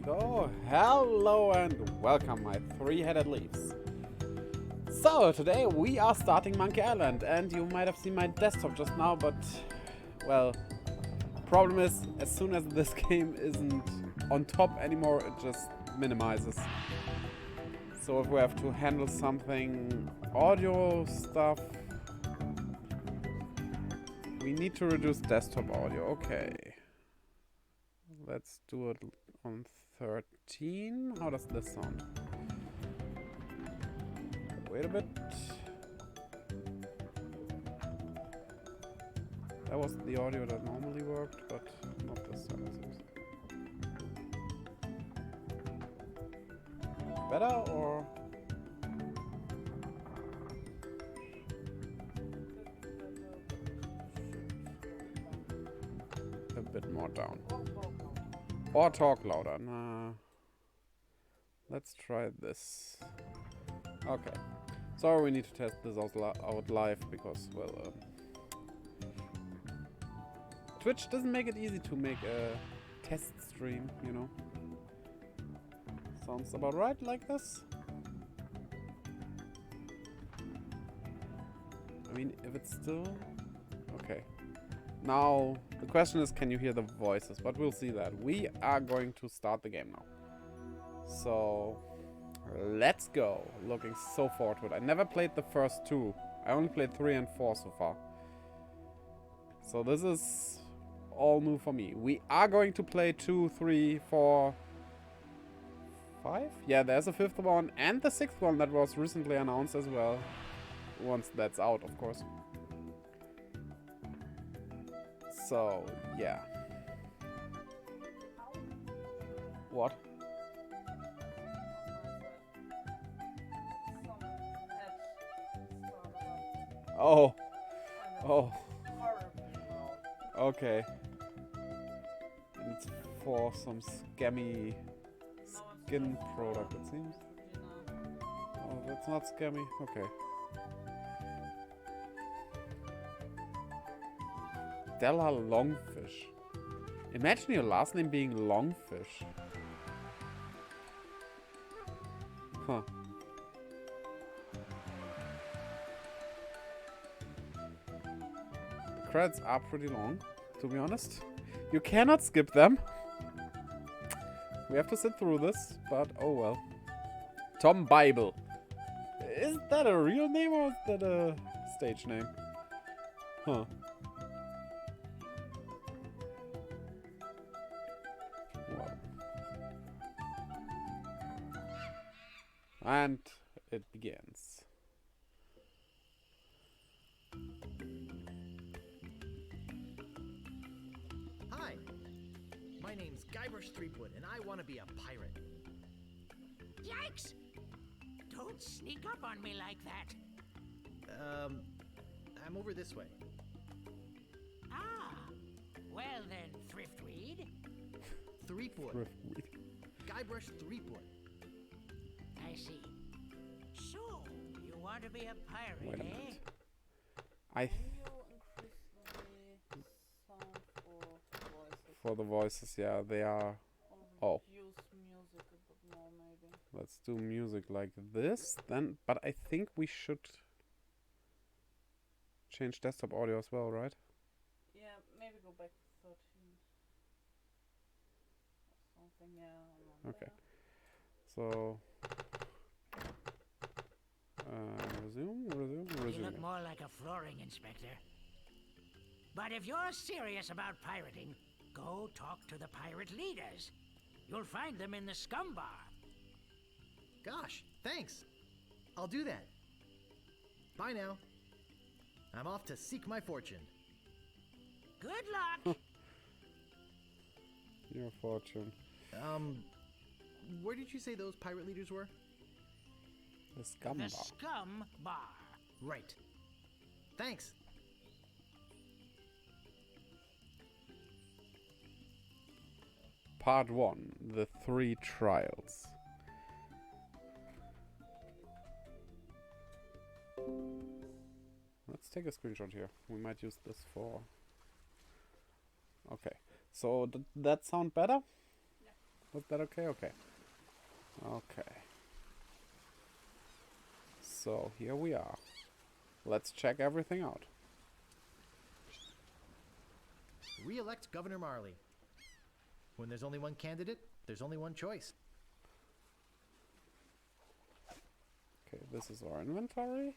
go. Hello and welcome, my three-headed leaves. So, today we are starting Monkey Island, and you might have seen my desktop just now, but, well, problem is, as soon as this game isn't on top anymore, it just minimizes. So if we have to handle something audio stuff, we need to reduce desktop audio. Okay. Let's do it on 13. How does this sound? Wait a bit. That was the audio that normally worked, but not this time, it seems. Better or? A bit more down. Or talk louder. Nah. Let's try this. Okay. So we need to test this out live because, well, Twitch doesn't make it easy to make a test stream, you know. Sounds about right like this. I mean, if it's still... Okay. Now, the question is, can you hear the voices? But we'll see that. We are going to start the game now. So, let's go. Looking so forward to it. I never played the first two. I only played 3 and 4 so far. So this is all new for me. We are going to play 2, 3, 4, 5? Yeah, there's a 5th one and the 6th one that was recently announced as well. Once that's out, of course. So, yeah. What? Oh. Oh. Okay. And it's for some scammy skin product, it seems. Oh, that's not scammy? Okay. Stella Longfish. Imagine your last name being Longfish. Huh. The credits are pretty long, to be honest. You cannot skip them. We have to sit through this, but oh well. Tom Bible. Is that a real name or is that a stage name? Huh. And it begins. Hi, my name's Guybrush Threepwood, and I want to be a pirate. Yikes! Don't sneak up on me like that. I'm over this way. Ah, well then, Thriftweed. Threepwood. Guybrush Threepwood. I see. So, you want to be a pirate, Wait a eh? minute. I for the voices, yeah, they are. Oh. Use music a bit more, maybe. Let's do music like this, then. But I think we should change desktop audio as well, right? Yeah, maybe go back to 13. Or something, yeah. Okay. So. Resume. You look more like a flooring inspector. But if you're serious about pirating, go talk to the pirate leaders. You'll find them in the scum bar. Gosh, thanks. I'll do that. Bye now. I'm off to seek my fortune. Good luck. Your fortune. Where did you say those pirate leaders were? The scum The bar. scum bar. Right. Thanks. Part 1. The 3 trials. Let's take a screenshot here. We might use this for... Okay. So, did that sound better? Yeah. Was that okay? Okay. Okay. So here we are. Let's check everything out. Re-elect Governor Marley. When there's only one candidate, there's only one choice. Okay, this is our inventory.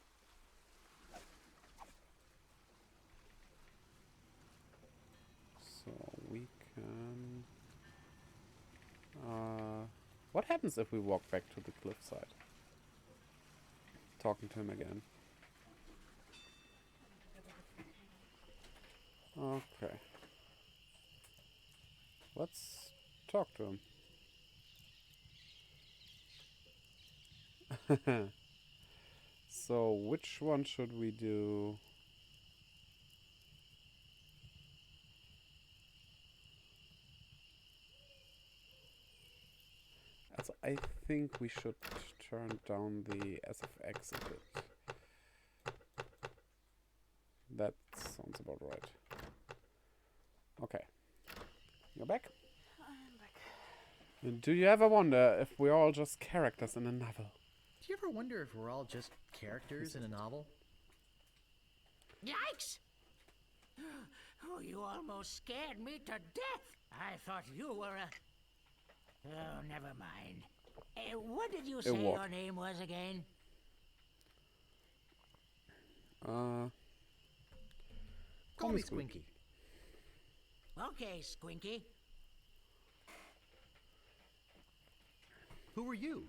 So we can... what happens if we walk back to the cliffside? Talking to him again. Okay. Let's talk to him. So, which one should we do? As I think we should turn down the SFX a bit. That sounds about right. Okay. You're back? I'm back. And do you ever wonder if we're all just characters in a novel? Do you ever wonder if we're all just characters in a novel? Yikes! Oh, you almost scared me to death. I thought you were a... Oh, never mind. What did you say what? your name was again? Call me Squinky. Okay, Squinky. Who are you?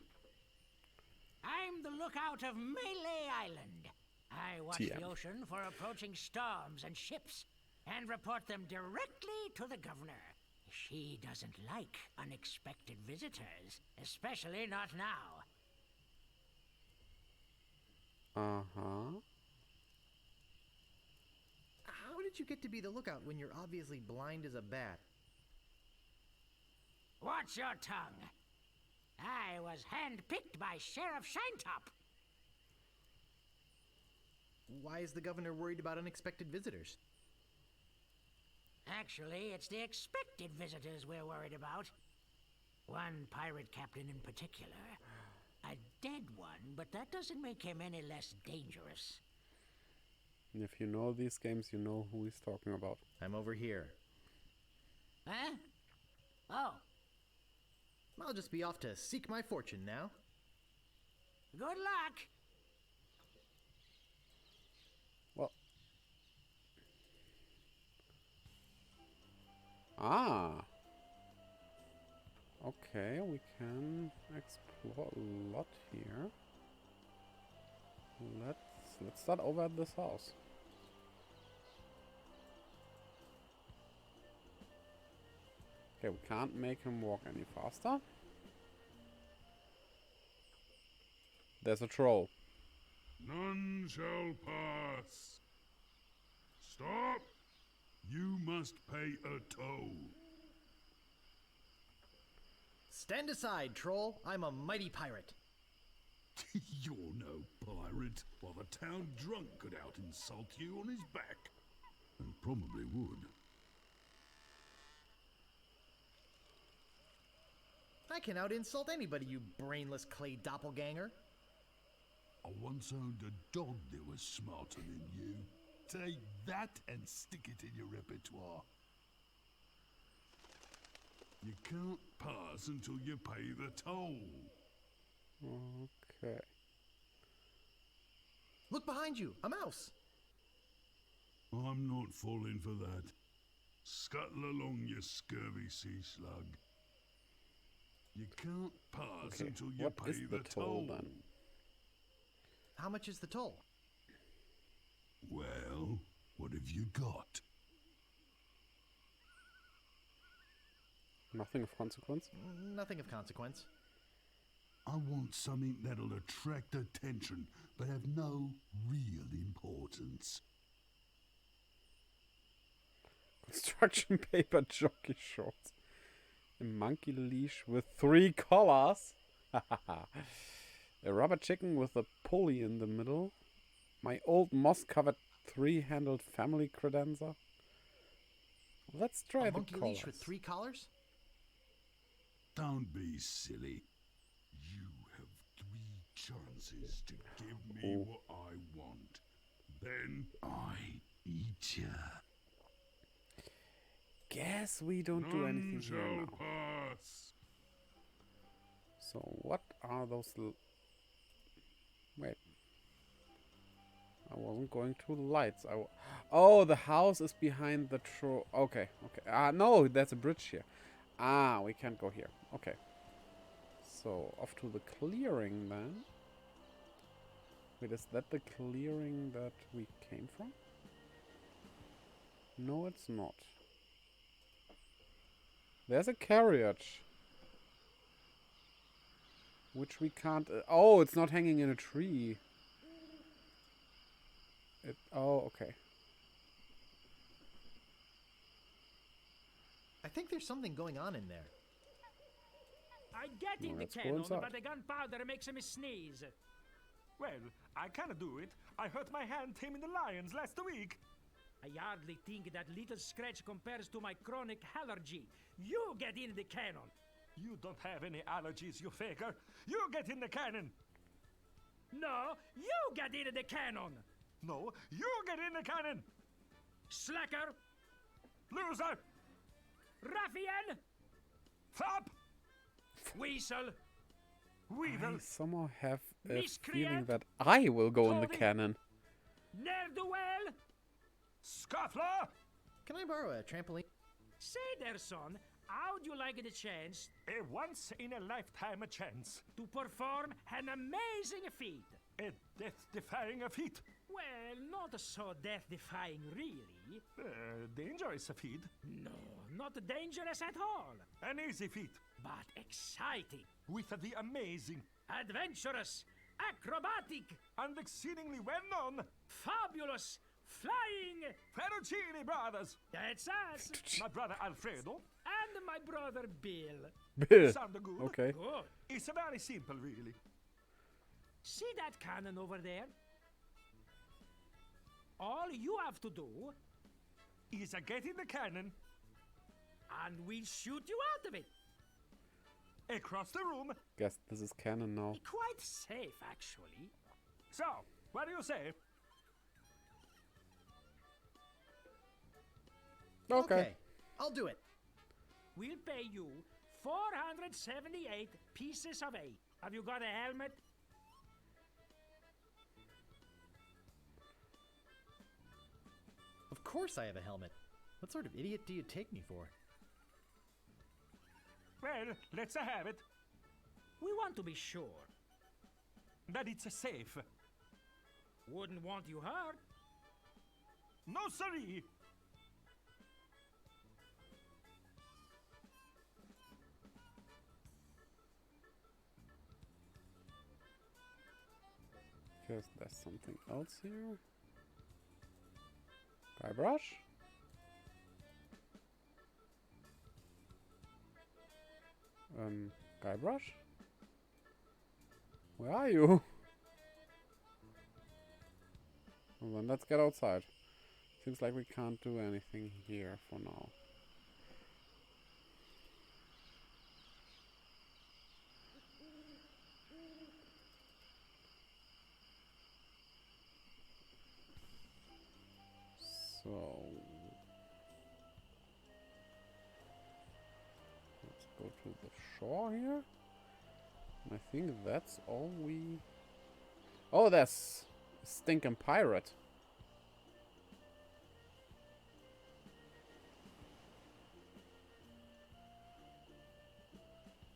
I'm the lookout of Melee Island. I watch TM. the ocean for approaching storms and ships and report them directly to the governor. She doesn't like unexpected visitors, especially not now. Uh-huh. How did you get to be the lookout when you're obviously blind as a bat? Watch your tongue. I was handpicked by Sheriff Shinetop. Why is the governor worried about unexpected visitors? Actually, it's the expected visitors we're worried about. One pirate captain in particular. A dead one, but that doesn't make him any less dangerous. And if you know these games, you know who he's talking about. I'm over here. Huh? Oh, I'll just be off to seek my fortune now. good luck. Well. Ah. Okay, we can explore a lot here. Let's start over at this house. Okay, we can't make him walk any faster. There's a troll. None shall pass. Stop! You must pay a toll. Stand aside, troll. I'm a mighty pirate. You're no pirate, while the town drunk could out insult you on his back. And probably would. I can out-insult anybody, you brainless clay doppelganger. I once owned a dog that was smarter than you. Take that and stick it in your repertoire. You can't pass until you pay the toll. Okay. Look behind you, a mouse. I'm not falling for that. Scuttle along, you scurvy sea slug. You can't pass Okay, until you what pay is the the toll then? How much is the toll? Well, what have you got? Nothing of consequence? Nothing of consequence. I want something that'll attract attention, but have no real importance. Construction paper jockey shorts. A monkey leash with 3 collars. A rubber chicken with a pulley in the middle. My old moss-covered 3-handled family credenza. Let's try A the monkey collars. leash with 3 collars? Don't be silly. You have 3 chances to give me what I want. Then I eat ya. Guess we don't do anything here None now. shall pass. So what are those? Wait. I wasn't going to the lights. Oh, the house is behind the Okay, okay. No, there's a bridge here. We can't go here. Okay. So, off to the clearing then. Wait, is that the clearing that we came from? No, it's not. There's a carriage. Which we can't... oh, it's not hanging in a tree. Oh, okay. I think there's something going on in there. I get in the let's go cannon, inside. but the gunpowder makes me sneeze. Well, I can't do it. I hurt my hand taming the lions last week. I hardly think that little scratch compares to my chronic allergy. You get in the cannon. You don't have any allergies, you faker. You get in the cannon. No, you get in the cannon. No, you get in the cannon. Slacker, Loser. ruffian, Fop. weasel, Weevil. I somehow have a Miscreant. feeling that I will go in the Toady. cannon. ne'er-do-well. Scuffler. Can I borrow a trampoline? Say there, son, how'd you like the chance A once-in-a-lifetime chance. to perform an amazing feat? A death-defying feat. Well, not so death-defying, really. Dangerous feat. No, not dangerous at all, An easy feat. but exciting, With the amazing adventurous, acrobatic, and exceedingly well-known fabulous, flying. Ferrucini brothers. That's us, My brother Alfredo. and my brother Bill. Bill. Sound good? Okay. Good. It's very simple, really. See that cannon over there? All you have to do, Is get in the cannon, and we'll shoot you out of it. across the room. Guess this is canon now. Quite safe, actually. So, what do you say? Okay. I'll do it. We'll pay you 478 pieces of 8. Have you got a helmet? Of course I have a helmet. What sort of idiot do you take me for? Well, let's have it. We want to be sure. That it's safe. Wouldn't want you hurt. No, siree. Guess there's something else here. Guybrush? Guybrush? Where are you? Well, then let's get outside. Seems like we can't do anything here for now. So let's go to the shore here. And I think that's all we... Oh, there's a stinking pirate.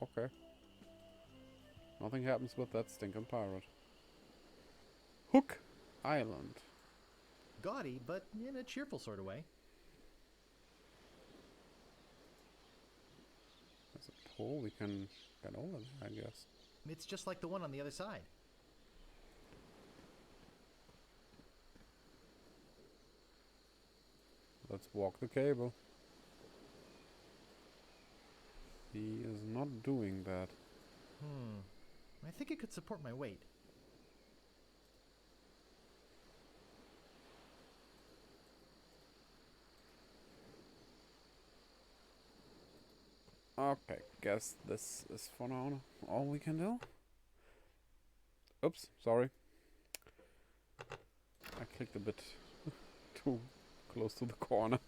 Okay. Nothing happens with that stinking pirate. Hook Island. Gaudy, but in a cheerful sort of way. There's a pole we can get over there, I guess. It's just like the one on the other side. Let's walk the cable. He is not doing that. I think it could support my weight. Okay, guess this is for now all we can do. Oops, sorry. I clicked a bit too close to the corner.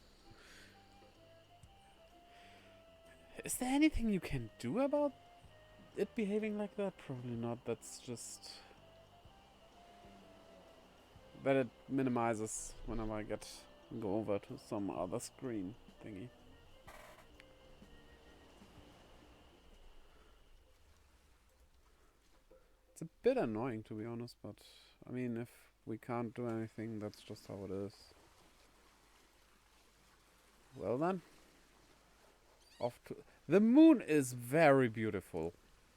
Is there anything you can do about it behaving like that? Probably not. That's just that it minimizes whenever I go over to some other screen thingy. It's a bit annoying, to be honest, but I mean, if we can't do anything, that's just how it is. Well then, off to... The moon is very beautiful.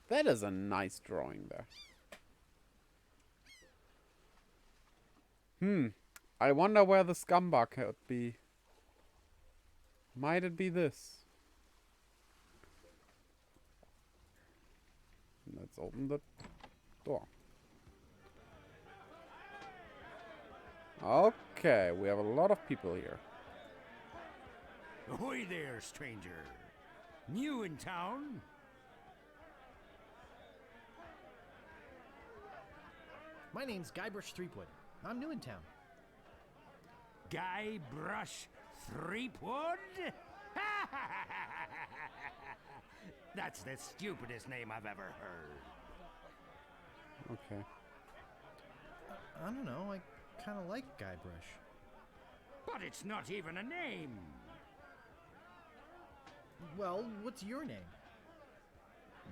That is a nice drawing there. I wonder where the scumbag could be. Might it be this? Let's open the door. Okay, we have a lot of people here. Ahoy there, stranger. New in town? My name's Guybrush Threepwood. I'm new in town. Guybrush Threepwood? That's the stupidest name I've ever heard. Okay. I don't know, I kind of like Guybrush. But it's not even a name. Well, what's your name?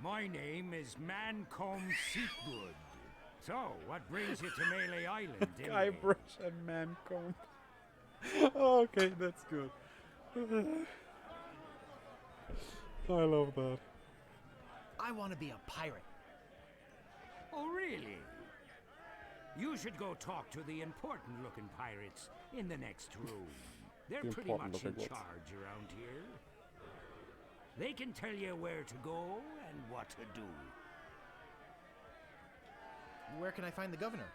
My name is Mancomb Seatgood. So, what brings you to Melee Island, anyway? Guybrush and Mancomb. Okay, that's good. I love that. I want to be a pirate. Oh, really? You should go talk to the important-looking pirates in the next room. They're The pretty much in important-looking ones. charge around here. They can tell you where to go and what to do. Where can I find the governor?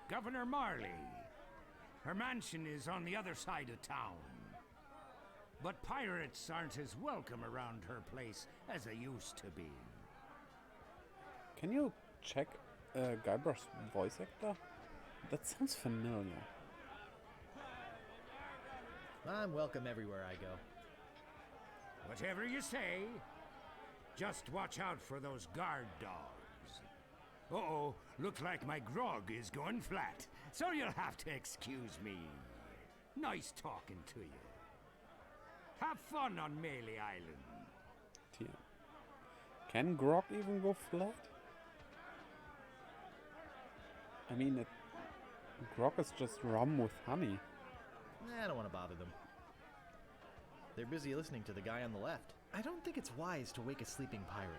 Governor Marley. Her mansion is on the other side of town. But pirates aren't as welcome around her place as they used to be. Can you check Guybrush's voice actor? That sounds familiar. I'm welcome everywhere I go. Whatever you say, just watch out for those guard dogs. Uh-oh, looks like my grog is going flat, so you'll have to excuse me. Nice talking to you. Have fun on Melee Island. TM. Can grog even go flat? I mean, grog is just rum with honey. I don't want to bother them. They're busy listening to the guy on the left. I don't think it's wise to wake a sleeping pirate.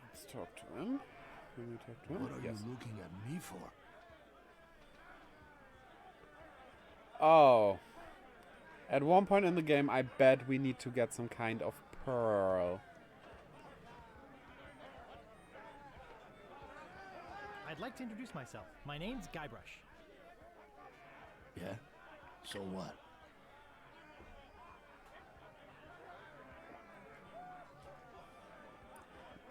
Let's talk to him. Can we talk to him? What are Yes. you looking at me for? Oh. At one point in the game, I bet we need to get some kind of pearl. I'd like to introduce myself. My name's Guybrush. Yeah? So what?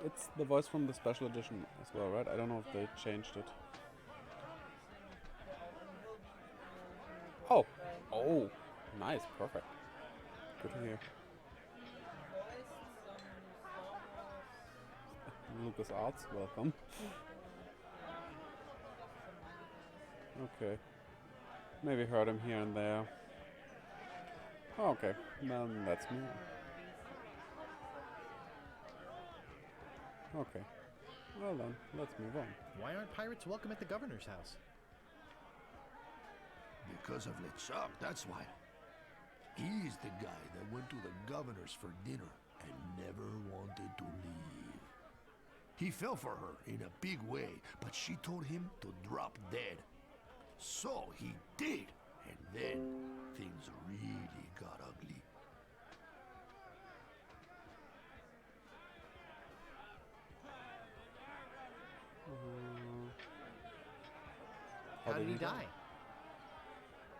It's the voice from the special edition as well, right? I don't know if they changed it. Oh! Oh! Nice, perfect. Good to hear. Lucas Arts, welcome. Okay. Maybe heard him here and there. Okay, then let's move on. Okay. Well then, let's move on. Why aren't pirates welcome at the governor's house? Because of LeChuck, that's why. He's the guy that went to the governor's for dinner and never wanted to leave. He fell for her in a big way, but she told him to drop dead. So he did, and then things really got ugly. How did he die?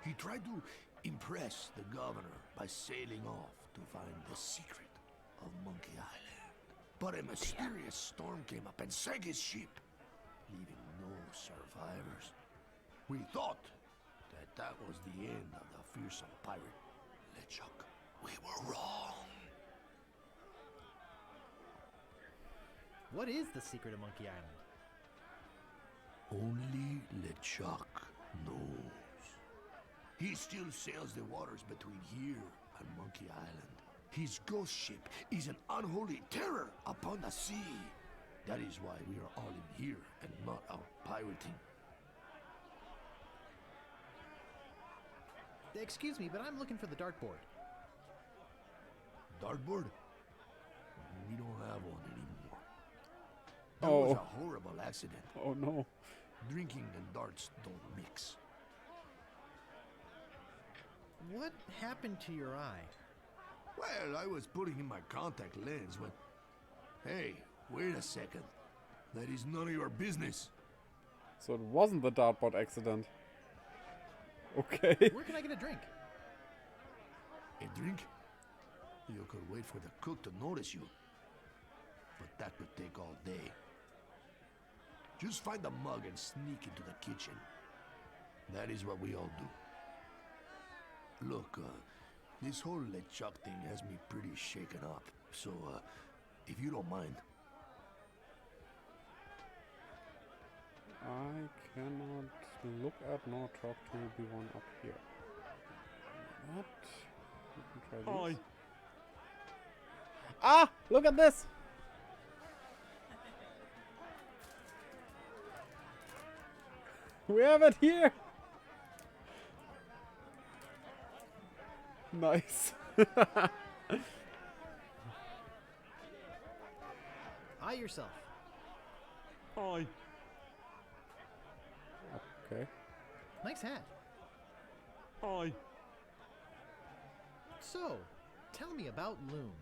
He tried to impress the governor by sailing off to find the secret of Monkey Island. But a mysterious storm came up and sank his ship, leaving no survivors. We thought that was the end of the fearsome pirate, LeChuck. We were wrong. What is the secret of Monkey Island? Only LeChuck knows. He still sails the waters between here and Monkey Island. His ghost ship is an unholy terror upon the sea. That is why we are all in here and not out pirating. Excuse me, but I'm looking for the dartboard. Dartboard? We don't have one anymore. That was a horrible accident. Oh no. Drinking and darts don't mix. What happened to your eye? Well, I was putting in my contact lens when... Hey, wait a second. That is none of your business. So it wasn't the dartboard accident. Okay. Where can I get a drink? A drink? You could wait for the cook to notice you. But that could take all day. Just find the mug and sneak into the kitchen. That is what we all do. Look, this whole LeChuck thing has me pretty shaken up. So, if you don't mind. I cannot look at nor talk to the one up here. What? You can try this. Ah! Look at this! We have it here! Nice. Eye yourself. Aye. Okay. Nice hat. Aye. So, tell me about Loom.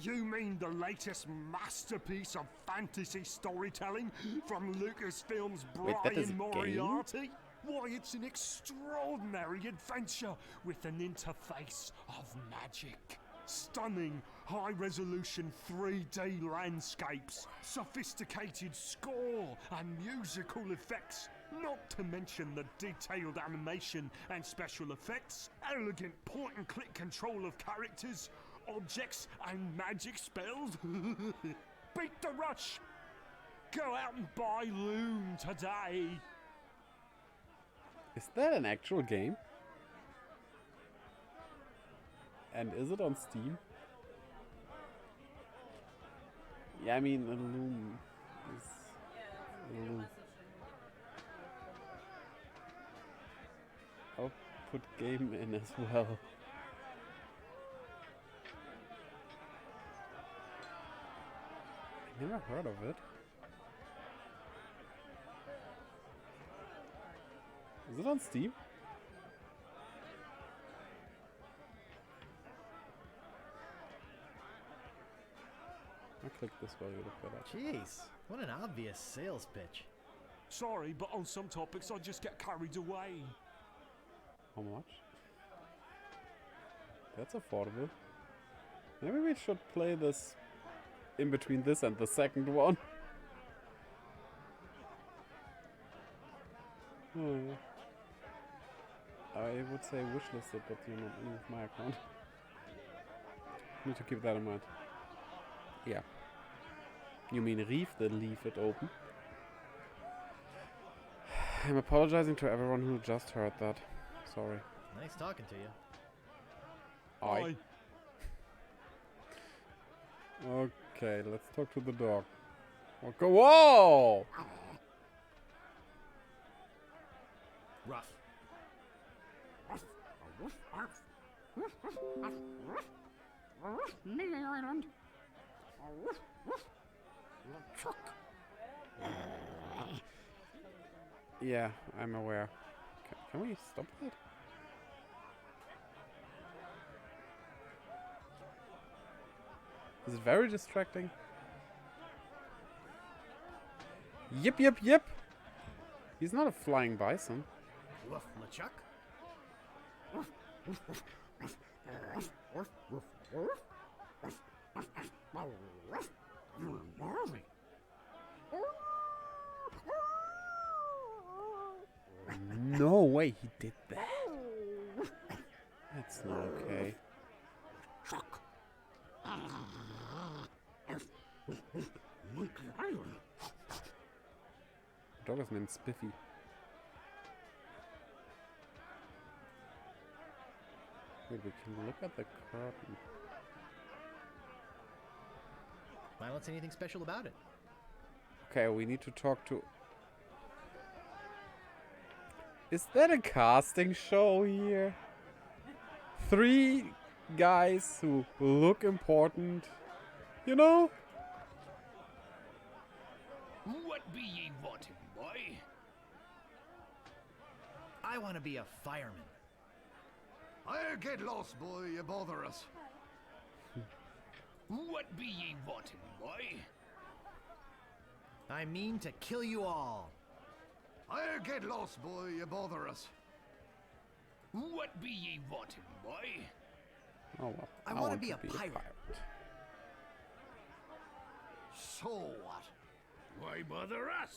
You mean the latest masterpiece of fantasy storytelling from Lucasfilm's Wait, that is a Brian game? Moriarty? Why, it's an extraordinary adventure with an interface of magic. Stunning, high-resolution 3D landscapes, sophisticated score and musical effects, not to mention the detailed animation and special effects, elegant point-and-click control of characters, objects and magic spells. Beat the rush! Go out and buy Loom today! Is that an actual game? And is it on Steam? Yeah, I mean, Loom is... Loom. I'll put game in as well. I never heard of it. Is it on Steam? I'll click this while you look that up. Jeez, what an obvious sales pitch. Sorry, but on some topics I just get carried away. How much? That's affordable. Maybe we should play this in between this and the second one. I would say wishlisted, but you're not in with my account. Need to keep that in mind. Yeah. You mean Rief, then leave it open. I'm apologizing to everyone who just heard that. Sorry. Nice talking to you. Aye. Okay, let's talk to the dog. Okay. Whoa! Rough. Island. Yeah, I'm aware. Can we stop it? Is it very distracting? Yip, yip, yip! He's not a flying bison. Woof, LeChuck? No way he did that. That's not okay. The dog is named Spiffy. Wait, we can look at the curtain. I don't see anything special about it. Okay, we need to talk to... Is that a casting show here? 3 guys who look important, you know? What be ye wanting, boy? I want to be a fireman. I'll get lost, boy. You bother us. What be ye wanting, boy? I mean to kill you all. I'll get lost, boy. You bother us. What be ye wanting, boy? Oh well. I want to be a pirate. So what? Why bother us?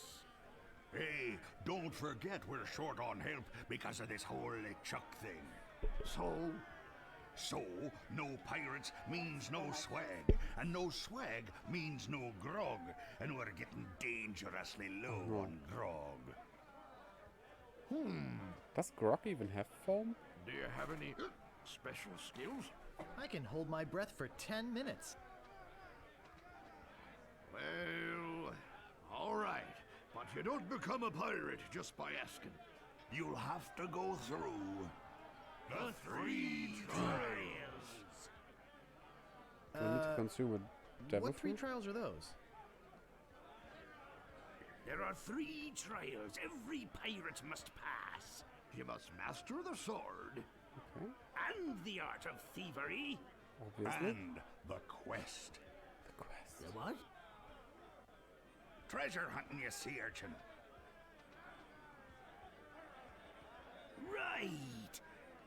Hey, don't forget we're short on help because of this whole Chuck thing. So, no pirates means no swag, and no swag means no grog, and we're getting dangerously low on grog. Does Grog even have foam? Do you have any special skills? I can hold my breath for 10 minutes. Well, all right. But you don't become a pirate just by asking. You'll have to go through the 3 trials. Do I need to consume a devil What 3 fruit? trials are those? There are 3 trials every pirate must pass. You must master the sword. Okay, And the art of thievery. obviously. And the quest. The quest. The what? Treasure hunting, you sea urchin. Right.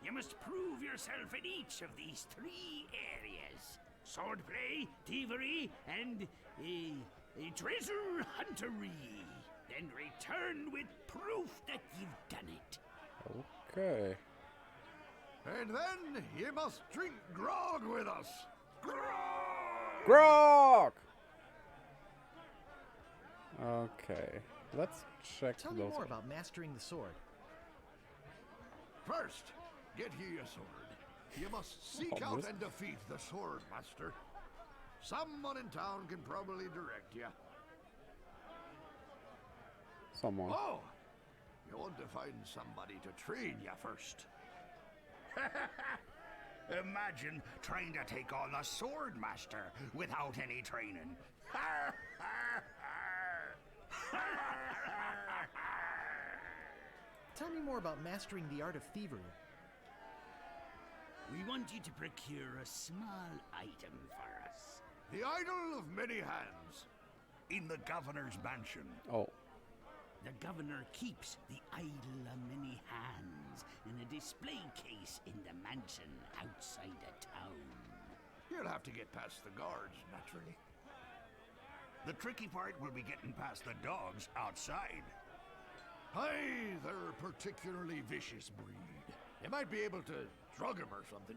You must prove yourself in each of these 3 areas. Swordplay, thievery, and treasure huntery. Then return with proof that you've done it. Okay. And then you must drink grog with us. Grog! Grog! Okay, let's check Tell me those. more about mastering the sword. First, get ye a sword. You must seek out Obvious. and defeat the sword master. Someone in town can probably direct you. Someone. Oh, you want to find somebody to train you first. Imagine trying to take on the sword master without any training. Tell me more about mastering the art of thievery. We want you to procure a small item for us. The idol of many hands. In the governor's mansion. Oh, The governor keeps the idol of many hands in a display case in the mansion outside the town. You'll have to get past the guards, naturally. The tricky part will be getting past the dogs outside. Aye, they're a particularly vicious breed. You might be able to drug him or something.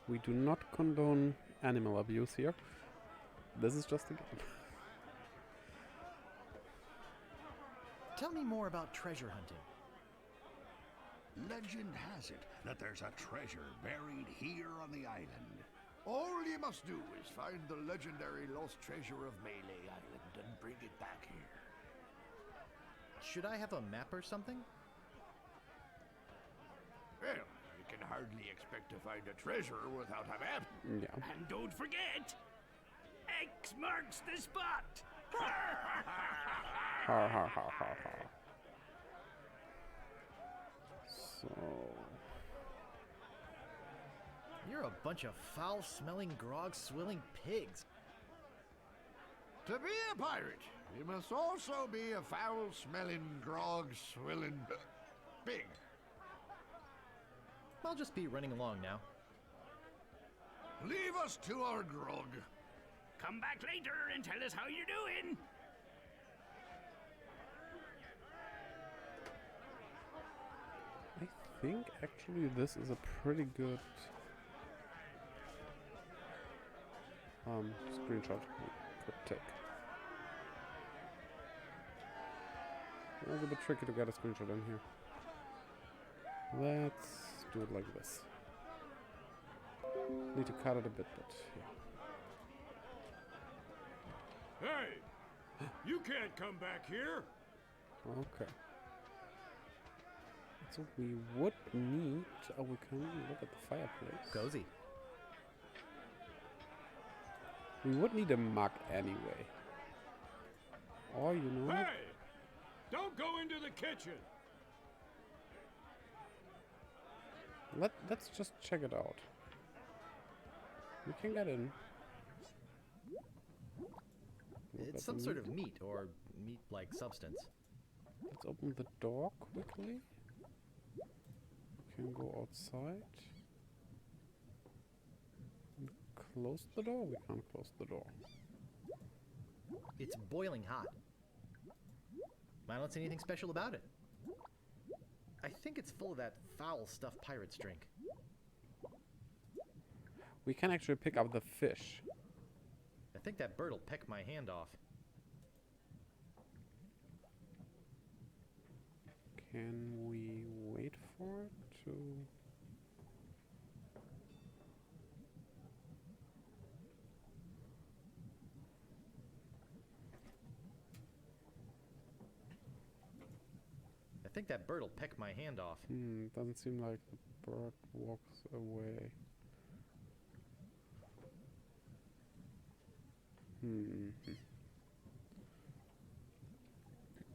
we do not condone animal abuse here. This is just a game. Tell me more about treasure hunting. Legend has it that there's a treasure buried here on the island. All you must do is find the legendary lost treasure of Melee Island and bring it back here. Should I have a map or something? Well, you can hardly expect to find a treasure without a map. Yeah. And don't forget, X marks the spot. Ha ha ha ha ha. So, You're a bunch of foul-smelling, grog-swilling pigs. To be a pirate, you must also be a foul-smelling, grog-swilling pig. I'll just be running along now. Leave us to our grog. Come back later and tell us how you're doing. I think actually this is a pretty good screenshot we could take. It's a bit tricky to get a screenshot in here. Let's do it like this. Need to cut it a bit, but yeah. Hey! You can't come back here! Okay. So we would need... Oh, we can look at the fireplace. Cozy. We would need a mug anyway. Or, you know... Hey! Don't go into the kitchen! Let's just check it out. We can get in. It's some sort of meat or meat-like substance. Let's open the door quickly. We can go outside. And close the door? We can't close the door. It's boiling hot. I don't see anything special about it. I think it's full of that foul stuff pirates drink. We can actually pick up the fish. I think that bird'll peck my hand off. Can we wait for it to... I think that bird'll peck my hand off. Doesn't seem like the bird walks away.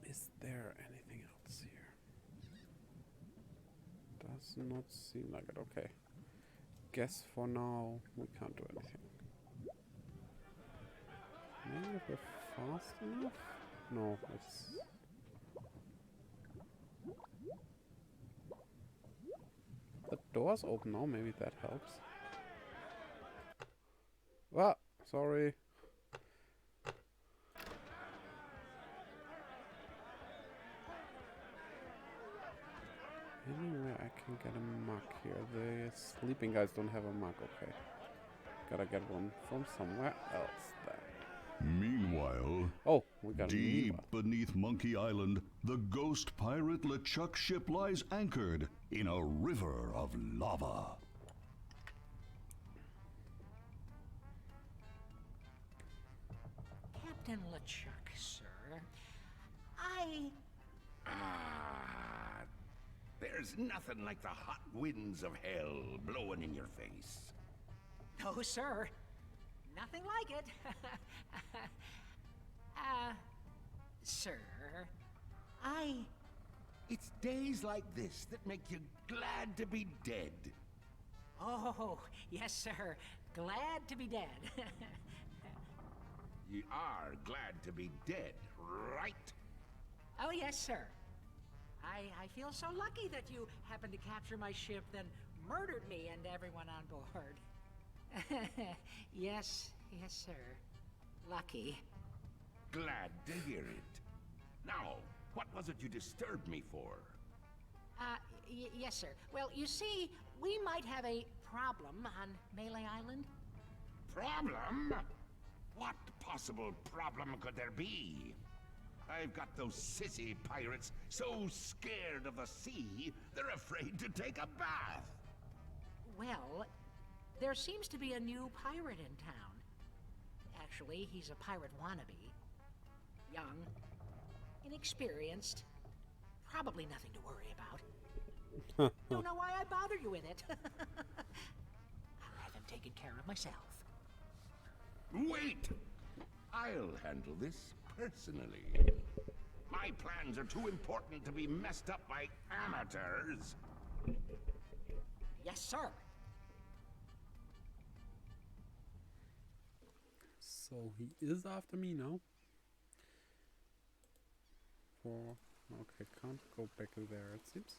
Is there anything else here? Does not seem like it. Okay. Guess for now we can't do anything. Maybe if we're fast enough? No, it's... The door's open now, maybe that helps. Ah, sorry. Anywhere I can get a mug here. The sleeping guys don't have a mug, okay. Gotta get one from somewhere else then. Meanwhile, Oh, we got a deep mug. beneath Monkey Island, the ghost pirate LeChuck ship lies anchored in a river of lava. Captain LeChuck, sir. There's nothing like the hot winds of hell blowing in your face. No, sir. Nothing like it. Sir, It's days like this that make you glad to be dead. Oh, yes, sir. Glad to be dead. You are glad to be dead, right? Oh, yes, sir. I feel so lucky that you happened to capture my ship, then murdered me and everyone on board. Yes, sir. Lucky. Glad to hear it. Now, what was it you disturbed me for? Yes, sir. Well, you see, we might have a problem on Melee Island. Problem? What possible problem could there be? I've got those sissy pirates so scared of the sea, they're afraid to take a bath. Well, there seems to be a new pirate in town. Actually, he's a pirate wannabe. Young, inexperienced, probably nothing to worry about. Don't know why I bother you with it. I'll have him taken care of myself. Wait! I'll handle this personally. My plans are too important to be messed up by amateurs. Yes, sir. So he is after me now. Okay, can't go back there it seems.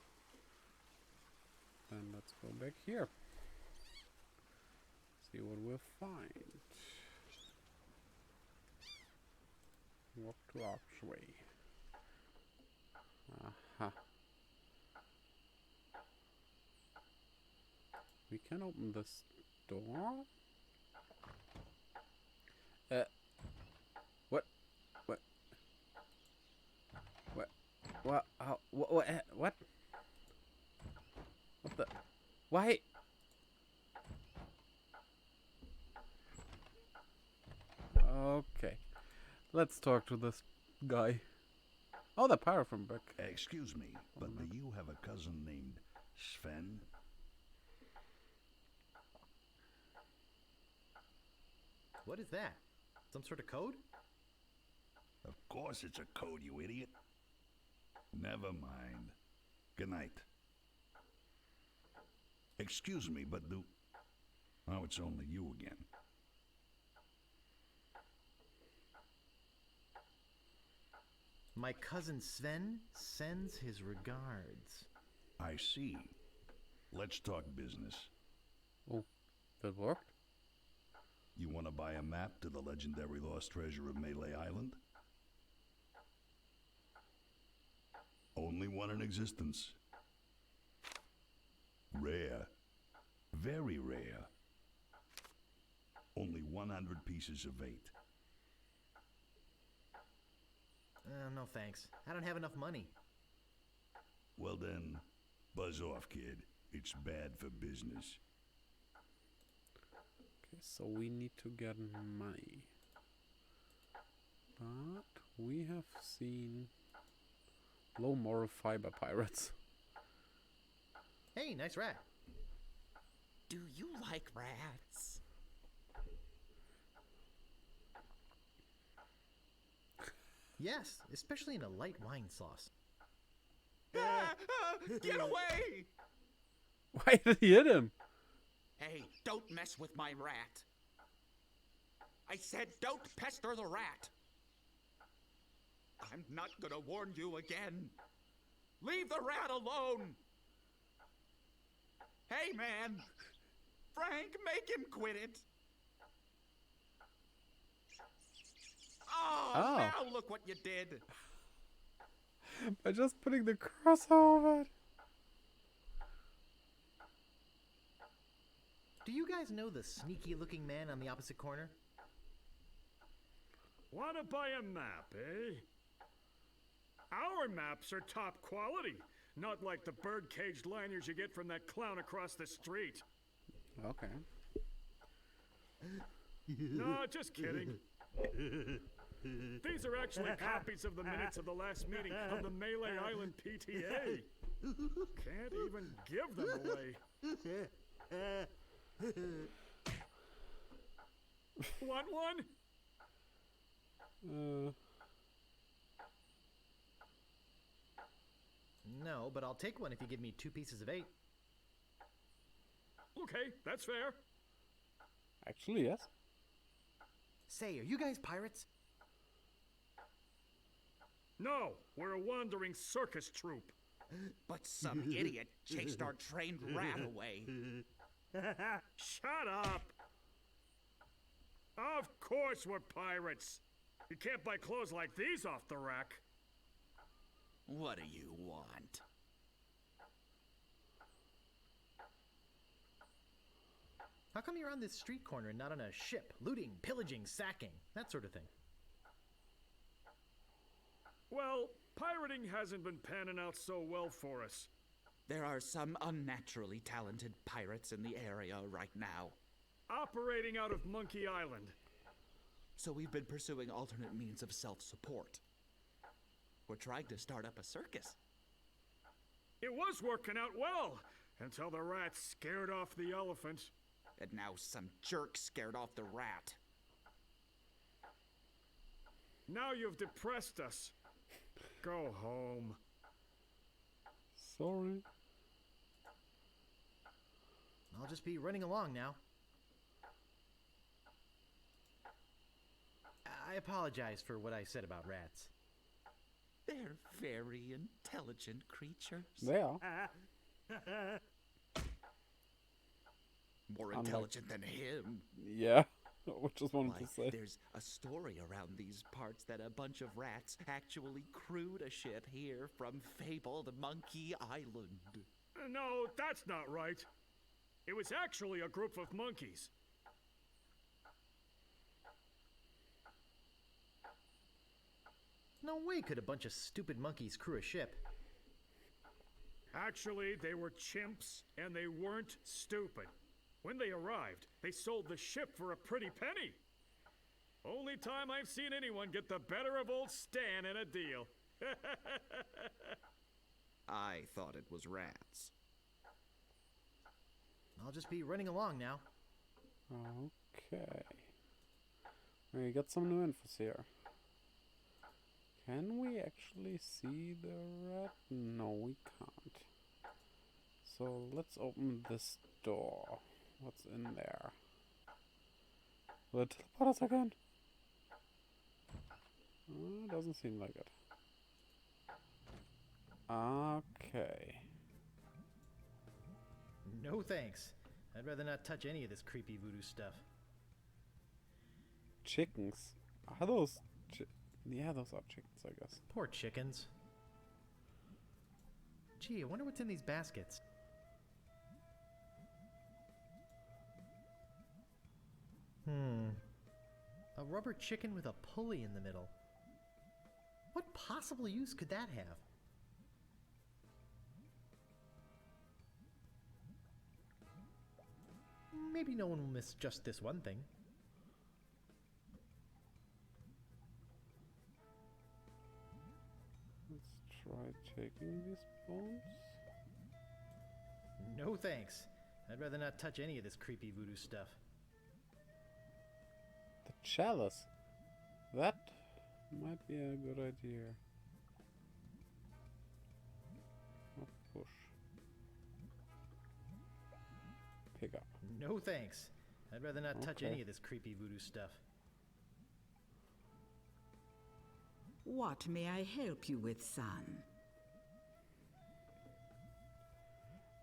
Then let's go back here. See what we'll find. Walk to archway. Aha. We can open this door. What? What? What? What? How? What? What? What the? Why? Okay. Let's talk to this guy. Oh, the pirate from back. Excuse me, but do you have a cousin named Sven? What is that? Some sort of code? Of course it's a code, you idiot. Never mind. Good night. Excuse me, but do... Oh, it's only you again. My cousin Sven sends his regards. I see. Let's talk business. Oh, that worked? You want to buy a map to the legendary lost treasure of Melee Island? Only one in existence. Rare. Very rare. Only 100 pieces of 8. No thanks. I don't have enough money. Well then, buzz off, kid. It's bad for business. Okay, so we need to get money. But we have seen low moral fiber pirates. Hey, nice rat. Do you like rats? Yes, especially in a light wine sauce. Get away! Why did he hit him? Hey, don't mess with my rat. I said don't pester the rat. I'm not gonna warn you again. Leave the rat alone. Hey, man. Frank, make him quit it. Oh, now look what you did. By just putting the cursor over it. Do you guys know the sneaky-looking man on the opposite corner? Wanna buy a map, eh? Our maps are top quality, not like the bird-caged lanyards you get from that clown across the street. Okay. No, just kidding. These are actually copies of the minutes of the last meeting of the Melee Island PTA. Can't even give them away. Want one? No, but I'll take one if you give me 2 pieces of 8. Okay, that's fair. Actually, yes. Say, are you guys pirates? No, we're a wandering circus troupe. But some idiot chased our trained rat away. Shut up! Of course we're pirates. You can't buy clothes like these off the rack. What do you want? How come you're on this street corner and not on a ship? Looting, pillaging, sacking, that sort of thing. Well, pirating hasn't been panning out so well for us. There are some unnaturally talented pirates in the area right now. Operating out of Monkey Island. So we've been pursuing alternate means of self-support. We're trying to start up a circus. It was working out well, until the rat scared off the elephant. And now some jerk scared off the rat. Now you've depressed us. Go home. Sorry. I'll just be running along now. I apologize for what I said about rats. They're very intelligent creatures. They are. more Unlike- intelligent than him. Yeah, I just wanted Why, to say. there's a story around these parts that a bunch of rats actually crewed a ship here from fabled Monkey Island. No, that's not right. It was actually a group of monkeys. No way could a bunch of stupid monkeys crew a ship. Actually, they were chimps, and they weren't stupid. When they arrived, they sold the ship for a pretty penny. Only time I've seen anyone get the better of old Stan in a deal. I thought it was rats. I'll just be running along now. Okay. We got some new infos here. Can we actually see the rat? No, we can't. So let's open this door. What's in there? Will it teleport us again? Doesn't seem like it. Okay. No thanks. I'd rather not touch any of this creepy voodoo stuff. Chickens. Are those... yeah, those are chickens, I guess. Poor chickens. Gee, I wonder what's in these baskets. A rubber chicken with a pulley in the middle. What possible use could that have? Maybe no one will miss just this one thing. Let's try taking these bones. No thanks. I'd rather not touch any of this creepy voodoo stuff. The chalice. That might be a good idea. Not push. Pick up. No thanks. I'd rather not touch Okay. any of this creepy voodoo stuff. What may I help you with, son?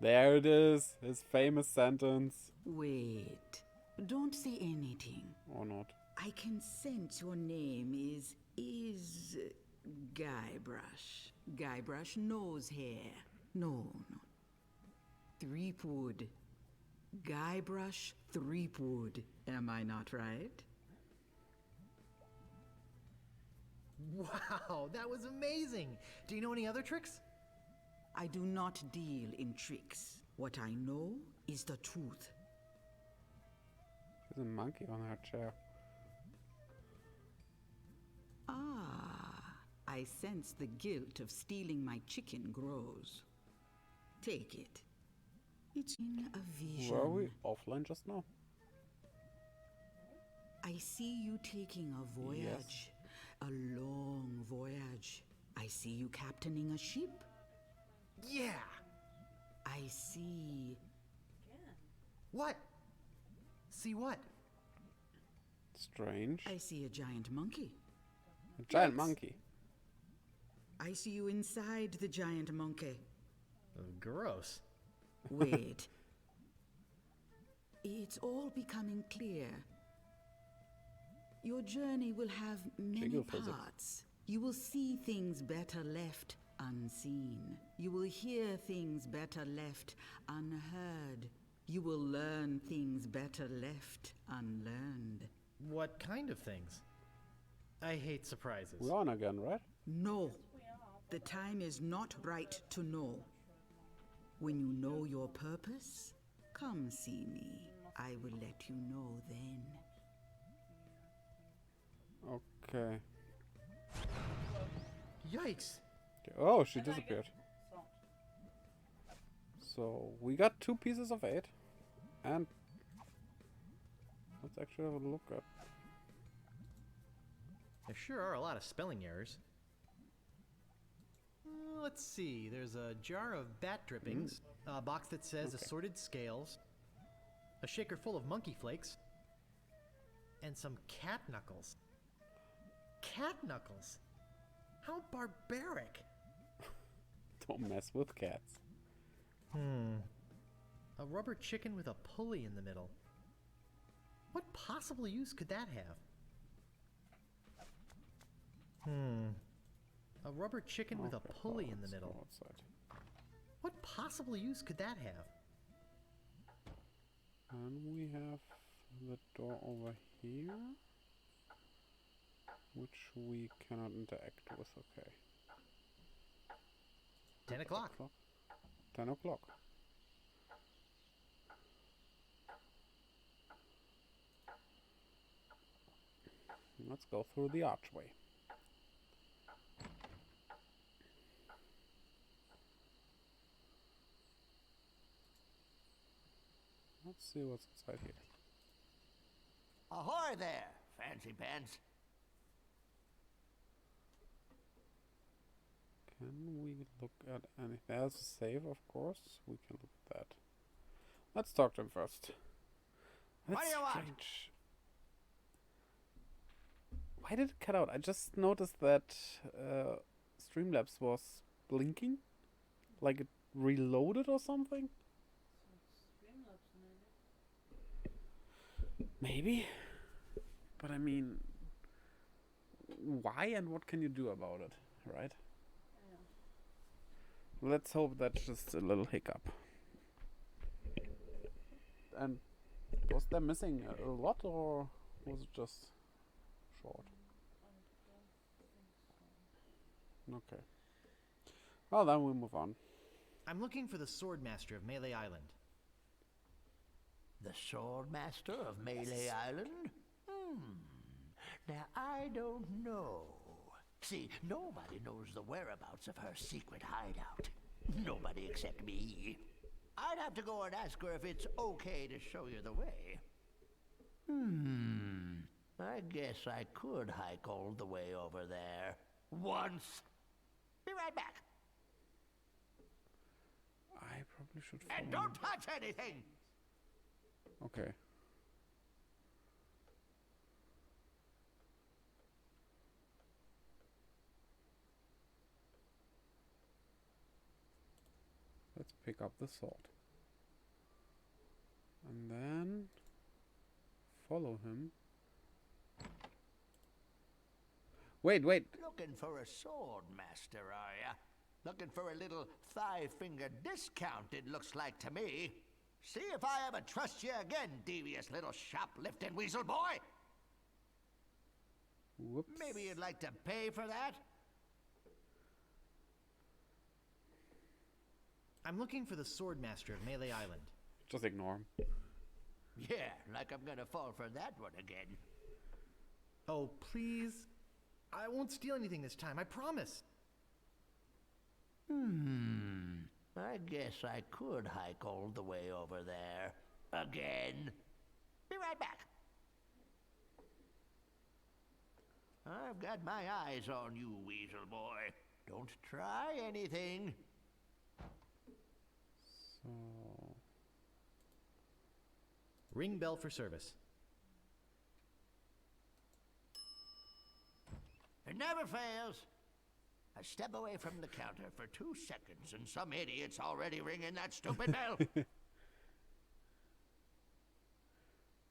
There it is. His famous sentence. Wait. Don't say anything. Or not. I can sense your name is Guybrush. Guybrush nose hair. No. Threepwood. Guybrush Threepwood. Am I not right? Wow, that was amazing! Do you know any other tricks? I do not deal in tricks. What I know is the truth. There's a monkey on her chair. Ah, I sense the guilt of stealing my chicken grows. Take it. It's in a vision. Were we offline just now? I see you taking a voyage. A long voyage. I see you captaining a ship. Yeah! I see... What? See what? Strange. I see a giant monkey. A giant monkey. I see you inside the giant monkey. Gross. Wait. It's all becoming clear. Your journey will have many Jiggle physics. parts. You will see things better left unseen. You will hear things better left unheard. You will learn things better left unlearned. What kind of things? I hate surprises. We're on again, right? No. The time is not right to know. When you know your purpose, come see me. I will let you know then. Okay. Yikes! Oh, she disappeared. So, we got 2 pieces of 8. And let's actually have a look at... There sure are a lot of spelling errors. Let's see, there's a jar of bat drippings, a box that says assorted scales, a shaker full of monkey flakes, and some cat knuckles. Cat knuckles? How barbaric! Don't mess with cats. A rubber chicken with a pulley in the middle. What possible use could that have? A rubber chicken with a pulley in the let's go middle. outside. What possible use could that have? And we have the door over here, which we cannot interact with. Okay. 10 o'clock. 10 o'clock. Let's go through the archway. Let's see what's inside here. Ahoy there, fancy pants. Can we look at anything? There's a save, of course. We can look at that. Let's talk to him first. What That's do you want? strange. Why did it cut out? I just noticed that Streamlabs was blinking. Like it reloaded or something? Streamlabs, maybe. Maybe. But I mean, why and what can you do about it, right? Yeah. Let's hope that's just a little hiccup. And was there missing a lot or was it just short? I don't think so. Okay. Well, then we move on. I'm looking for the Swordmaster of Melee Island. The Swordmaster of Melee Island? Now, I don't know. See, nobody knows the whereabouts of her secret hideout. Nobody except me. I'd have to go and ask her if it's okay to show you the way. I guess I could hike all the way over there. Once. Be right back. I probably should And follow. don't touch anything! Okay. Let's pick up the sword. And then follow him. Wait. Looking for a sword master, are ya? Looking for a little thigh-finger discount, it looks like to me. See if I ever trust you again, devious little shoplifting weasel boy. Whoops. Maybe you'd like to pay for that? I'm looking for the Swordmaster of Melee Island. Just ignore him. Yeah, like I'm gonna fall for that one again. Oh, please. I won't steal anything this time, I promise. I guess I could hike all the way over there. Again. Be right back. I've got my eyes on you, weasel boy. Don't try anything. So Ring bell for service. It never fails. I step away from the counter for 2 seconds and some idiot's already ringing that stupid bell.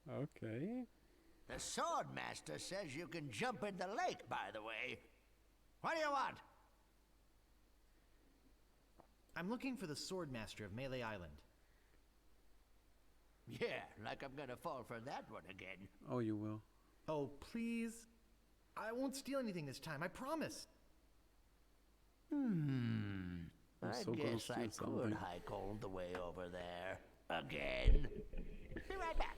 okay. The Swordmaster says you can jump in the lake, by the way. What do you want? I'm looking for the Swordmaster of Melee Island. Yeah, like I'm gonna fall for that one again. Oh, you will. Oh, please. I won't steal anything this time, I promise. I so gonna guess I steal could something. hike all the way over there. Again. Be right back.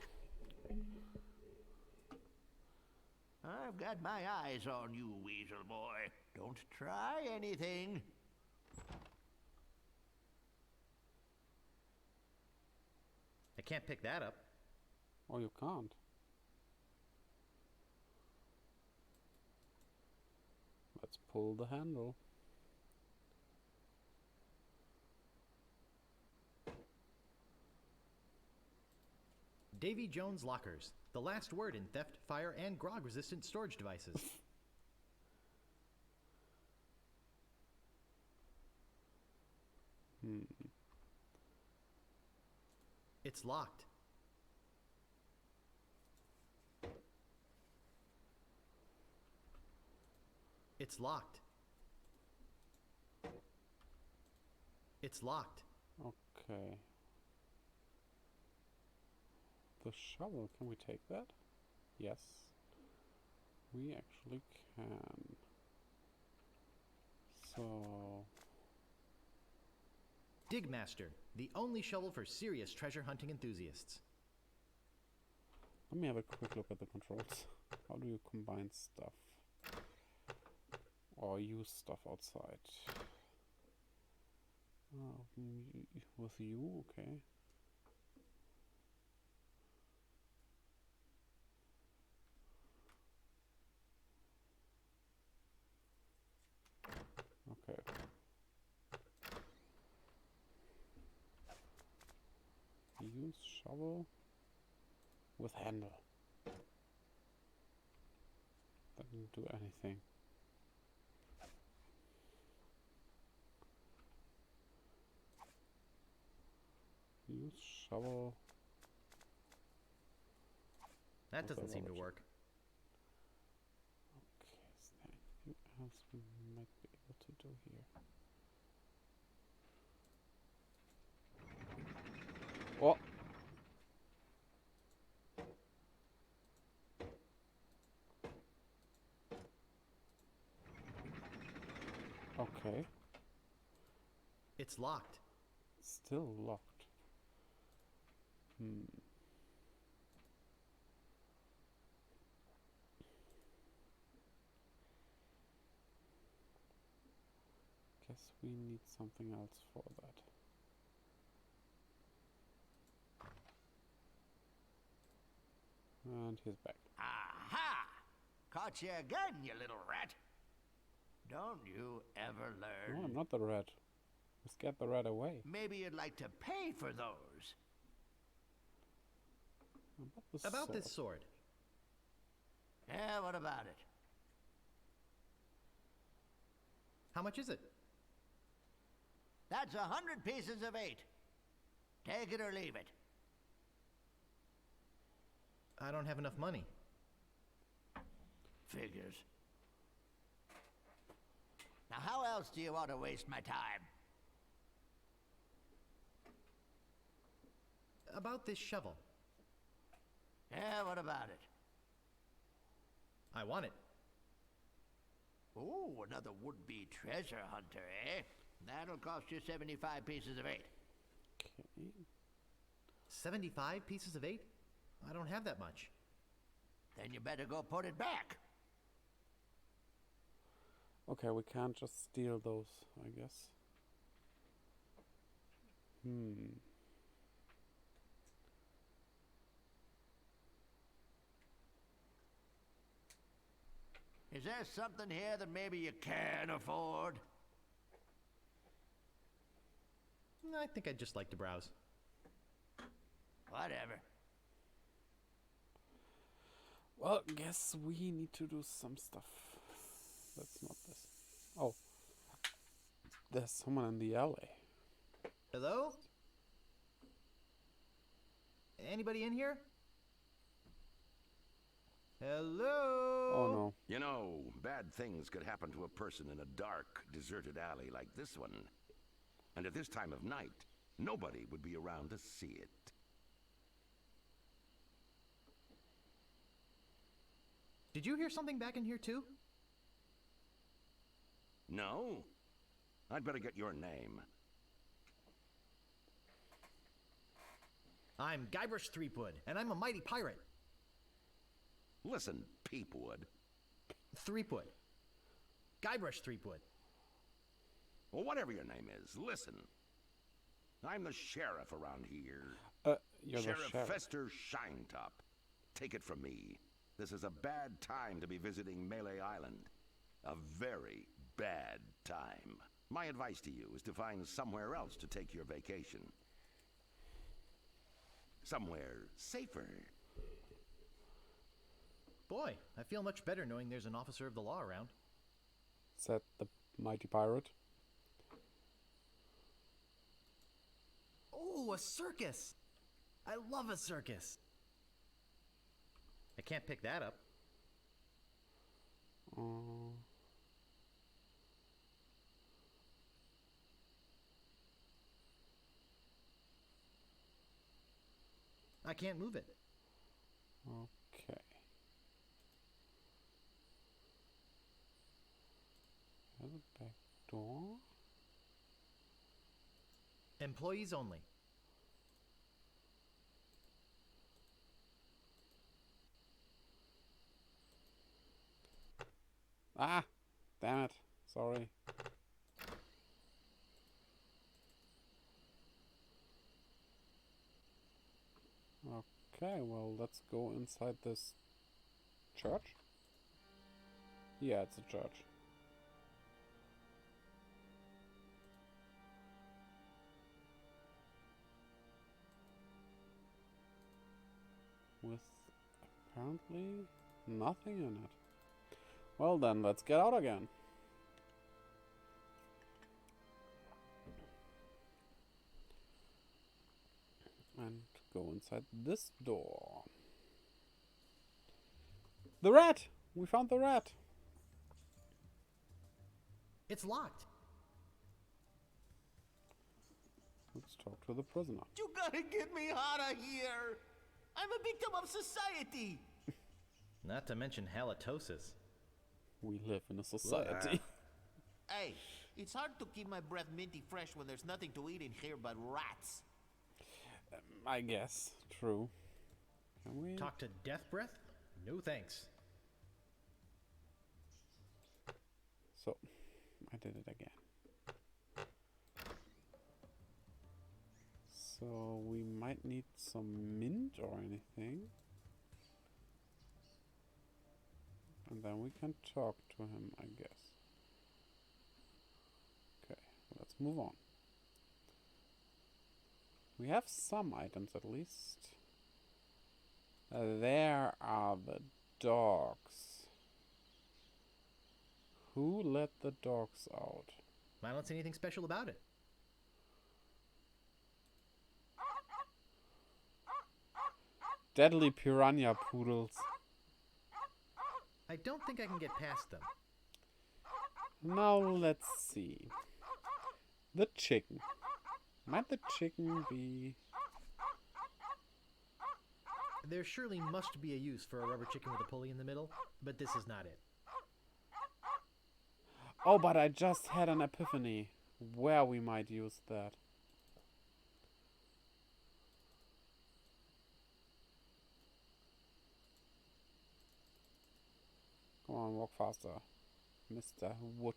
I've got my eyes on you, weasel boy. Don't try anything. I can't pick that up. Oh, you can't. Let's pull the handle. Davy Jones Lockers. The last word in theft, fire, and grog-resistant storage devices. It's locked. It's locked. It's locked. Okay. The shovel, can we take that? Yes. We actually can. So... Digmaster, the only shovel for serious treasure hunting enthusiasts. Let me have a quick look at the controls. How do you combine stuff? Or use stuff outside? With you, okay. Okay. Use shovel with handle. That didn't do anything. Use shovel. That doesn't seem to work. Okay, is there anything else we might be able to do here? Oh! Okay. It's locked. Still locked. Guess we need something else for that. And he's back. Aha! Caught you again, you little rat. Don't you ever learn? No, I'm not the rat. We scared the rat away. Maybe you'd like to pay for those. About this sword. Yeah, what about it? How much is it? That's 100 pieces of 8. Take it or leave it. I don't have enough money. Figures. Now, how else do you want to waste my time? About this shovel. Yeah, what about it? I want it. Oh, another would-be treasure hunter, eh? That'll cost you 75 pieces of 8. Okay. 75 pieces of 8? I don't have that much. Then you better go put it back. Okay, we can't just steal those, I guess. Is there something here that maybe you can't afford? I think I'd just like to browse. Whatever. Well, guess we need to do some stuff. That's not this. Oh. There's someone in the alley. Hello? Anybody in here? Hello? Oh no. You know, bad things could happen to a person in a dark, deserted alley like this one. And at this time of night, nobody would be around to see it. Did you hear something back in here too? No? I'd better get your name. I'm Guybrush Threepwood, and I'm a mighty pirate. Listen, Peepwood. Threepwood. Guybrush Threepwood. Well, whatever your name is, listen. I'm the sheriff around here. You're Sheriff the sheriff. Fester Shinetop. Take it from me. This is a bad time to be visiting Melee Island. A very bad time. My advice to you is to find somewhere else to take your vacation. Somewhere safer. Boy, I feel much better knowing there's an officer of the law around. Said the mighty pirate. Oh, a circus! I love a circus. I can't pick that up. I can't move it. Okay. There's a back door. Employees only. Ah! Damn it. Sorry. Okay, well, let's go inside this church. Yeah, it's a church. With apparently nothing in it. Well then, let's get out again. And go inside this door. The rat! We found the rat! It's locked. Let's talk to the prisoner. You gotta get me out of here! I'm a victim of society! Not to mention halitosis. We live in a society. Hey, it's hard to keep my breath minty fresh when there's nothing to eat in here but rats. I guess. True. Can we? Talk to Death Breath? No thanks. So, I did it again. So, we might need some mint or anything. And then we can talk to him, I guess. Okay, let's move on. We have some items at least. There are the dogs. Who let the dogs out? I don't see anything special about it. Deadly piranha poodles. I don't think I can get past them. Now let's see. The chicken. Might the chicken be... There surely must be a use for a rubber chicken with a pulley in the middle, but this is not it. Oh, but I just had an epiphany where we might use that. Come on, walk faster, Mr. Wood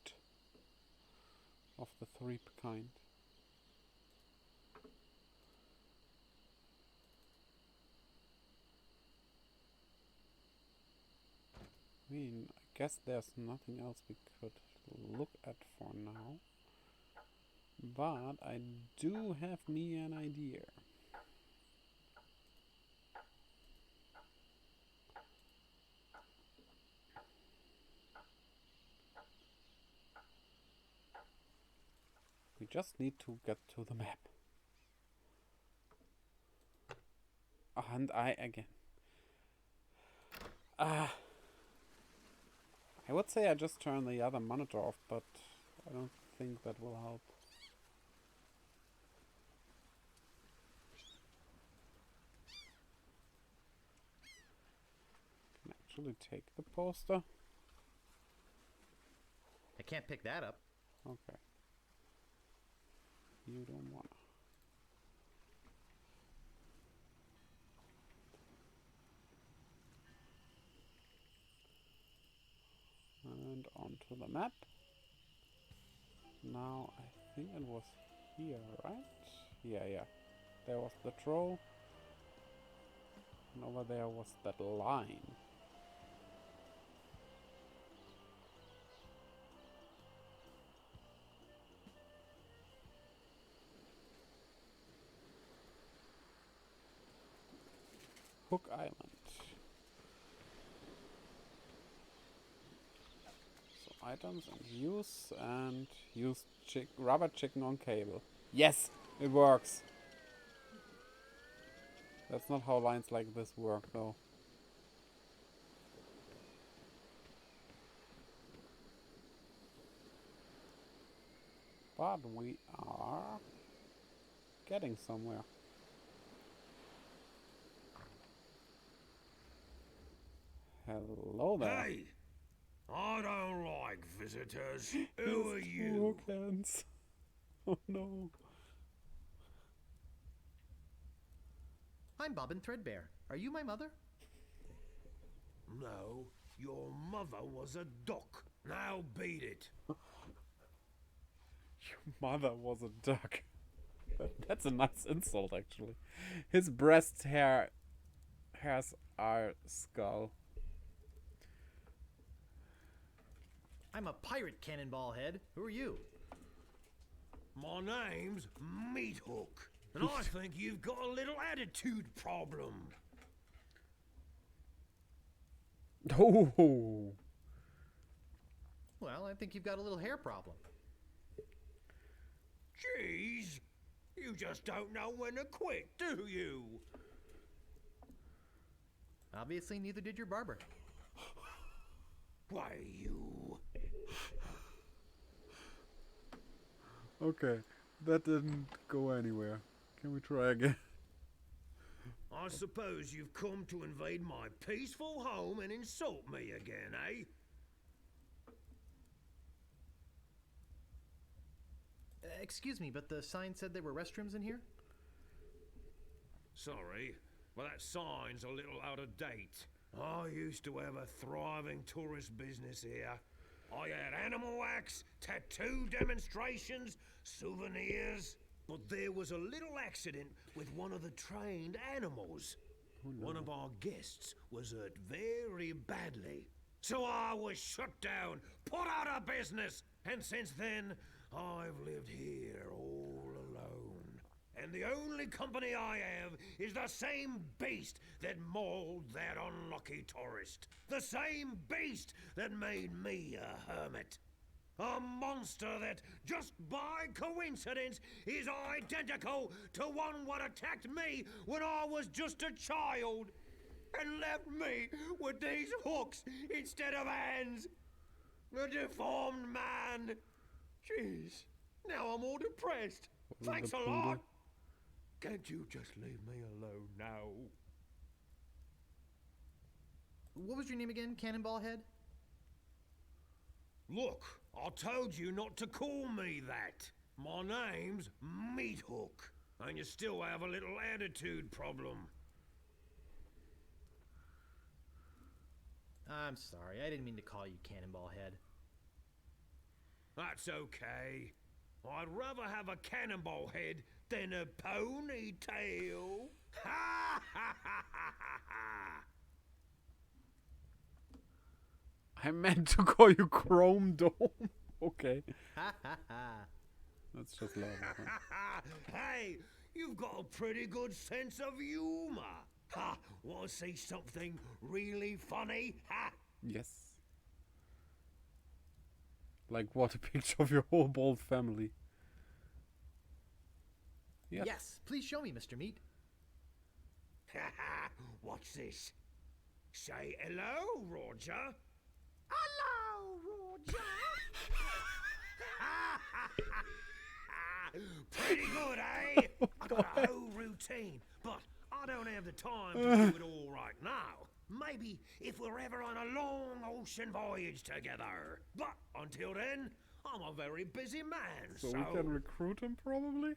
of the three kind. I mean, I guess there's nothing else we could look at for now. But I do have me an idea. We just need to get to the map. And I again. I would say I just turn the other monitor off, but I don't think that will help. Can actually take the poster. I can't pick that up. Okay. You don't wanna. And onto the map. Now I think it was here, right? Yeah. There was the troll. And over there was that line. Hook Island. So items and use rubber chicken on cable. Yes, it works. That's not how lines like this work, though. But we are getting somewhere. Hello there. Hey! I don't like visitors. Who are you? Hook hands. Oh no. I'm Bobbin Threadbare. Are you my mother? No, your mother was a duck. Now beat it. Your mother was a duck. That's a nice insult, actually. His breast hairs are skull. I'm a pirate, Cannonball Head. Who are you? My name's Meat Hook, and I think you've got a little attitude problem. Oh. Well, I think you've got a little hair problem. Jeez, you just don't know when to quit, do you? Obviously, neither did your barber. Why, you... Okay, that didn't go anywhere. Can we try again? I suppose you've come to invade my peaceful home and insult me again, eh? Excuse me, but the sign said there were restrooms in here? Sorry, but that sign's a little out of date. I used to have a thriving tourist business here. I had animal wax, tattoo demonstrations, souvenirs. But there was a little accident with one of the trained animals. Oh, no. One of our guests was hurt very badly. So I was shut down, put out of business. And since then, I've lived here all alone. And the only company I have is the same beast that mauled that unlucky tourist. The same beast that made me a hermit. A monster that, just by coincidence, is identical to one what attacked me when I was just a child. And left me with these hooks instead of hands. A deformed man. Jeez, now I'm all depressed. Thanks a lot. Can't you just leave me alone now? What was your name again, Cannonball Head? Look, I told you not to call me that. My name's Meat Hook, and you still have a little attitude problem. I'm sorry, I didn't mean to call you Cannonball Head. That's okay. I'd rather have a cannonball head than a ponytail. Ha ha ha ha ha! I meant to call you Chrome Dome. Okay. Ha ha ha. That's just love. Hey, you've got a pretty good sense of humor. Ha! Want to see something really funny? Ha! Yes. Like what, a picture of your whole bald family? Yes. Yes, please show me, Mr. Meat. Ha ha! What's this? Say hello, Roger. Hello, Roger. Pretty good, eh? I got a whole routine, but I don't have the time to do it all right now. Maybe if we're ever on a long ocean voyage together. But until then, I'm a very busy man, So we can recruit him, probably?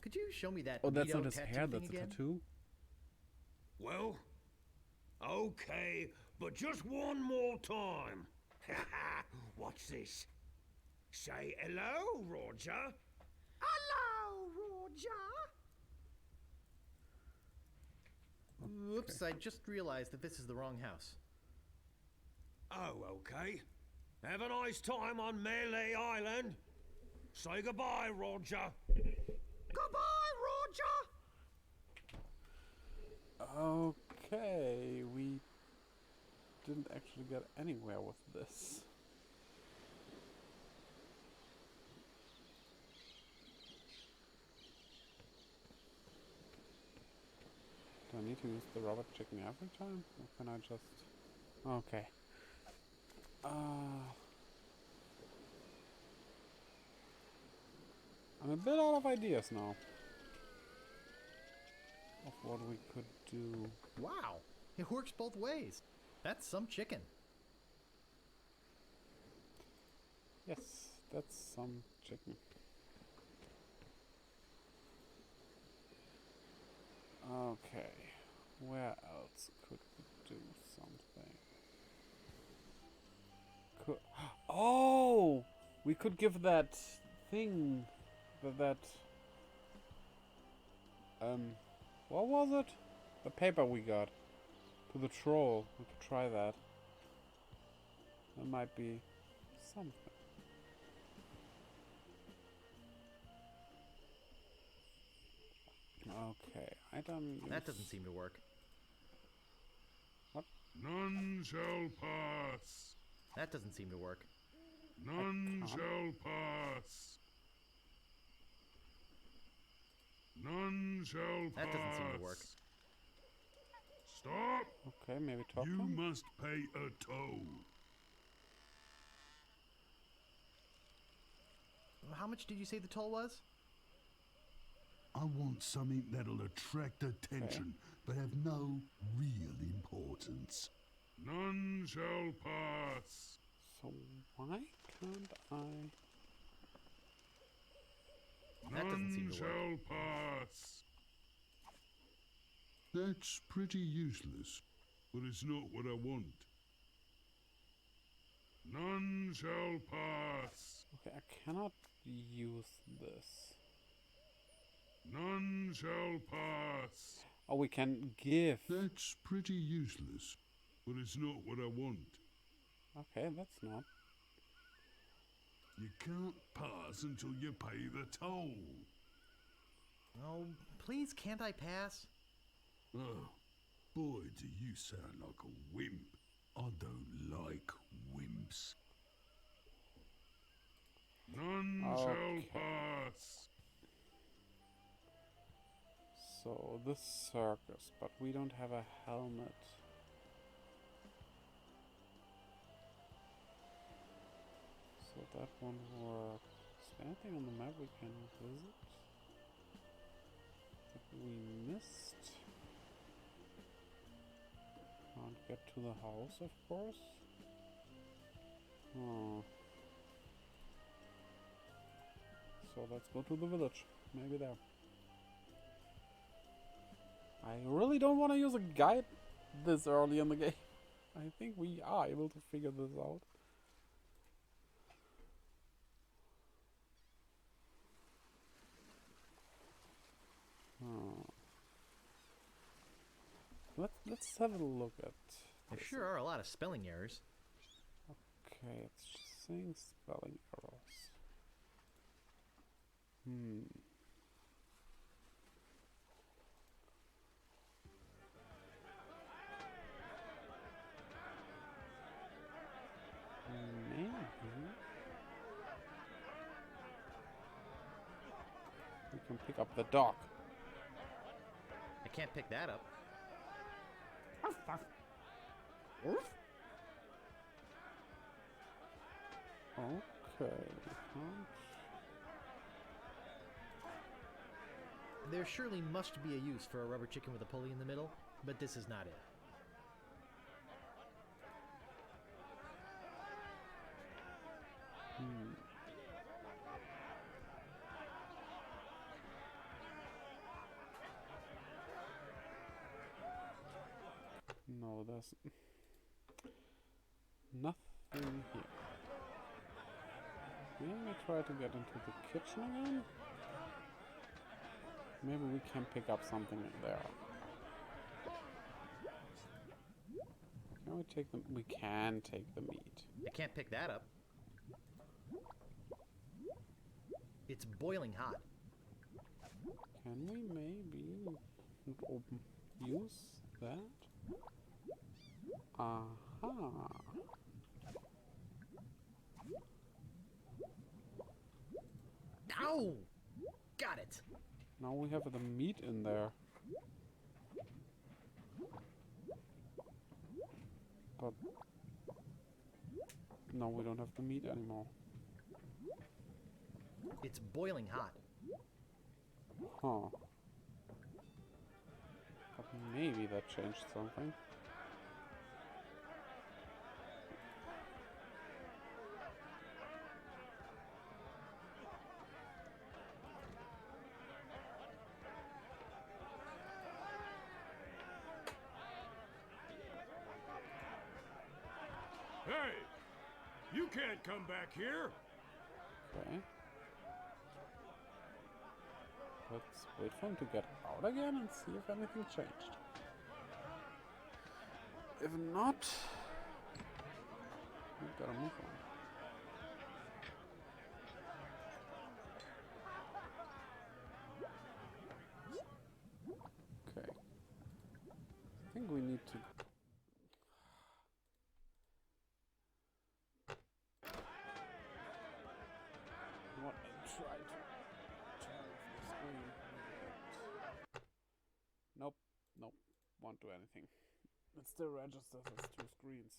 Could you show me that? Oh, that's Nito not his tattoo hair, thing that's a again? tattoo? Well, okay, but just one more time. What's this? Say hello, Roger. Hello, Roger. Oops, I just realized that this is the wrong house. Oh, okay. Have a nice time on Melee Island. Say goodbye, Roger. Goodbye, Roger. Okay, we didn't actually get anywhere with this. to use the rubber chicken every time? Or can I just... Okay. I'm a bit out of ideas now. Of what we could do. Wow, it works both ways. That's some chicken. Yes, that's some chicken. Okay, where else could we do something? Oh! We could give that thing... what was it? The paper we got. To the troll. We could try that. That might be something. Okay, item use. That doesn't seem to work. What? None shall pass. That doesn't seem to work. None shall pass. None shall pass. That doesn't seem to work. Stop! Okay, maybe talk to You him? must pay a toll. How much did you say the toll was? I want something that'll attract attention, but have no real importance. None shall pass. So why can't I... That doesn't seem None to work. shall pass. That's pretty useless, but it's not what I want. None shall pass. Okay, I cannot use this. None shall pass. Oh, we can give. That's pretty useless, but it's not what I want. Okay, that's not. You can't pass until you pay the toll. Oh, please, can't I pass? Oh, boy, do you sound like a wimp. I don't like wimps. None shall pass. So, this circus, but we don't have a helmet. So that won't work. Is there anything on the map we can visit? That we missed? Can't get to the house, of course. Oh. So let's go to the village. Maybe there. I really don't want to use a guide this early in the game. I think we are able to figure this out. Let's have a look at. There sure are a lot of spelling errors. Okay, it's just saying spelling errors. Maybe we can pick up the dog. I can't pick that up. Okay. There surely must be a use for a rubber chicken with a pulley in the middle, but this is not it. No, there's nothing here. Maybe we try to get into the kitchen again? Maybe we can pick up something there. Can we take the... We can take the meat. I can't pick that up. It's boiling hot. Can we maybe use that? Aha! Ow! Got it! Now we have the meat in there. But no, we don't have the meat anymore. It's boiling hot. Huh. But maybe that changed something. Hey! You can't come back here! Okay. Let's wait for him to get out again and see if anything changed. If not, we gotta move on. Okay. I think we need to... What I tried to turn off the screen. Nope, nope, won't do anything. It still registers as two screens.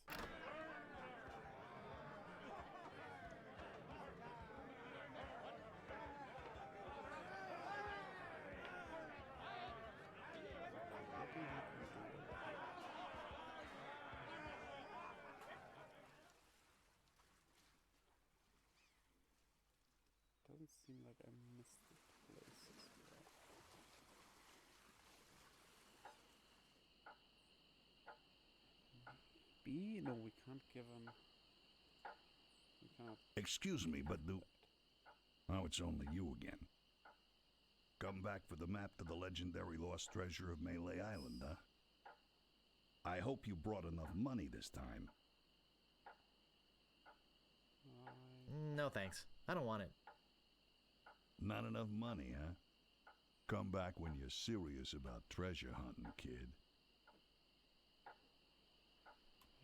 Doesn't seem like I missed the places. B? No, we can't give him. We cannot. Excuse me, but oh, it's only you again. Come back for the map to the legendary lost treasure of Melee Island, huh? I hope you brought enough money this time. No thanks. I don't want it. Not enough money, huh? Come back when you're serious about treasure hunting, kid.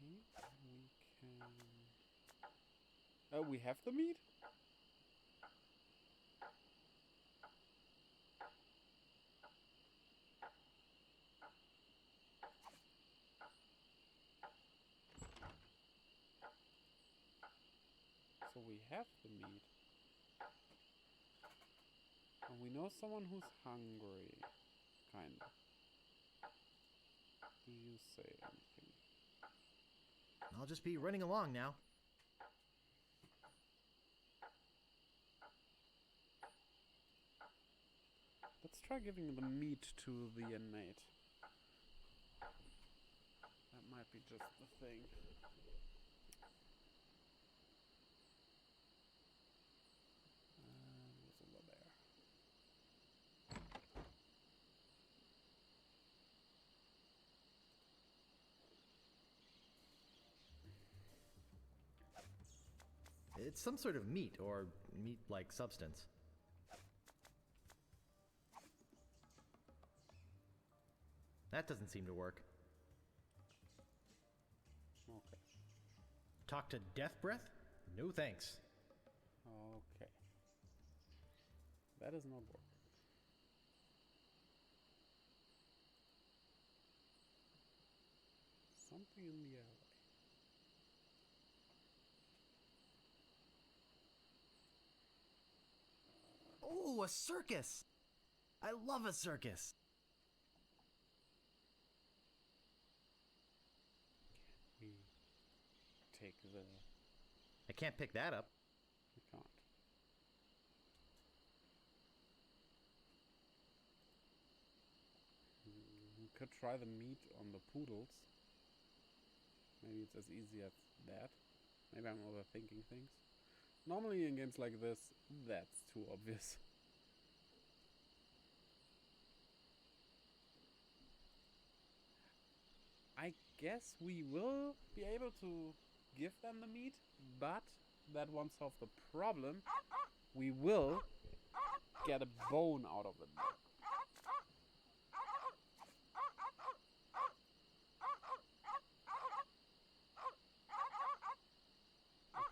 We can. Oh, we have the meat? So we have the meat. And we know someone who's hungry. Kinda. Do you say anything? I'll just be running along now. Let's try giving the meat to the inmate. That might be just the thing. What's over there? It's some sort of meat or meat-like substance. That doesn't seem to work. Okay. Talk to Death Breath? No thanks. Okay. That is not working. Something in the alley. Oh, a circus! I love a circus! We take the... I can't pick that up. We can't. We could try the meat on the poodles. Maybe it's as easy as that. Maybe I'm overthinking things. Normally in games like this, that's too obvious. I guess we will be able to give them the meat, but that won't solve the problem. We will get a bone out of it.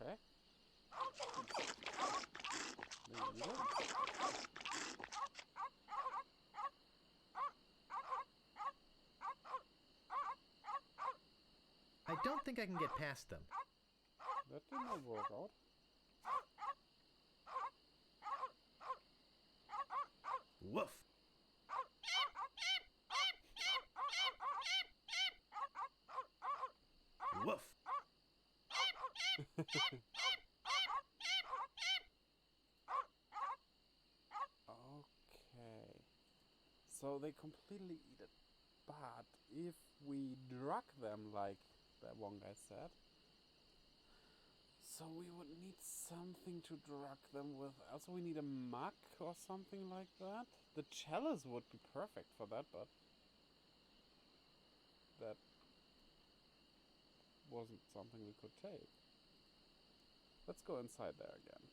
Okay. There you go. I don't think I can get past them. That did not work out. Woof! Woof! Okay. So they completely eat it. But if we drug them like that one guy said, so we would need something to drug them with. Also we need a mug or something like that. The chalice would be perfect for that, but that wasn't something we could take. Let's go inside there again.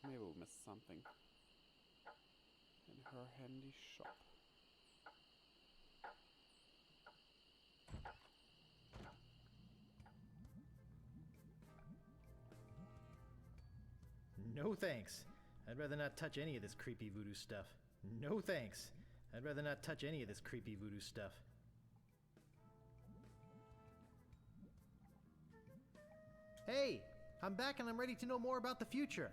Maybe we'll miss something in her handy shop. No thanks. I'd rather not touch any of this creepy voodoo stuff. No thanks. I'd rather not touch any of this creepy voodoo stuff. Hey! I'm back and I'm ready to know more about the future.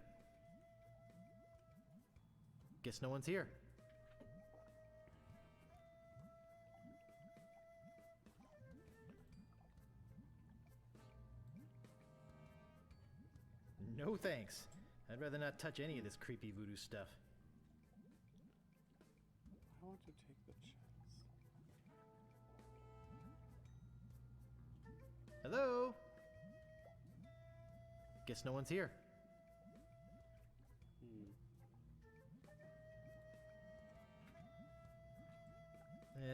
Guess no one's here. No thanks. I'd rather not touch any of this creepy voodoo stuff. I want to take the chance. Hello? Guess no one's here.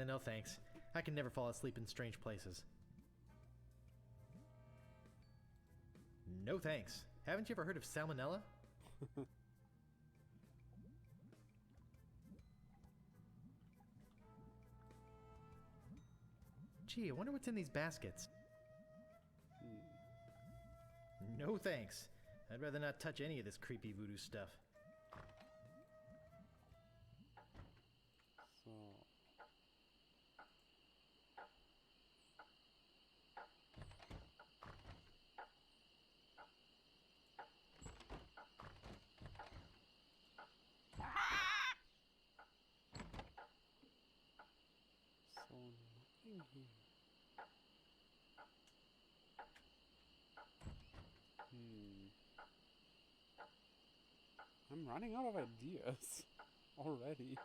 No thanks. I can never fall asleep in strange places. No thanks. Haven't you ever heard of salmonella? Gee, I wonder what's in these baskets. No thanks. I'd rather not touch any of this creepy voodoo stuff. So... nothing here. I'm running out of ideas already.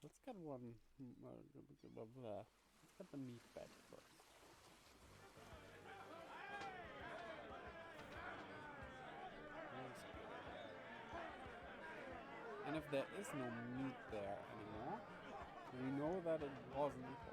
Let's get one. Let's get the meat bag first. And if there is no meat there anymore, we know that it wasn't her.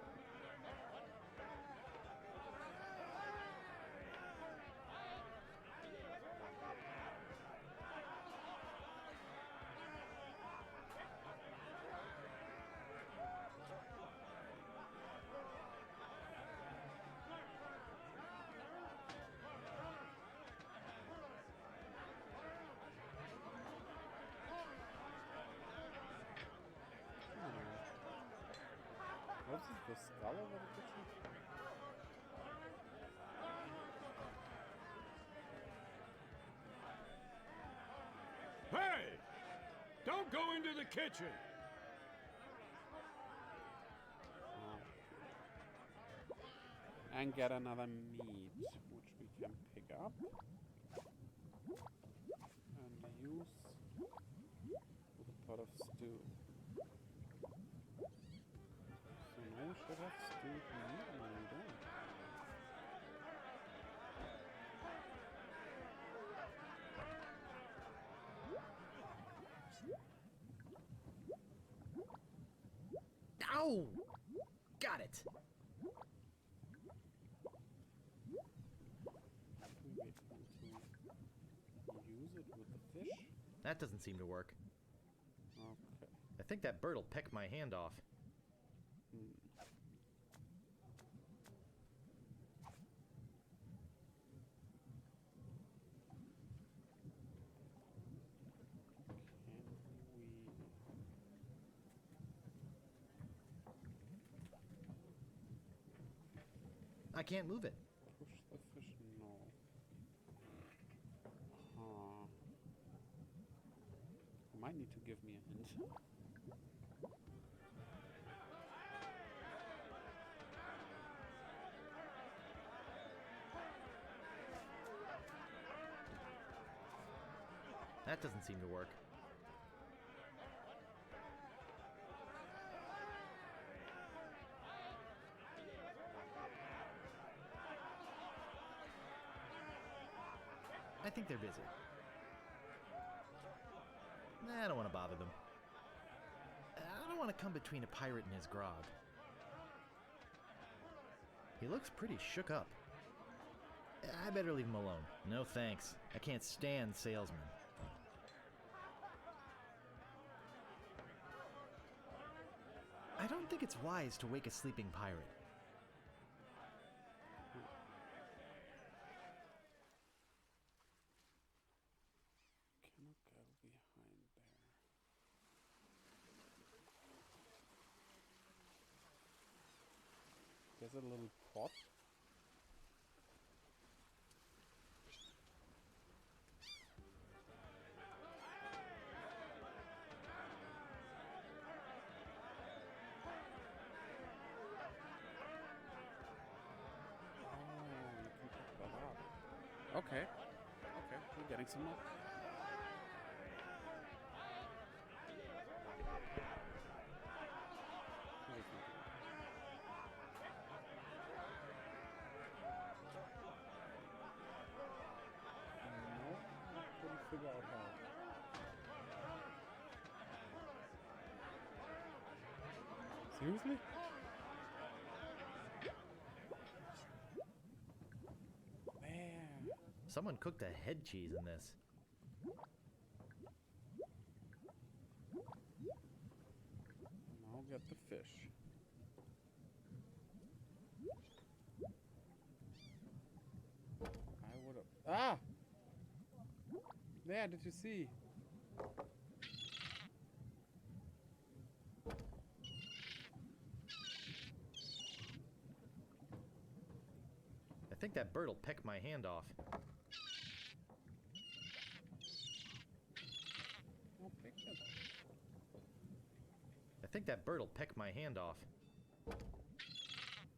What is the skull over the kitchen? Hey! Don't go into the kitchen! And get another meat, which we can pick up. And use with a pot of stew. So now we should have stewed meat, no we don't. Ow! Got it! We wait to use it with the fish. That doesn't seem to work. Okay. I think that bird will peck my hand off. I can't move it. Push the fish, no. Huh. You might need to give me a hint. That doesn't seem to work. I think they're busy. I don't want to bother them. I don't want to come between a pirate and his grog. He looks pretty shook up. I better leave him alone. No thanks. I can't stand salesmen. I don't think it's wise to wake a sleeping pirate. Cannot go behind there. There's a little pot. Okay. Okay, we're getting some more. No, I couldn't figure out how. Seriously? Someone cooked a head cheese in this. Now get the fish. I would have. Ah! There, did you see? I think that bird'll peck my hand off. I think that bird'll peck my hand off.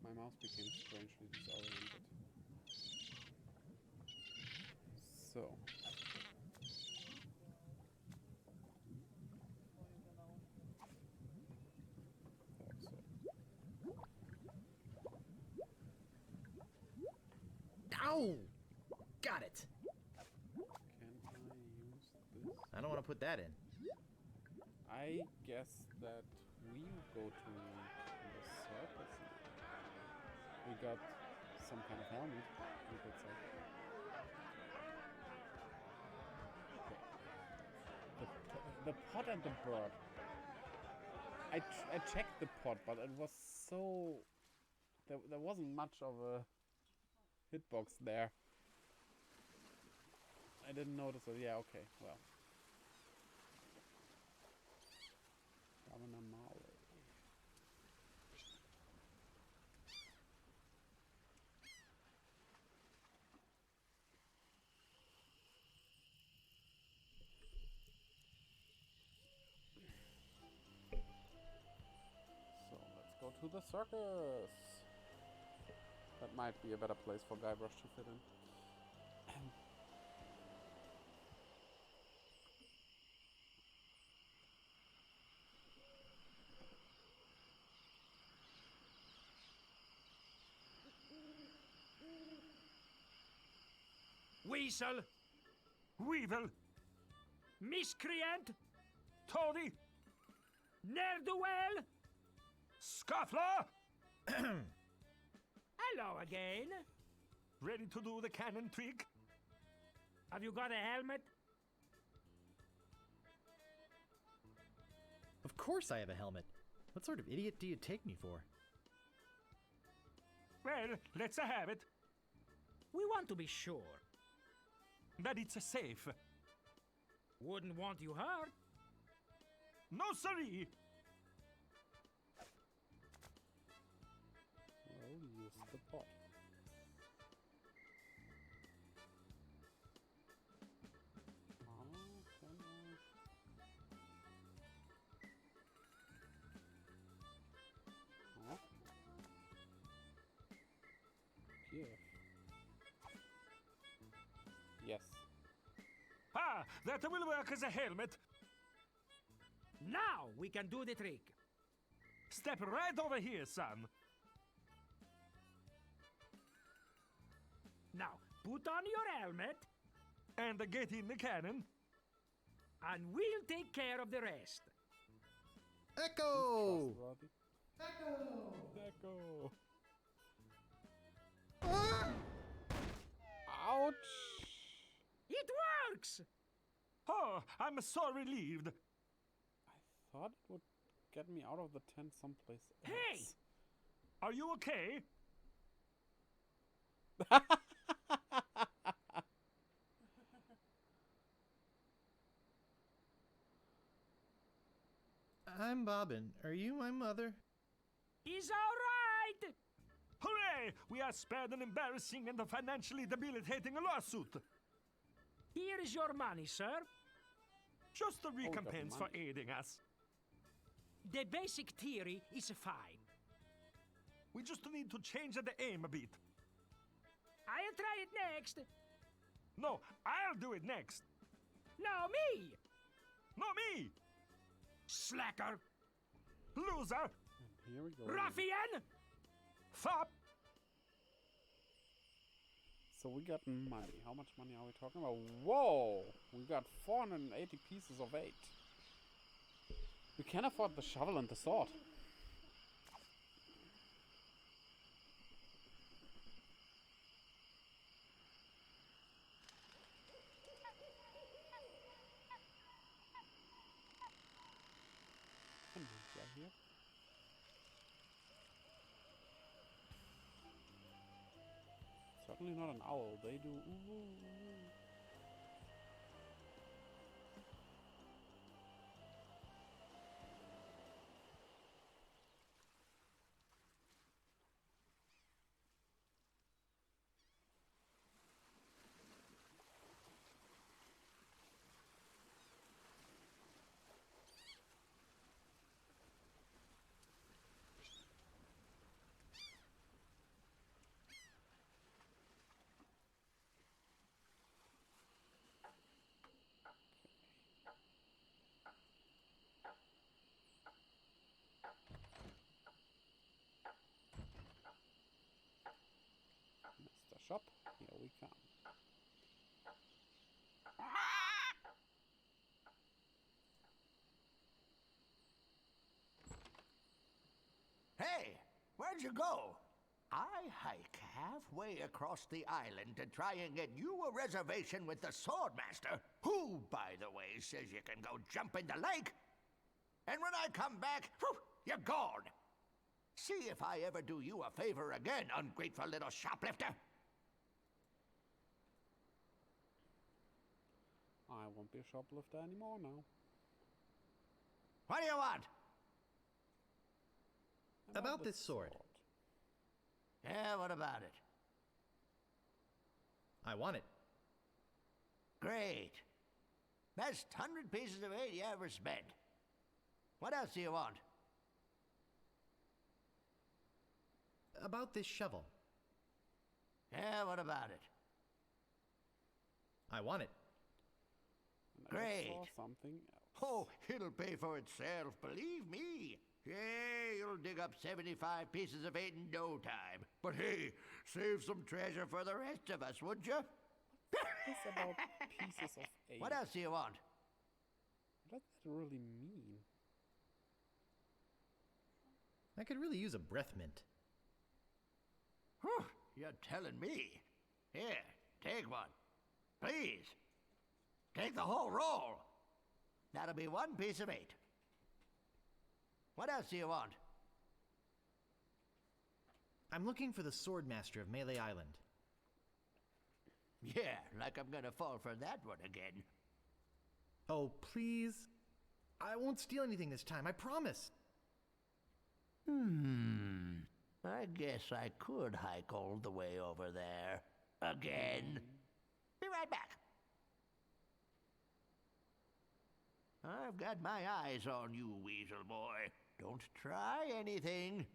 My mouse became strangely disoriented. So. Ow! Got it! Can I use this? I don't want to put that in. I guess that we go to the circus now. We got some kind of helmet, you could say. The pot and the bird. I checked the pot, but it was so... There wasn't much of a hitbox there. I didn't notice it. Yeah, okay, well. Governor Marley. So let's go to the circus. That might be a better place for Guybrush to fit in. Weasel! Weevil! Miscreant! Toady! Ne'er-do-well! Scuffler! Hello again. Ready to do the cannon trick? Have you got a helmet? Of course I have a helmet. What sort of idiot do you take me for? Well, let's have it. We want to be sure. That it's safe. Wouldn't want you hurt. No, siree! Well, use the pot. Yes. Ah, that will work as a helmet. Now we can do the trick. Step right over here, son. Now, put on your helmet, And get in the cannon. and we'll take care of the rest. Echo! Echo. Ouch. It works! Oh, I'm so relieved. I thought it would get me out of the tent someplace else. Hey! Are you okay? I'm Bobbin. Are you my mother? He's all right! Hooray! We are spared an embarrassing and financially debilitating lawsuit. Here is your money, sir. Just a recompense for money. aiding us. The basic theory is fine. We just need to change the aim a bit. I'll try it next. No, I'll do it next. No, me! No, me! Slacker! Loser! Here we go. Ruffian! Fop! So we got money. How much money are we talking about? Whoa! We got 480 pieces of 8. We can afford the shovel and the sword. Can we get here? Certainly not an owl. They do. Ooh. Mr. Shop, here we come. Hey, where'd you go? I hike halfway across the island to try and get you a reservation with the Swordmaster, who, by the way, says you can go jump in the lake. And when I come back, whew, you're gone. See if I ever do you a favor again, ungrateful little shoplifter. I won't be a shoplifter anymore now. What do you want? About the this sword. Yeah, what about it? I want it. Great. Best 100 pieces of 8 you ever spent. What else do you want? About this shovel. Yeah, what about it? I want it. And Great. I saw something else. Oh, it'll pay for itself, believe me. Yeah, you'll dig up 75 pieces of 8 in no time. But hey, save some treasure for the rest of us, would you? It's about pieces of 8. What else do you want? What does that really mean? I could really use a breath mint. Whew, you're telling me. Here, take one. Please. Take the whole roll. That'll be 1 piece of 8. What else do you want? I'm looking for the Swordmaster of Melee Island. Yeah, like I'm gonna fall for that one again. Oh, please. I won't steal anything this time, I promise. I guess I could hike all the way over there. Again. Be right back. I've got my eyes on you, Weasel Boy. Don't try anything.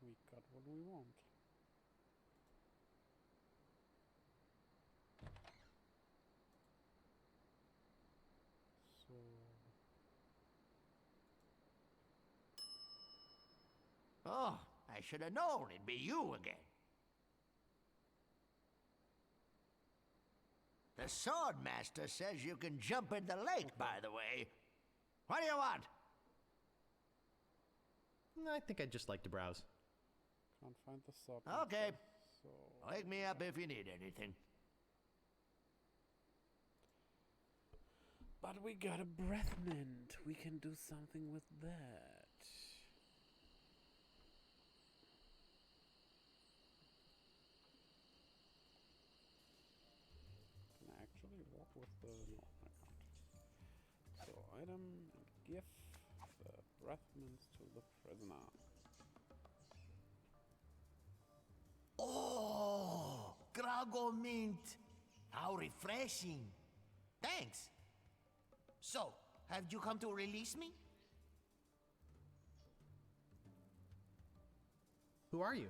we got what we want. So... Oh, I should have known it'd be you again. The Swordmaster says you can jump in the lake, by the way. What do you want? I think I'd just like to browse. Can't find the sword. Okay. So... Wake me up if you need anything. But we got a breath mint. We can do something with that. Can I actually walk with the... No, I can't. So item and give the breath mints to the prisoner. Oh, Grago mint. How refreshing. Thanks. So, have you come to release me? Who are you?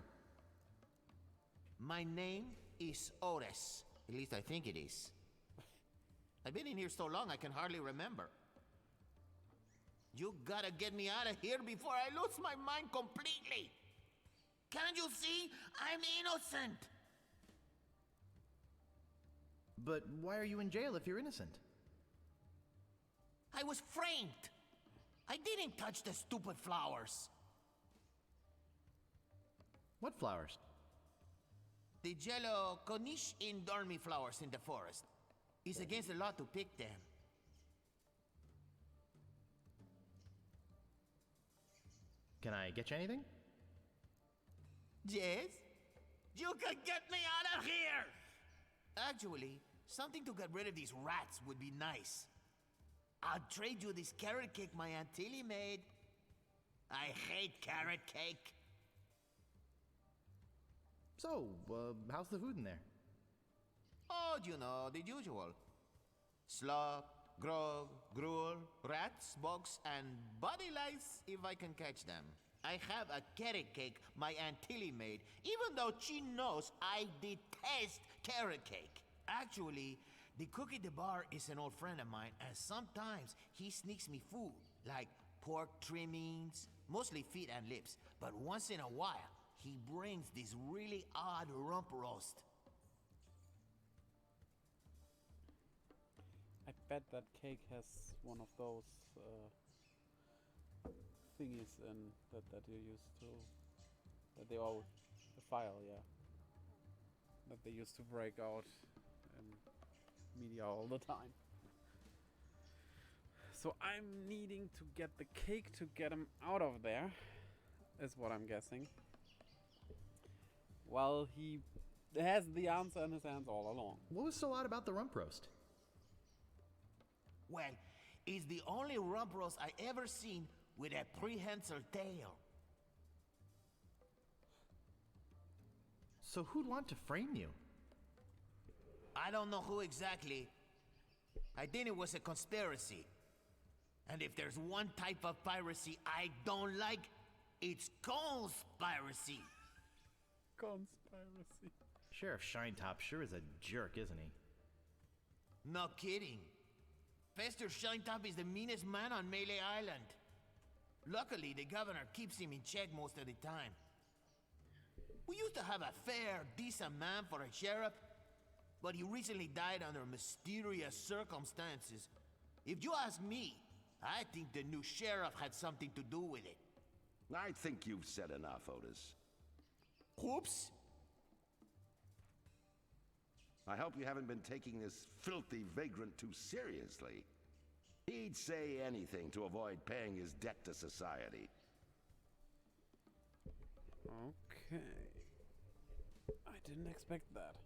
My name is Otis. At least I think it is. I've been in here so long I can hardly remember. You gotta get me out of here before I lose my mind completely. Can't you see? I'm innocent. But why are you in jail if you're innocent? I was framed. I didn't touch the stupid flowers. What flowers? The yellow Konish Indormi flowers in the forest. It's against the law to pick them. Can I get you anything? Yes? You can get me out of here! Actually, something to get rid of these rats would be nice. I'll trade you this carrot cake my Aunt Tilly made. I hate carrot cake. So, how's the food in there? Oh, you know, the usual. Slop, grog, gruel, rats, bugs, and body lice if I can catch them. I have a carrot cake my Aunt Tilly made, even though she knows I detest carrot cake. Actually, the cook at the bar is an old friend of mine, and sometimes he sneaks me food, like pork trimmings, mostly feet and lips. But once in a while, he brings this really odd rump roast. I bet that cake has one of those thingies in that you used to... That they all... The file, yeah. That they used to break out in media all the time. So I'm needing to get the cake to get him out of there, is what I'm guessing. Well, he has the answer in his hands all along. What was so odd about the rump roast? Well, it's the only rump roast I ever seen with a prehensile tail. So who'd want to frame you? I don't know who exactly. I think it was a conspiracy. And if there's one type of piracy I don't like, it's conspiracy. Conspiracy. Sheriff Shinetop sure is a jerk, isn't he? No kidding. Fester Shinetop is the meanest man on Melee Island. Luckily, the governor keeps him in check most of the time. We used to have a fair, decent man for a sheriff, but he recently died under mysterious circumstances. If you ask me, I think the new sheriff had something to do with it. I think you've said enough, Otis. Oops. I hope you haven't been taking this filthy vagrant too seriously. He'd say anything to avoid paying his debt to society. Okay. I didn't expect that.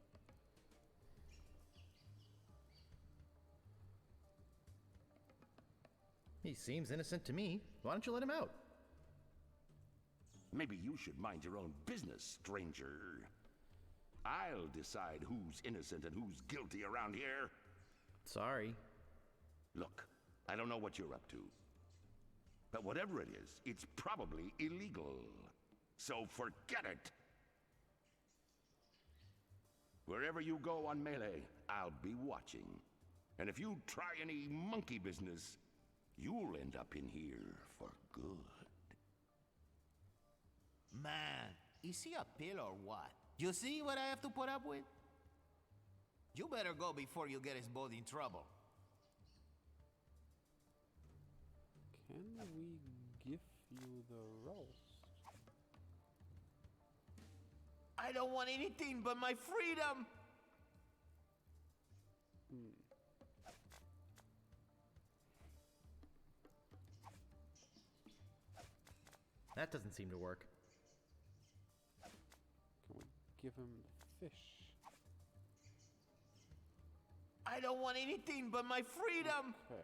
He seems innocent to me. Why don't you let him out? Maybe you should mind your own business, stranger. I'll decide who's innocent and who's guilty around here. Sorry. Look, I don't know what you're up to. But whatever it is, it's probably illegal. So forget it! Wherever you go on Melee, I'll be watching. And if you try any monkey business, you'll end up in here for good. Man, is he a pill or what? You see what I have to put up with? You better go before you get us both in trouble. Can we give you the roast? I don't want anything but my freedom! That doesn't seem to work. Can we give him the fish? I don't want anything but my freedom! Okay.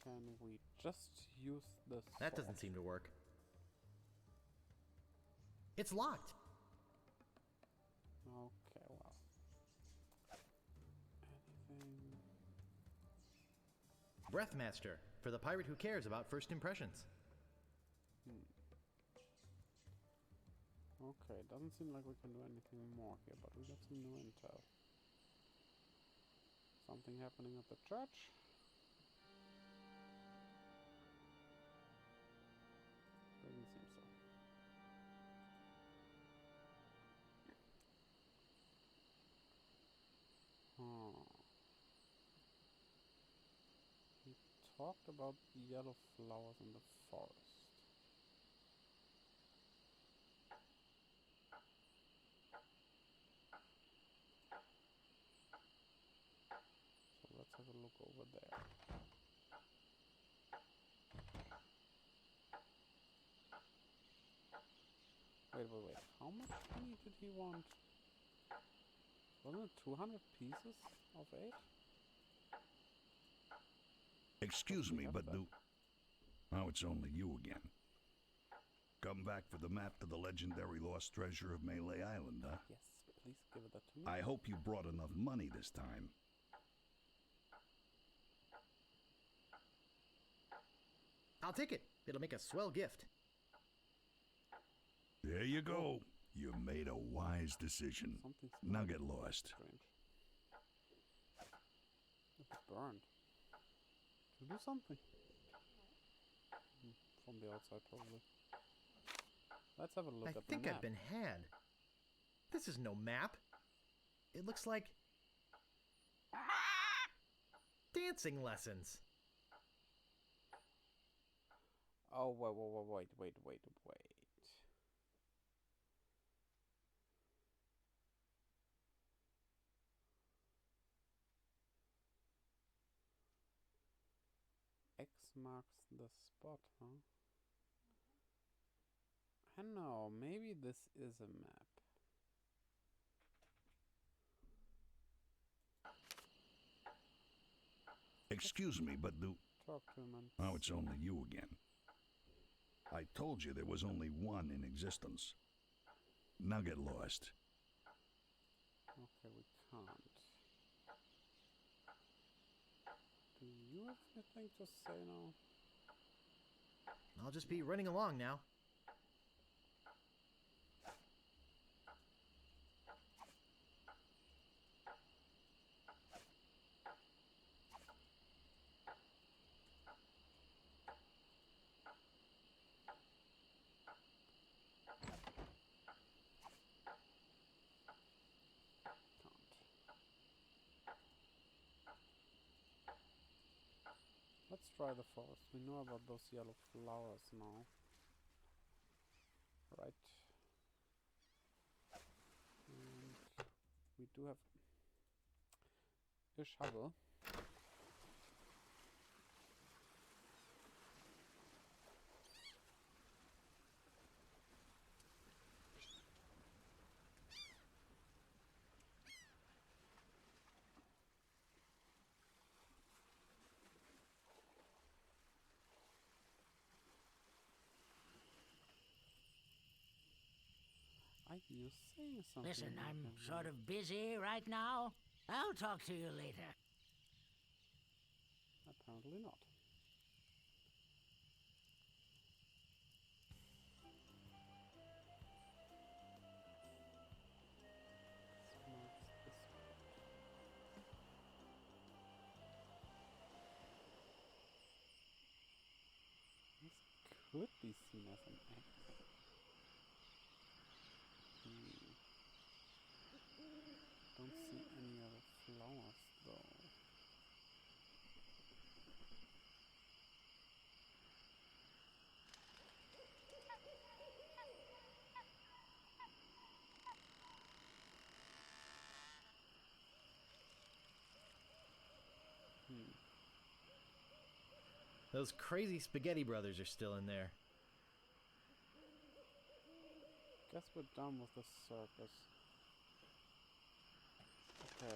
Can we just use the That doesn't seem to work. It's locked. Okay, well. Anything? Breathmaster, for the pirate who cares about first impressions. Okay, doesn't seem like we can do anything more here, but we got some new intel. Something happening at the church? Doesn't seem so. He talked about the yellow flowers in the forest. So let's have a look over there. Wait. How much honey did he want? Wasn't it 200 pieces of 8? Excuse me, but now it's only you again. Come back for the map to the legendary lost treasure of Melee Island, huh? Yes, please give it to me. I hope you brought enough money this time. I'll take it. It'll make a swell gift. There you go. You made a wise decision. Now get lost. Strange. It's burned. To do something. From the outside, probably. Let's have a look at the map. I think I've been had. This is no map. It looks like dancing lessons. Oh, wait. X marks the spot, huh? I don't know, maybe this is a map. Excuse me, but Talk to him and now it's only you again. I told you there was only one in existence. Now get lost. Okay, we can't. Do you have anything to say now? I'll just be running along now. Let's try the forest. We know about those yellow flowers now. Right. And we do have a shovel. Are you saying something? Listen, I'm sort of busy right now. I'll talk to you later. Apparently not. could be seen as an X. Don't see any other flowers though. Those crazy spaghetti brothers are still in there. Guess we're done with the circus. Okay.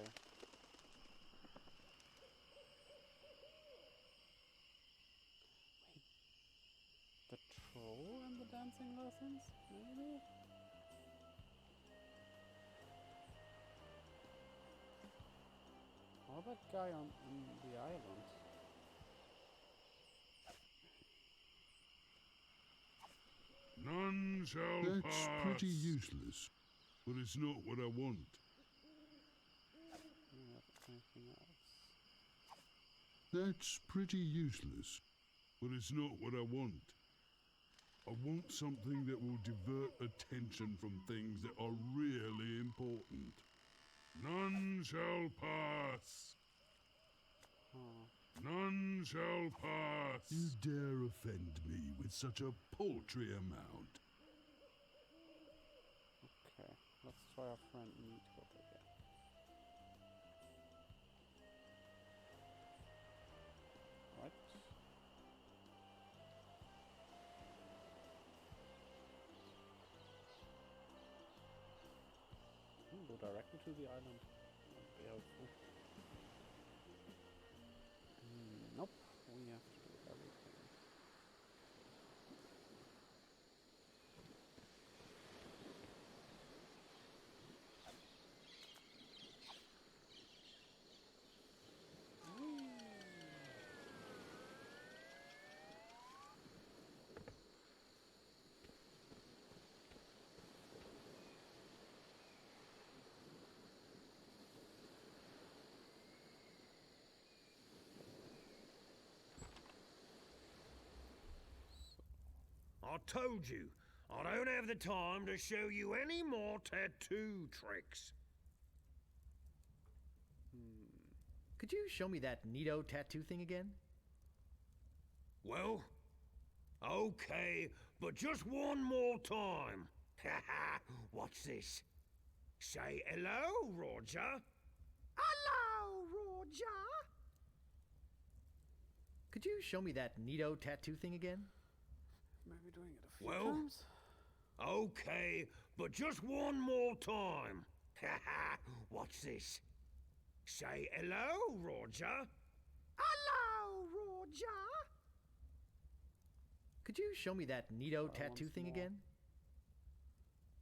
Wait. The troll and the dancing lessons? Maybe? Or that guy on the island? None shall That's pass. pretty useless, but it's not what I want. Anything else? That's pretty useless, but it's not what I want. I want something that will divert attention from things that are really important. None shall pass. None shall pass. You dare offend me with such a paltry amount. Okay, let's try our friend Meathook again. Right. Go directly to the island. That'd be helpful. Nope, we have to do everything. I told you, I don't have the time to show you any more tattoo tricks. Could you show me that neato tattoo thing again? Well, okay, but just one more time. Haha, watch this. Say hello, Roger. Hello, Roger. Could you show me that neato tattoo thing again? Maybe doing it a few times. Okay, but just one more time. Haha, watch this. Say hello, Roger. Hello, Roger. Could you show me that neato tattoo thing again?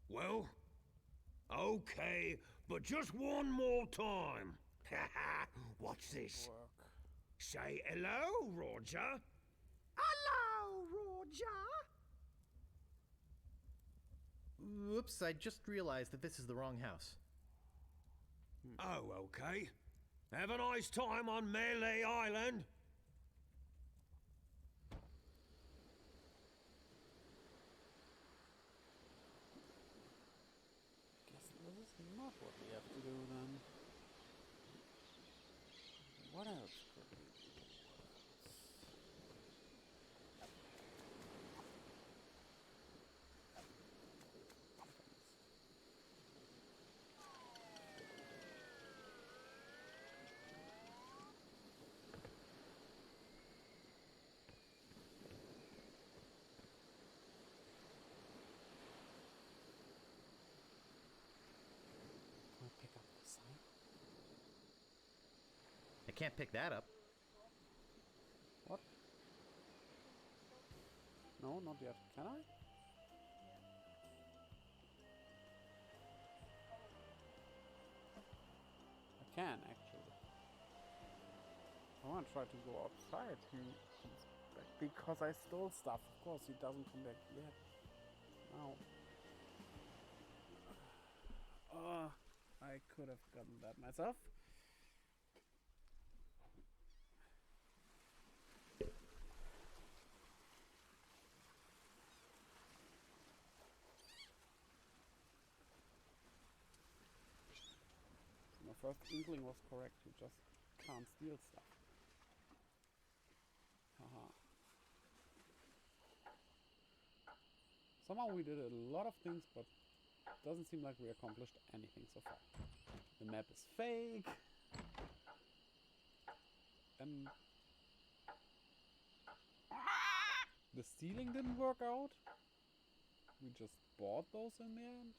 Well, okay, but just one more time. Haha, watch this. Say hello, Roger. Hello, Roger. Oops, I just realized that this is the wrong house. Oh, okay. Have a nice time on Melee Island. Guess this is not what we have to do then. What else could we do? Can I pick up the sign? I can't pick that up. What? No, not yet. Can I? I can, actually. I want to try to go outside. He comes back because I stole stuff. Of course, he doesn't come back yet. Now. I could have gotten that myself. first inkling was correct. You just can't steal stuff. Haha. Somehow we did a lot of things, but it doesn't seem like we accomplished anything so far. The map is fake. The stealing didn't work out. We just bought those in the end.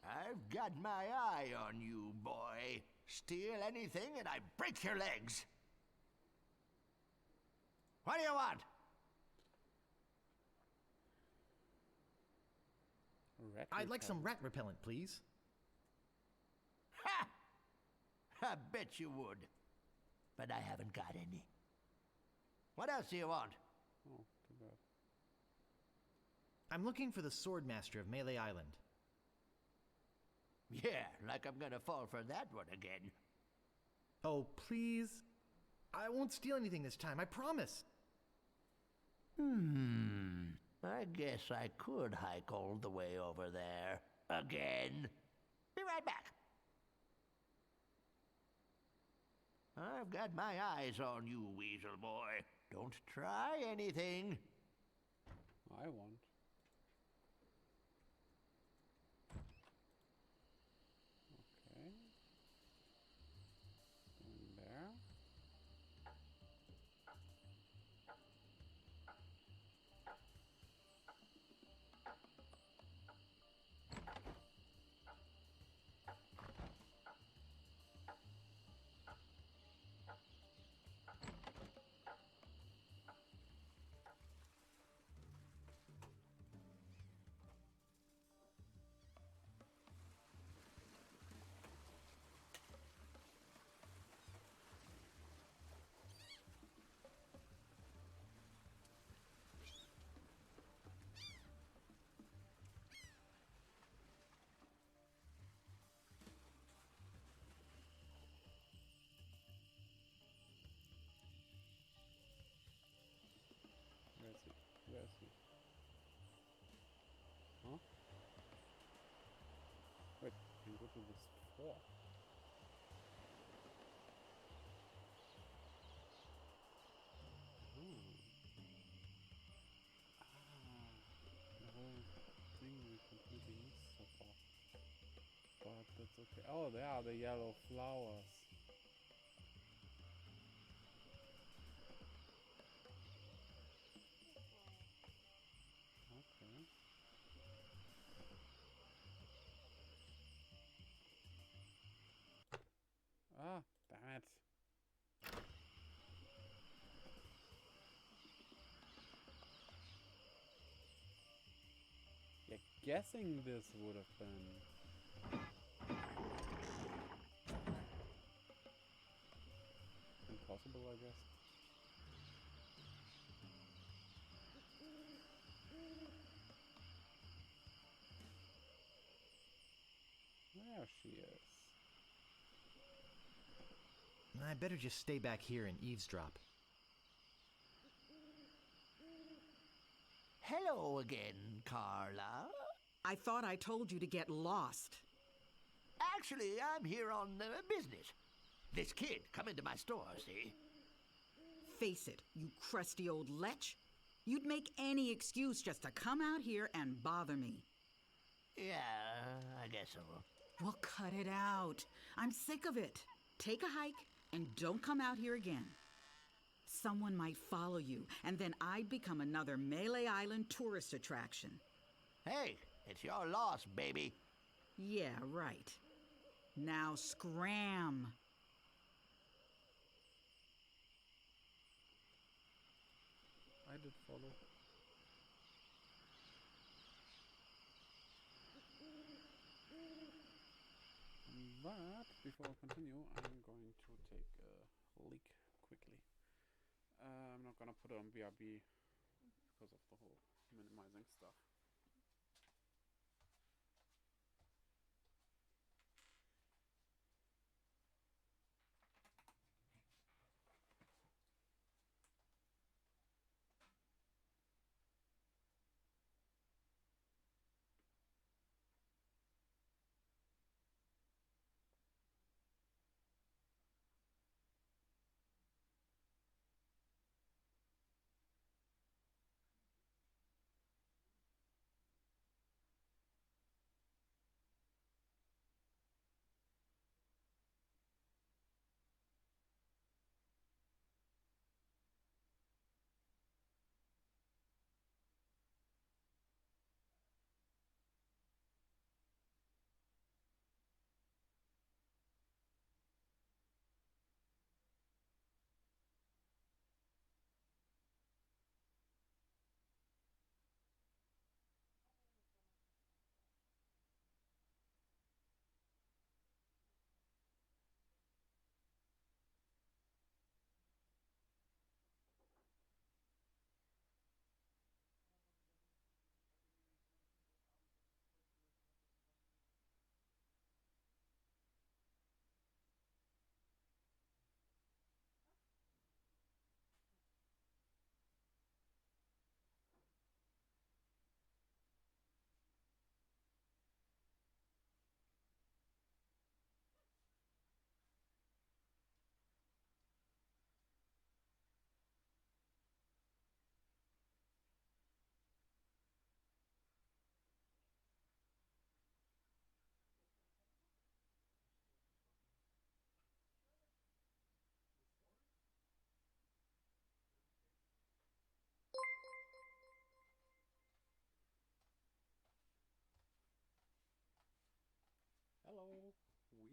I've got my eye on you, boy. Steal anything and I break your legs. What do you want? I'd like some rat repellent, please. Ha! I bet you would. But I haven't got any. What else do you want? Oh, too bad. I'm looking for the Swordmaster of Melee Island. Yeah, like I'm gonna fall for that one again. Oh, please. I won't steal anything this time, I promise. I guess I could hike all the way over there. Again. Be right back. I've got my eyes on you, Weasel Boy. Don't try anything. I won't. Okay. In there. Where is he? Where is he? Huh? Wait, I can go to this floor. The whole thing we completely missed so far. But that's okay. Oh, there are the yellow flowers. Okay. Ah, damn it. Yeah, guessing this would have been impossible, I guess. There she is. I better just stay back here and eavesdrop. Hello again, Carla. I thought I told you to get lost. Actually, I'm here on business. This kid come into my store, see? Face it, you crusty old lech. You'd make any excuse just to come out here and bother me. Yeah, I guess so. Well, cut it out. I'm sick of it. Take a hike and don't come out here again. Someone might follow you, and then I'd become another Melee Island tourist attraction. Hey, it's your loss, baby. Yeah, right. Now scram. I did follow. But before I continue, I'm going to take a leak quickly. I'm not gonna put it on BRB because of the whole minimizing stuff.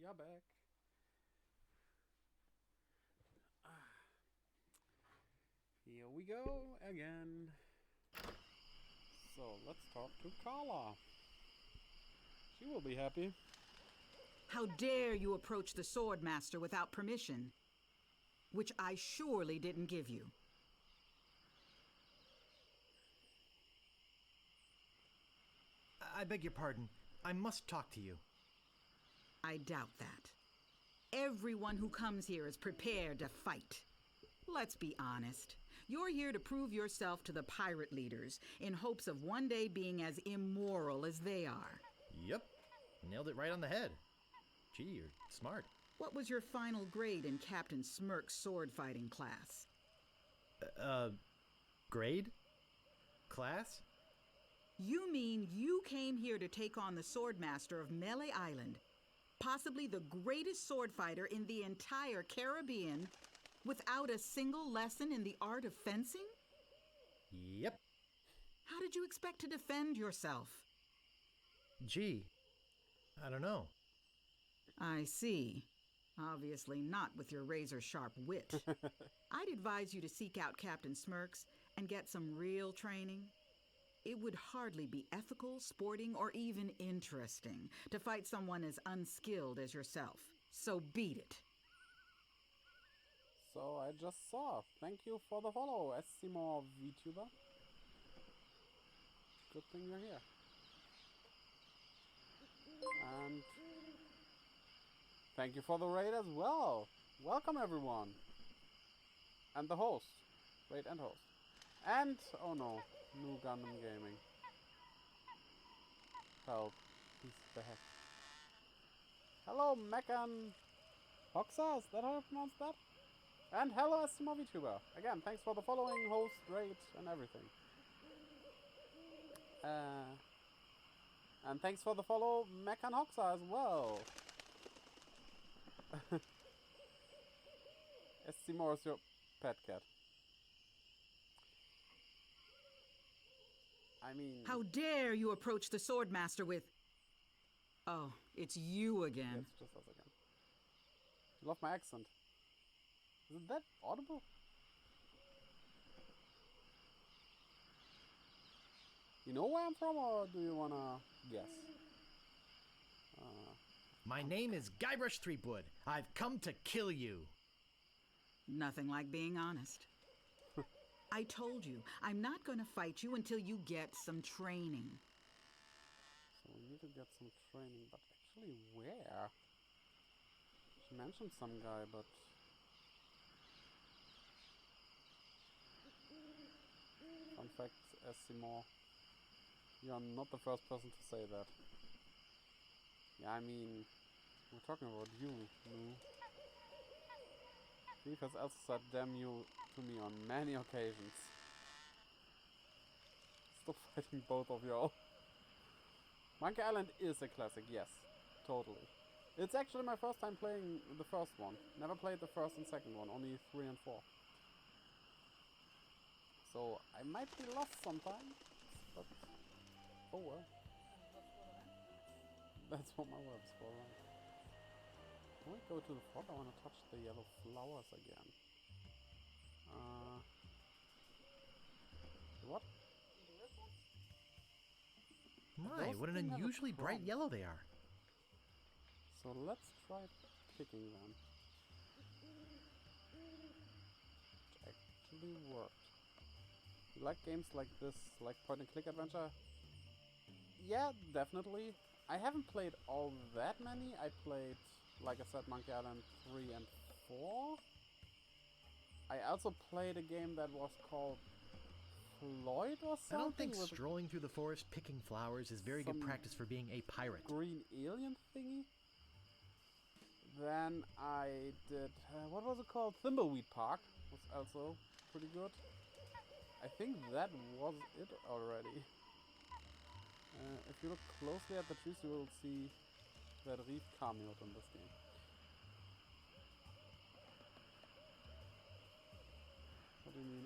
are back. Here we go again. So let's talk to Carla. She will be happy. How dare you approach the Swordmaster without permission, which I surely didn't give you. I beg your pardon. I must talk to you. I doubt that. Everyone who comes here is prepared to fight. Let's be honest. You're here to prove yourself to the pirate leaders in hopes of one day being as immoral as they are. Yep. Nailed it right on the head. Gee, you're smart. What was your final grade in Captain Smirk's sword fighting class? Grade? Class? You mean you came here to take on the Swordmaster of Melee Island, possibly the greatest sword fighter in the entire Caribbean, without a single lesson in the art of fencing? Yep. How did you expect to defend yourself? Gee, I don't know. I see. Obviously not with your razor-sharp wit. I'd advise you to seek out Captain Smirks and get some real training. It would hardly be ethical, sporting, or even interesting to fight someone as unskilled as yourself. So beat it. So I just saw. Thank you for the follow, Estimor VTuber. Good thing you're here. And thank you for the raid as well. Welcome everyone. And the host. Raid and host. And, oh no, new Gundam Gaming. Help. He's back. Hello, Mekan Hoxa, is that how I pronounce that? And hello, Estimor VTuber. Again, thanks for the following, host, raid, and everything. And thanks for the follow, Mekan Hoxa as well. Estimor is your pet cat. I mean... How dare you approach the Swordmaster with... Oh, it's you again. It's just us again. You love my accent. Isn't that audible? You know where I'm from, or do you wanna guess? My name is Guybrush Threepwood. I've come to kill you. Nothing like being honest. I told you, I'm not going to fight you until you get some training. So we need to get some training, but actually where? She mentioned some guy, but... Fun fact, Estimor, you're not the first person to say that. Yeah, I mean, we're talking about you, no? Rief has also said damn you to me on many occasions. Stop fighting both of y'all. Monkey Island is a classic, yes. Totally. It's actually my first time playing the first one. Never played the first and second one, only 3 and 4. So, I might be lost sometimes, but... Oh well. That's what my web's for, right? When I go to the fog, I want to touch the yellow flowers again. What? My, what an unusually bright yellow they are. So let's try picking them. Which actually worked. You like games like this, like point-and-click adventure? Yeah, definitely. I haven't played all that many. I played, like I said, Monkey Island 3 and 4. I also played a game that was called Floyd or something. I don't think strolling through the forest picking flowers is very good practice for being a pirate. Green alien thingy. Then I did, what was it called? Thimbleweed Park was also pretty good. I think that was it already. If you look closely at the trees, you will see that Rief cameoed in this game. What do you mean,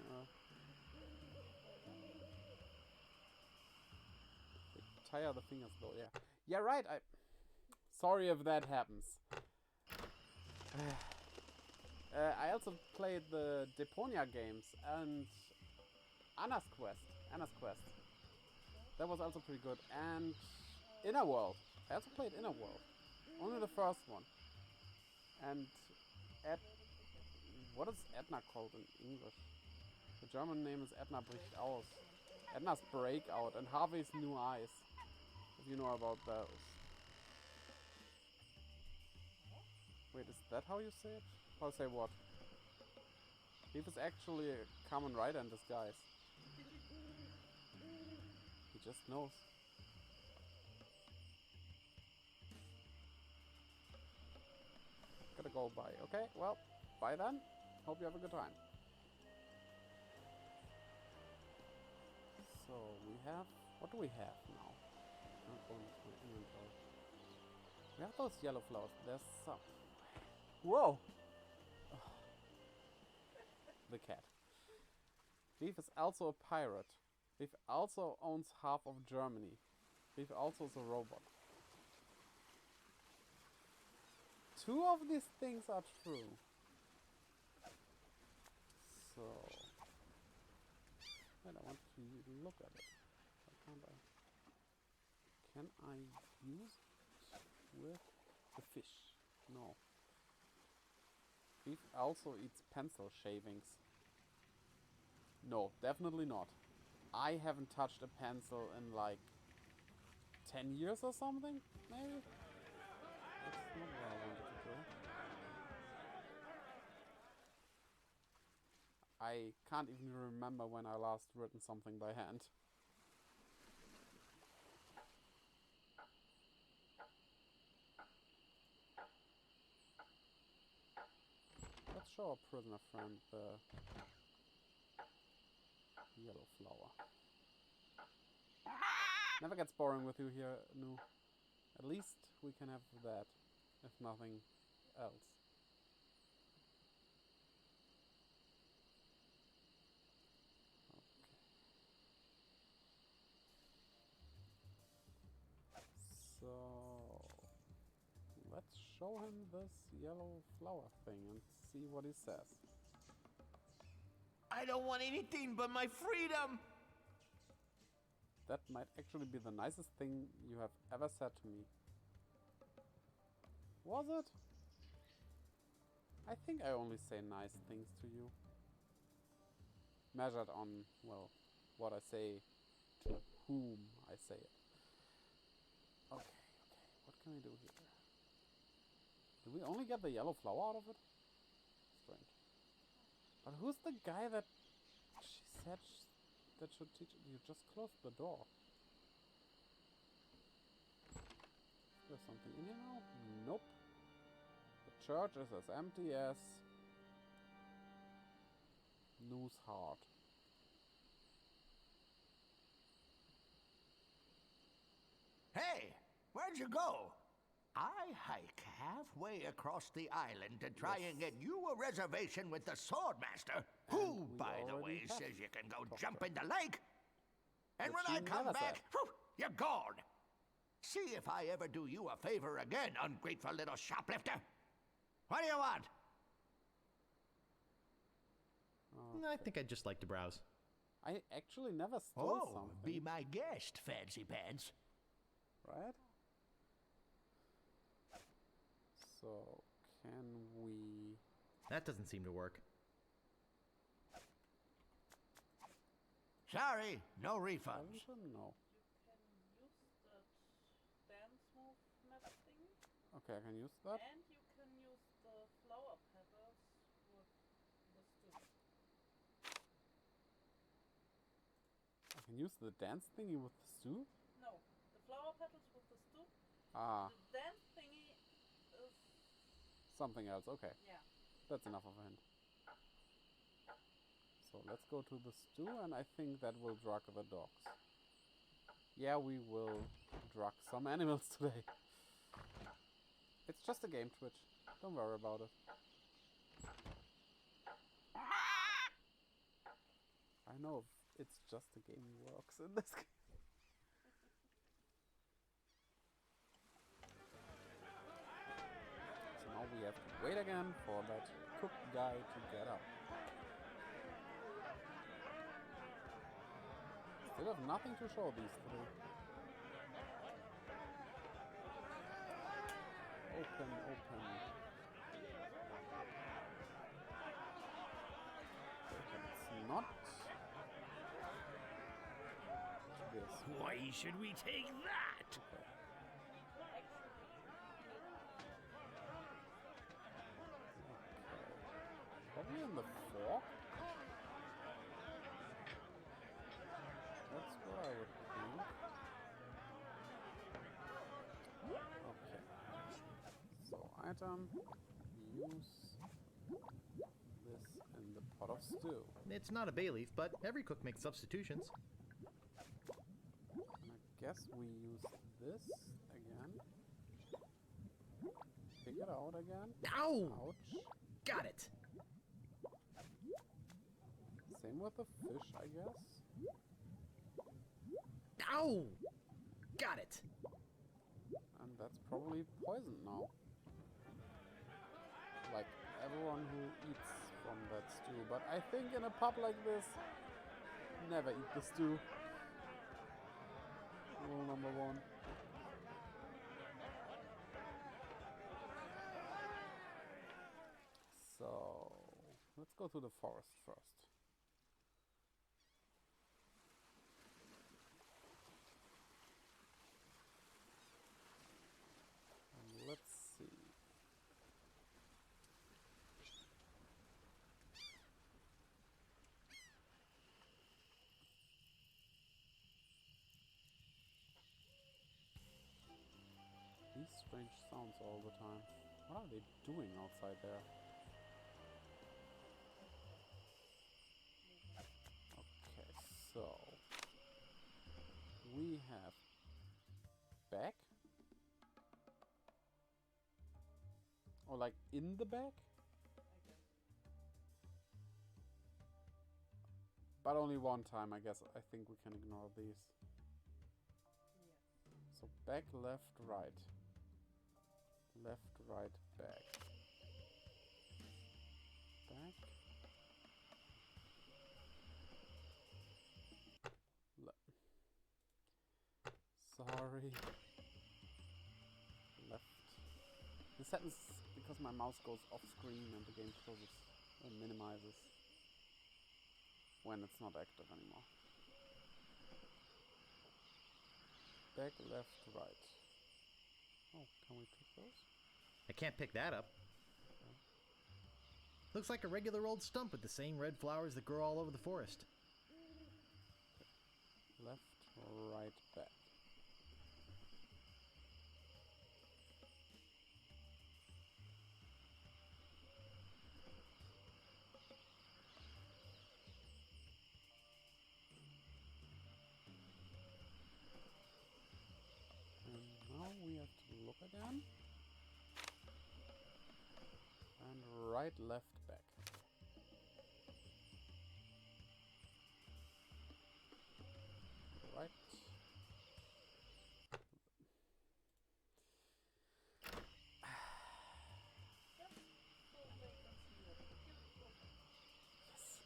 They tire the fingers though, yeah. Yeah, right, sorry if that happens. I also played the Deponia games and Anna's Quest. That was also pretty good. And Inner World. I also played Inner World. Only the first one. And what is Edna called in English? The German name is Edna bricht aus. Edna's Breakout and Harvey's New Eyes. If you know about those. Wait, is that how you say it? How say what? Rief is actually a Kamen Rider in disguise. He just knows. Gotta go by. Okay, well, bye then. Hope you have a good time. So we have... What do we have now? I'm going to my inventory. We have those yellow flowers. There's some... Whoa! Oh. The cat. Rief is also a pirate. Rief also owns half of Germany. Rief also is a robot. Two of these things are true. So... Wait, I want to look at it. Why can't I? Can I use it with the fish? No. Rief also eats pencil shavings. No, definitely not. I haven't touched a pencil in like 10 years or something, maybe? That's not what I wanted to do. I can't even remember when I last written something by hand. Let's show our prisoner friend the yellow flower. Never gets boring with you here, Nu. At least we can have that, if nothing else. Okay. So... let's show him this yellow flower thing and see what he says. I don't want anything but my freedom! That might actually be the nicest thing you have ever said to me. Was it? I think I only say nice things to you. Measured on, well, what I say to whom I say it. Okay, what can we do here? Do we only get the yellow flower out of it? Strange. But who's the guy that she said that should teach it? You just closed the door. Is there something in here now? Nope. The church is as empty as Nu's heart. Hey, where'd you go? I hike halfway across the island to try and get you a reservation with the Swordmaster, who, by the way, says you can go jump in the lake. And when I come back, whew, you're gone. See if I ever do you a favor again, ungrateful little shoplifter. What do you want? I think I'd just like to browse. I actually never stole something. Be my guest, Fancy Pants. Right? So, can we... That doesn't seem to work. Sorry, no refunds. No. Okay, I can use that. And you can use the flower petals with the stew. I can use the dance thingy with the stew? No, the flower petals with the stew. Ah. The dance thingy is... Something else, okay. Yeah. That's enough of a hint. So let's go to the stew, and I think that will drug the dogs. Yeah, we will drug some animals today. It's just a game, Twitch. Don't worry about it. I know it's just a game works in this game. So now we have to wait again for that cook guy to get up. Still have nothing to show these three. Open, open. It's not this. Why should we take that? Okay. Probably in the fork? That's what I would think. Okay. So, item, use this in the pot of stew. It's not a bay leaf, but every cook makes substitutions. And I guess we use this again. Pick it out again. Ow! Ouch. Got it! Same with the fish, I guess. Ow! Got it! And that's probably poison now. Like everyone who eats from that stew. But I think in a pub like this, never eat the stew. Rule number 1. So, let's go to the forest first. And let's see. These strange sounds all the time. What are they doing outside there? Okay, so we have back, or like in the back, but only one time. I guess I think we can ignore these. So back, left, right. Left, right, back. Back. Sorry. Left. This happens because my mouse goes off screen and the game closes and minimizes when it's not active anymore. Back, left, right. Oh, can we pick those? I can't pick that up. Okay. Looks like a regular old stump with the same red flowers that grow all over the forest. Left, right, back. And now we have to look again. And right, left, back. Right. Yes.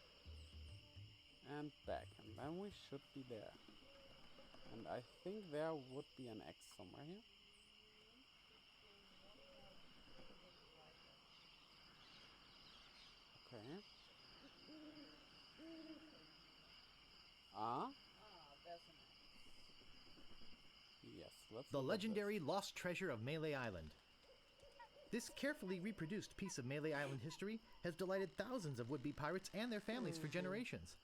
And back. And then we should be there. And I think there would be an X somewhere here. Okay. Yes, let's The look at legendary lost treasure of Melee Island. This carefully reproduced piece of Melee Island history has delighted thousands of would-be pirates and their families for generations.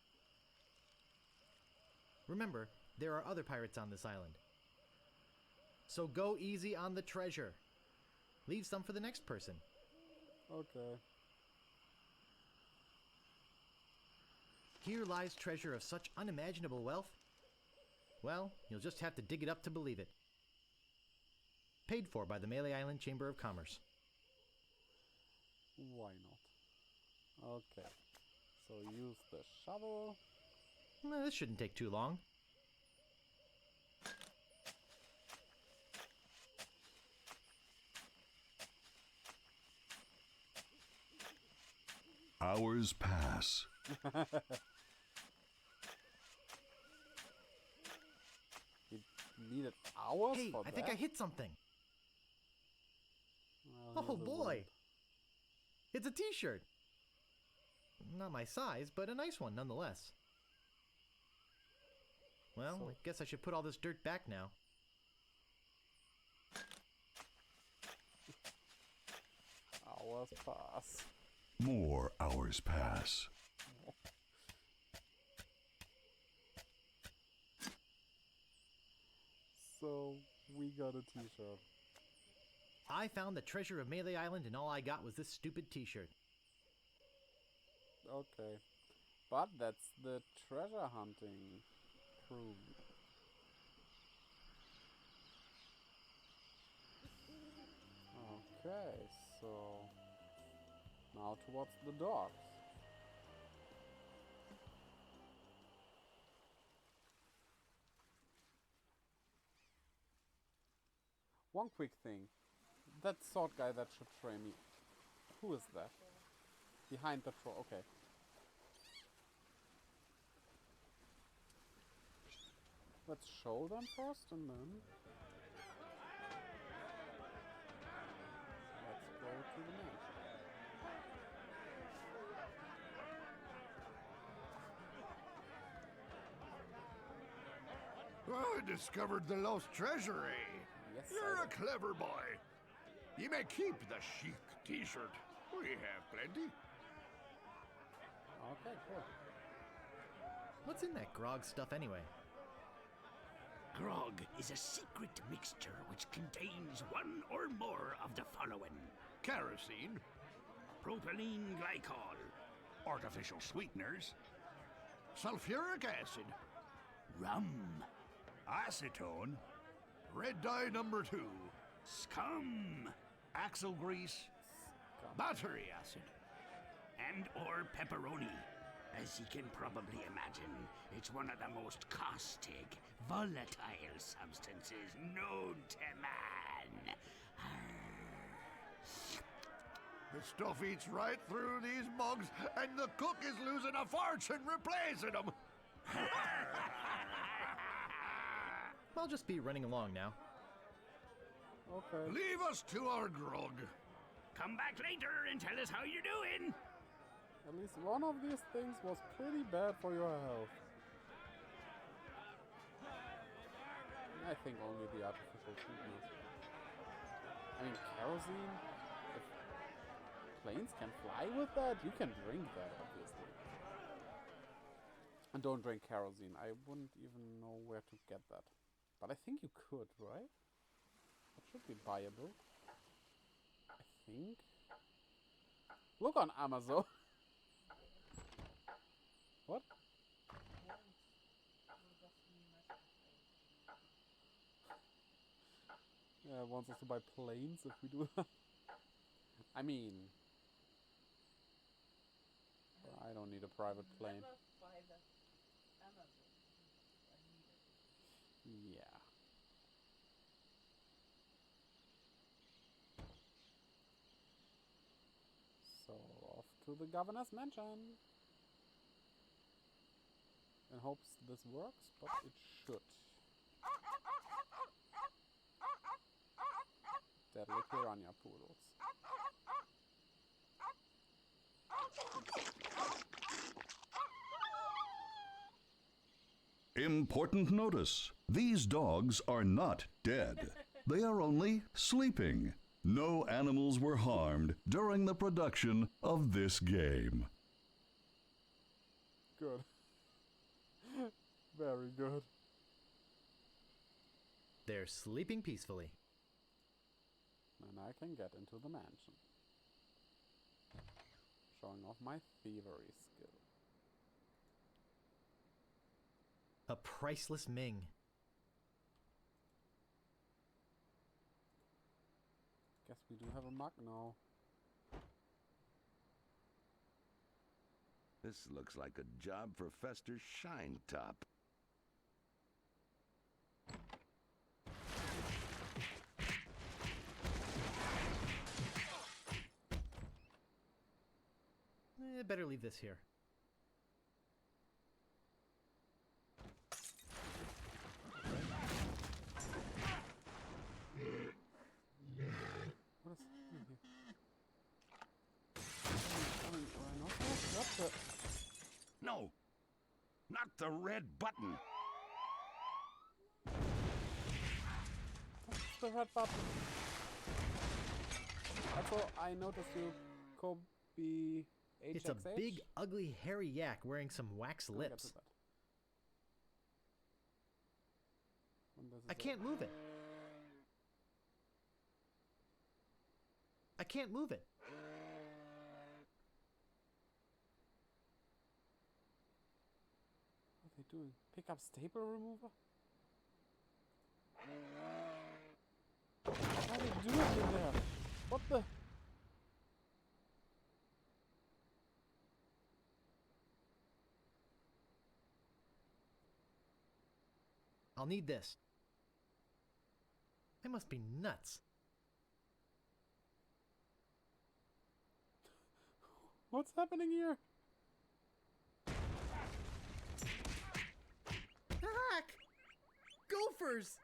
Remember, there are other pirates on this island. So go easy on the treasure. Leave some for the next person. Okay. Here lies treasure of such unimaginable wealth. Well, you'll just have to dig it up to believe it. Paid for by the Melee Island Chamber of Commerce. Why not? Okay. So use the shovel. This shouldn't take too long. Hours pass. You needed hours Hey, for I that? think I hit something. Well, Oh here's a boy. wimp. It's a t-shirt. Not my size, but a nice one nonetheless. Well, I guess I should put all this dirt back now. Hours pass. More hours pass. So, we got a t-shirt. I found the treasure of Melee Island and all I got was this stupid t-shirt. Okay. But that's the treasure hunting crew. Okay, so now towards the dogs. One quick thing. That sword guy that should train me. Who is that? Behind the troll. Okay. Let's show them first and then let's go to the mansion. I discovered the lost treasure, eh? Yes, You're a clever boy. You may keep the chic t-shirt. We have plenty. Okay, cool. What's in that grog stuff anyway? Grog is a secret mixture which contains one or more of the following: kerosene, propylene glycol, artificial sweeteners, sulfuric acid, rum, acetone, red dye number 2, scum, axle grease, battery acid, and or pepperoni. As you can probably imagine, it's one of the most caustic, volatile substances known to man. The stuff eats right through these mugs, and the cook is losing a fortune replacing them. I'll just be running along now. Okay. Leave us to our grog. Come back later and tell us how you're doing. At least one of these things was pretty bad for your health. I think only the artificial sweetness. I mean, kerosene? If planes can fly with that, you can drink that, obviously. And don't drink kerosene. I wouldn't even know where to get that. But I think you could, right? That should be buyable. I think. Look on Amazon. What? Yeah, it wants us to buy planes if we do that. I mean, I don't need a private plane. Never buy that Amazon. I need it. Yeah. So, off to the governor's mansion. In hopes this works, but it should. Deadly piranha poodles. Important notice. These dogs are not dead. They are only sleeping. No animals were harmed during the production of this game. Good. Very good. They're sleeping peacefully. And I can get into the mansion. Showing off my thievery skill. A priceless Ming. Guess we do have a mug now. This looks like a job for Fester Shinetop. I better leave this here. What is happening here? What the? No! Not the red button! What's the red button? Also, I noticed you Kobe HXH. It's a big, ugly, hairy yak wearing some wax lips. I can't move it. I can't move it. What are they doing? Pick up staple remover? What are they doing in there? What the? I'll need this. I must be nuts. What's happening here? Heck! Gophers!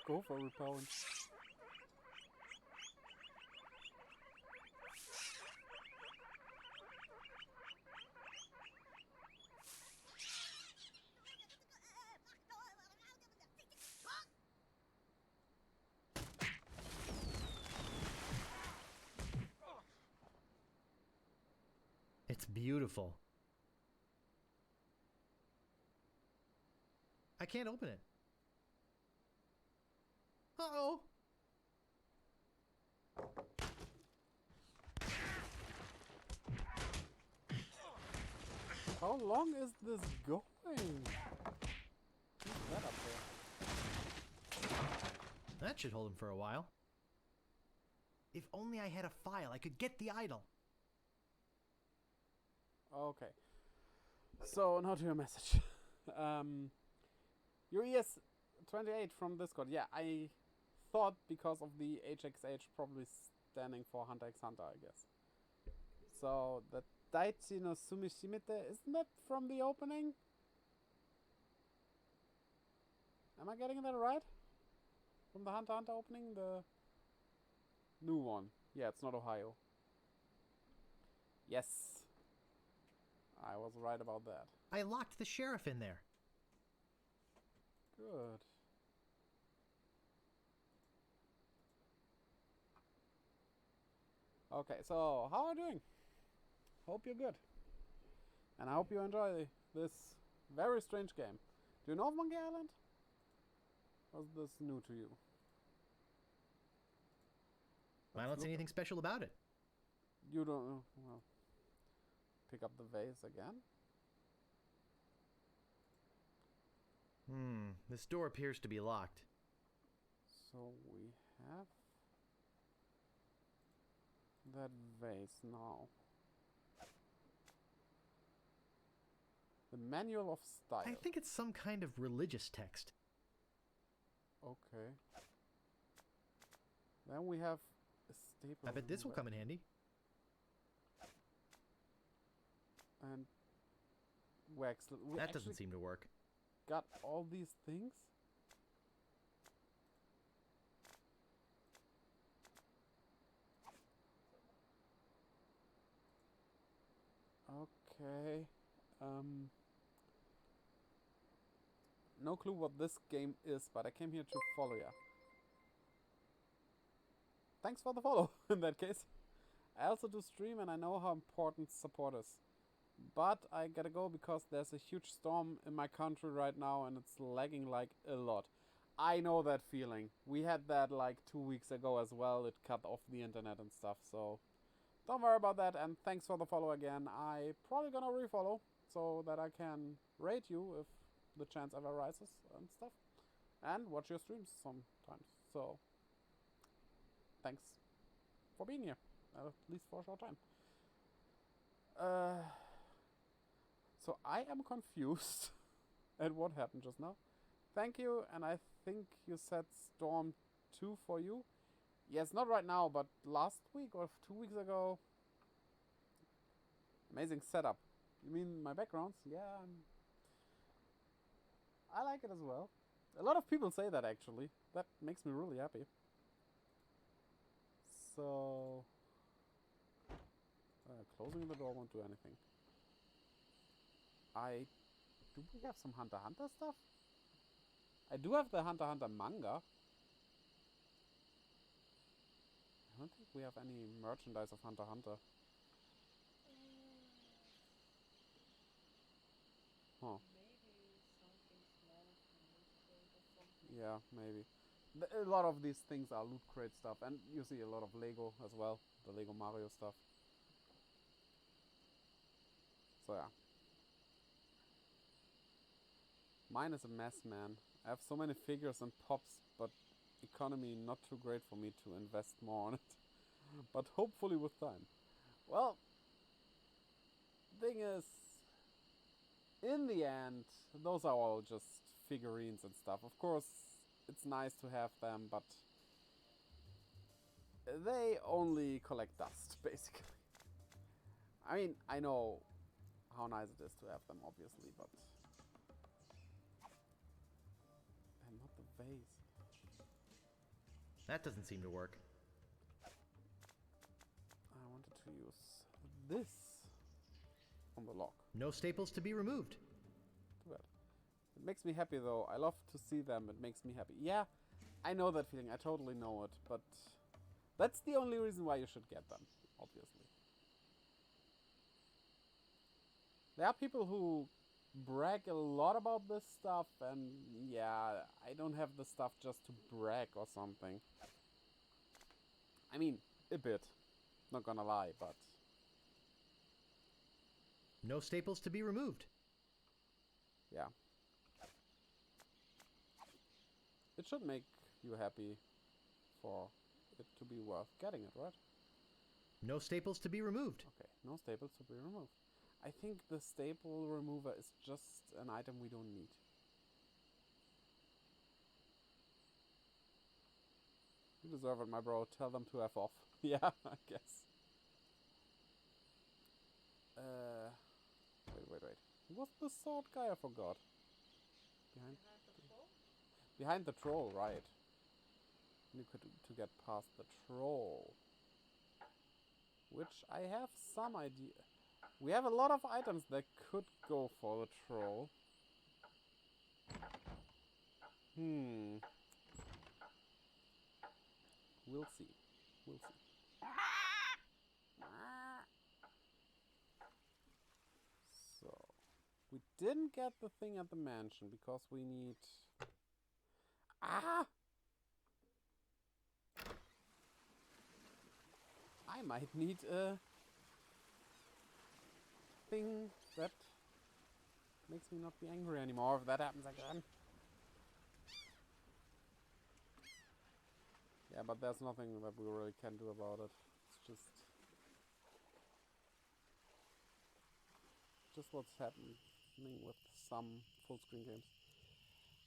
Gopher repellent. It's beautiful. I can't open it. Uh-oh! How long is this going? What's that up there? That should hold him for a while. If only I had a file, I could get the idol. Okay. So, now to your message. Your ES28 from Discord. Yeah, I thought because of the HXH probably standing for Hunter x Hunter, I guess. So, the Daichi no Sumishimite, isn't that from the opening? Am I getting that right? From the Hunter x Hunter opening? The new one. Yeah, it's not Ohio. Yes. I was right about that. I locked the sheriff in there. Good. Okay, so how are you doing? Hope you're good. And I hope you enjoy this very strange game. Do you know of Monkey Island? Or is this new to you? I don't see anything special about it. You don't know? Well, pick up the vase again. This door appears to be locked. So we have that vase now. The Manual of Style. I think it's some kind of religious text. Okay. Then we have a staple. I bet this will come in handy. And wax. That doesn't seem to work. Got all these things? Okay. No clue what this game is, but I came here to follow ya. Thanks for the follow, in that case. I also do stream and I know how important support is. But I gotta go because there's a huge storm in my country right now and it's lagging like a lot. I know that feeling. We had that like 2 weeks ago as well. It cut off the internet and stuff, so don't worry about that. And thanks for the follow again. I probably gonna refollow so that I can rate you if the chance ever rises and stuff. And watch your streams sometimes. So thanks for being here, at least for a short time. So I am confused at what happened just now. Thank you, and I think you said Storm 2 for you. Yes, not right now, but last week or 2 weeks ago. Amazing setup. You mean my backgrounds? Yeah, I like it as well. A lot of people say that actually. That makes me really happy. So... closing the door won't do anything. Do we have some Hunter x Hunter stuff? I do have the Hunter x Hunter manga. I don't think we have any merchandise of Hunter x Hunter. Huh. Maybe something small from Loot Crate or something. Yeah, maybe. A lot of these things are Loot Crate stuff. And you see a lot of Lego as well. The Lego Mario stuff. So yeah. Mine is a mess, man. I have so many figures and pops, but economy not too great for me to invest more on it. But hopefully with time. Well, thing is, in the end, those are all just figurines and stuff. Of course, it's nice to have them, but they only collect dust, basically. I mean, I know how nice it is to have them, obviously, but... And not the vase. That doesn't seem to work. I wanted to use this on the lock. No staples to be removed. Too bad. It makes me happy, though. I love to see them. It makes me happy. Yeah, I know that feeling. I totally know it, but that's the only reason why you should get them, obviously. There are people who brag a lot about this stuff, and yeah, I don't have the stuff just to brag or something. I mean, a bit. Not gonna lie, but... No staples to be removed. Yeah. It should make you happy for it to be worth getting it, right? No staples to be removed. Okay, no staples to be removed. I think the staple remover is just an item we don't need. You deserve it, my bro. Tell them to F off. Yeah, I guess. Wait. Who was the sword guy? I forgot. Behind the troll? Behind the troll, right. You could to get past the troll. Which I have some idea. We have a lot of items that could go for the troll. We'll see. We'll see. So, we didn't get the thing at the mansion because we need... Ah! I might need a thing that makes me not be angry anymore if that happens again. Yeah, but there's nothing that we really can do about it. It's just what's happening with some full screen games.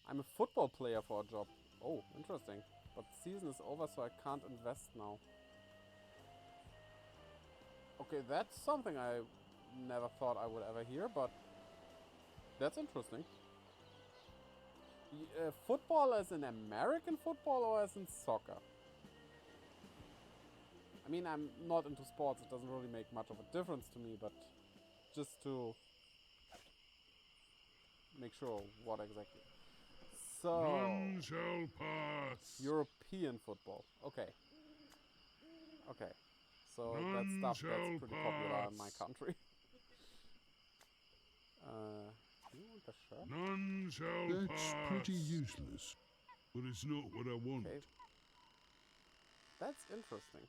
I'm a football player for a job. Oh, interesting. But the season is over, so I can't invest now. Okay, that's something I never thought I would ever hear, but that's interesting. Football as in American football or as in soccer? I mean, I'm not into sports. It doesn't really make much of a difference to me, but just to make sure what exactly. So, None shall pass. European football. Okay. Okay. So that's stuff that's pretty popular in my country. You want the shirt? None shall pass. That's pretty useless, but it's not what I want. Okay. That's interesting.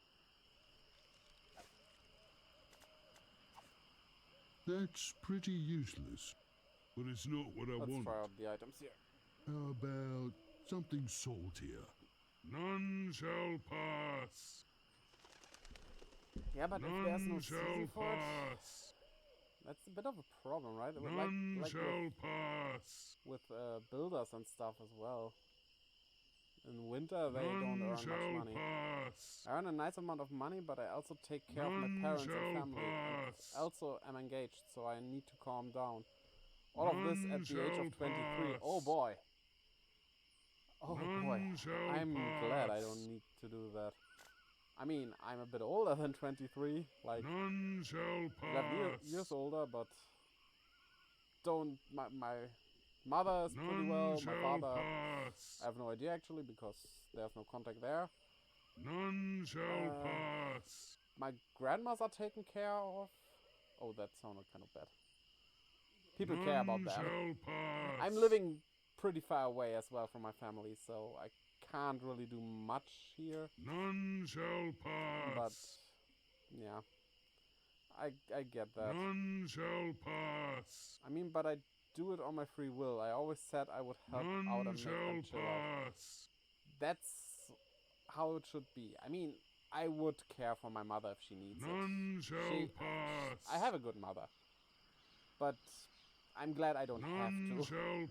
That's pretty useless, but it's not what I want. Let's try out the items here. How about something saltier? None shall pass. Yeah, but if there's no season for it, pass. that's a bit of a problem, right? None shall pass. With builders and stuff as well. In winter, they don't earn much money. Pass. I earn a nice amount of money, but I also take care of my parents and family. And also, I'm engaged, so I need to calm down. All of this at the age of 23. Oh boy. Oh boy. I'm glad I don't need to do that. I mean, I'm a bit older than 23. Like, 11 years older, but don't... My mother is pretty well. My father... I have no idea, actually, because there's no contact there. None shall pass. My grandmas are taken care of. Oh, that sounded kind of bad. People care about that. I'm living pretty far away as well from my family, so I can't really do much here. None shall pass. But yeah, I get that. None shall pass. I mean, but I do it on my free will. I always said I would help out and make them chill out. That's how it should be. I mean, I would care for my mother if she needs it. I have a good mother, but I'm glad I don't have to.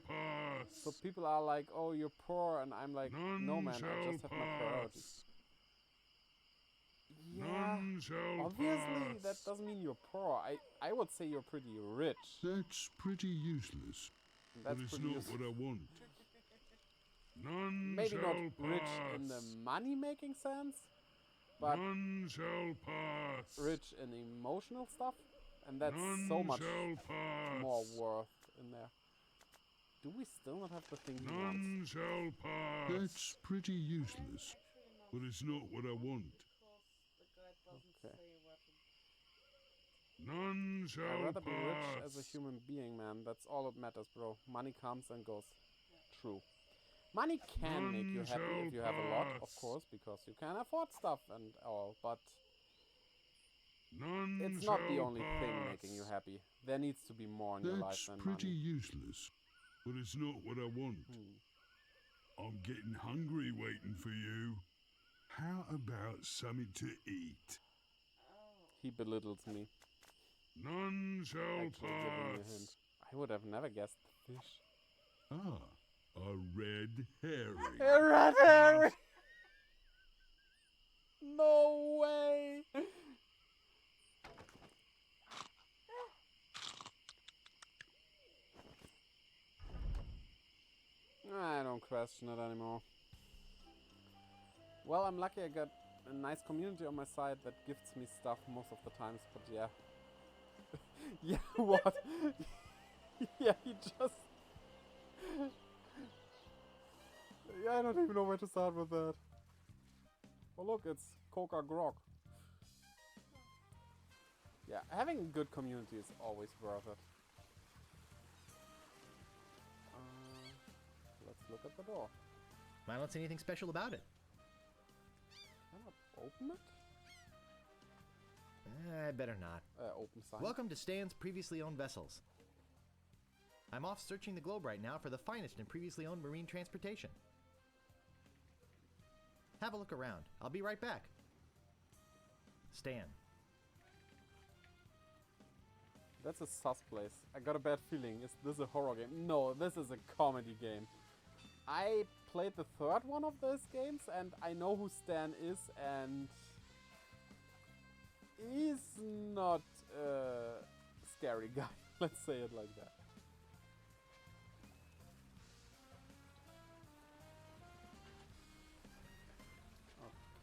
So people are like, oh, you're poor, and I'm like, no man, I just have my priorities. Yeah, obviously that doesn't mean you're poor. I would say you're pretty rich. That's pretty useless. That's but it's pretty not useless. what I want. None Maybe shall not pass. rich in the money-making sense, but None shall pass. rich in emotional stuff, and that's None so much shall pass. more worth in there. Do we still not have the thing he wants? None shall pass. That's pretty useless. But it's not what I want. Okay. None shall I'd rather pass. be rich as a human being, man. That's all that matters, bro. Money comes and goes. True. Money can make you happy if you have a lot, of course, because you can afford stuff and all, but it's not the only thing making you happy. There needs to be more in your life than That's pretty money. useless. But it's not what I want. I'm getting hungry waiting for you. How about something to eat? He belittles me. None shall Actually giving me a pass. hint. I would have never guessed fish. Ah, a red herring. A red herring! No way! I don't question it anymore. Well, I'm lucky I got a nice community on my side that gifts me stuff most of the times, but yeah. Yeah, what? Yeah, he just... Yeah, I don't even know where to start with that. Oh look, it's Coca Grog. Yeah, having a good community is always worth it. Let's look at the door. I don't see anything special about it. Can I open it? I better not. Open sign. Welcome to Stan's previously owned vessels. I'm off searching the globe right now for the finest in previously owned marine transportation. Have a look around. I'll be right back. Stan. That's a sus place. I got a bad feeling. Is this a horror game? No, this is a comedy game. I played the third one of those games, and I know who Stan is, and he's not a scary guy. Let's say it like that.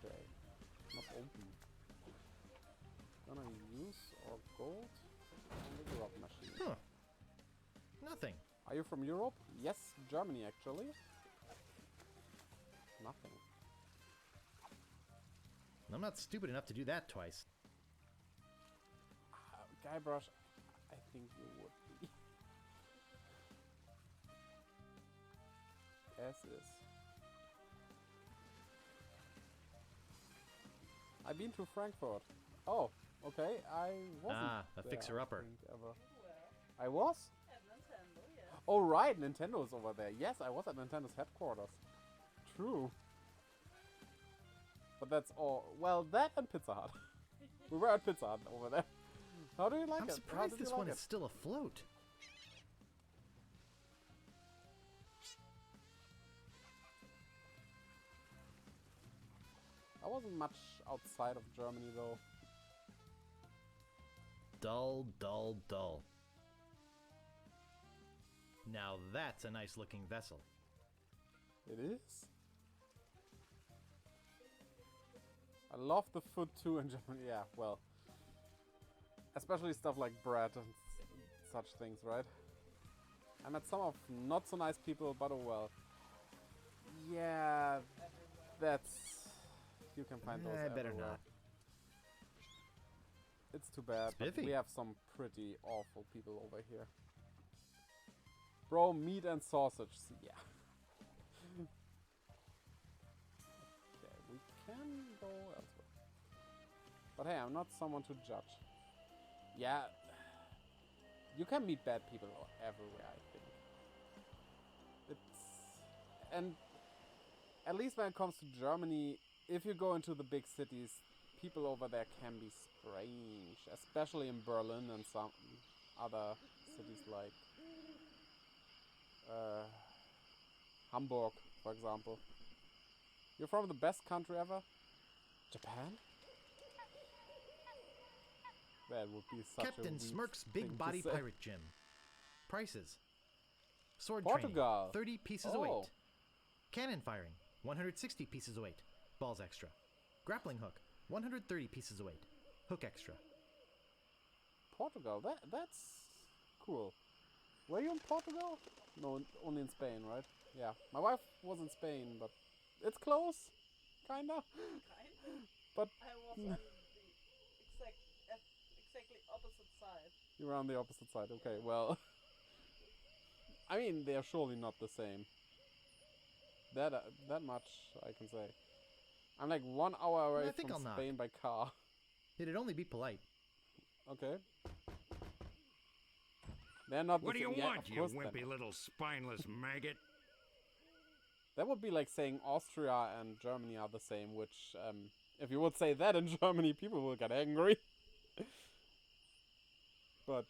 Okay. Not open. Gonna use our gold on the grub machine. Huh. Nothing. Are you from Europe? Yes, Germany actually. Nothing. I'm not stupid enough to do that twice. Guybrush, I think you would be. As is. I've been to Frankfurt. Oh, okay. I wasn't. Ah, a there, fixer-upper. I think, ever. I was? Oh, right. Nintendo's over there. Yes, I was at Nintendo's headquarters. True. But that's all. Well, that and Pizza Hut. We were at Pizza Hut over there. How do you like I'm it? surprised this one is still afloat. wasn't much outside of Germany though. Dull, dull, dull. Now that's a nice looking vessel. It is? I love the food too in Germany. Yeah, well. Especially stuff like bread and such things, right? I met some of not so nice people, but oh well. Yeah, that's... You can find those better everywhere. not. It's too bad, but Spiffy. we have some pretty awful people over here. Bro, meat and sausage, yeah. Okay, we can go elsewhere. But hey, I'm not someone to judge. Yeah, you can meet bad people everywhere, I think. And at least when it comes to Germany, if you go into the big cities, people over there can be strange, especially in Berlin and some other cities like Hamburg, for example. You're from the best country ever? Japan? That would be such a Captain weird Smirk's thing Big to Body say. Pirate Gym. Prices. Sword Portugal. training, 30 pieces of Oh. weight. Cannon firing, 160 pieces of weight. Balls extra. Grappling hook, 130 pieces of weight. Hook extra. Portugal, that's cool. Were you in Portugal? No, only in Spain, right? Yeah, my wife was in Spain, but it's close, kinda. But I was on the exactly opposite side. you're on the opposite side. Okay, well, I mean they are surely not the same. That much I can say. I'm like 1 hour away I think from I'll Spain by car. It'd only be polite. Okay. They're not. What do you yeah, want, of you course they're wimpy not. little spineless maggot? That would be like saying Austria and Germany are the same, which, if you would say that in Germany, people will get angry. But,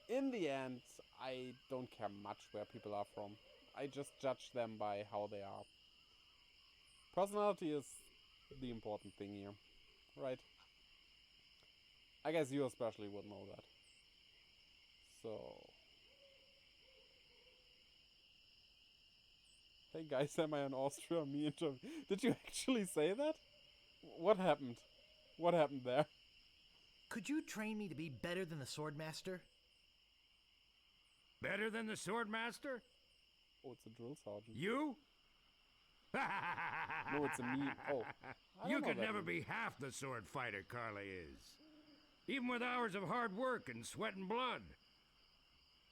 in the end, I don't care much where people are from. I just judge them by how they are. Personality is the important thing here, right? I guess you especially would know that. So... Hey guys, am I in Austria? Me in Germany. Did you actually say that? What happened? What happened there? Could you train me to be better than the Swordmaster? Better than the Swordmaster? Oh, it's a drill sergeant. You? No, it's a meme. Oh. I You don't know could that never meme. be half the sword fighter Carla is. Even with hours of hard work and sweat and blood.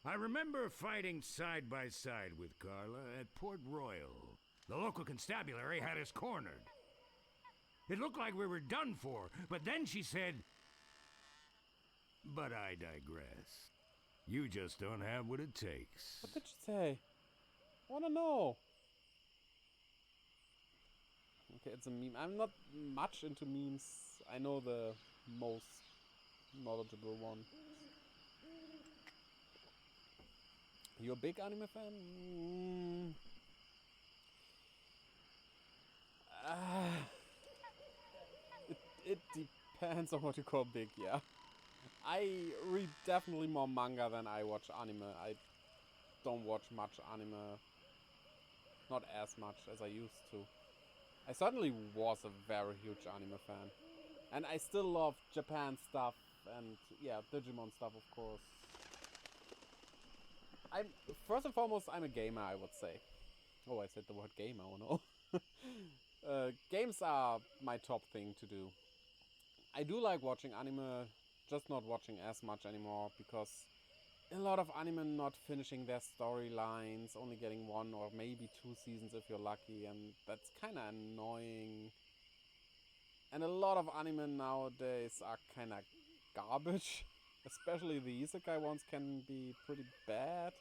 I remember fighting side by side with Carla at Port Royal. The local constabulary had us cornered. It looked like we were done for, but then she said, "But I digress. You just don't have what it takes." What did she say? I wanna know. Okay, it's a meme. I'm not much into memes. I know the most knowledgeable one. You a big anime fan? It depends on what you call big, yeah. I read definitely more manga than I watch anime. I don't watch much anime. Not as much as I used to. I certainly was a very huge anime fan. And I still love Japan stuff and, yeah, Digimon stuff, of course. First and foremost, I'm a gamer, I would say. Oh, I said the word gamer, oh no. Games are my top thing to do. I do like watching anime, just not watching as much anymore, because a lot of anime not finishing their storylines, only getting 1 or maybe 2 seasons if you're lucky, and that's kinda annoying. And a lot of anime nowadays are kinda garbage. Especially the isekai ones can be pretty bad.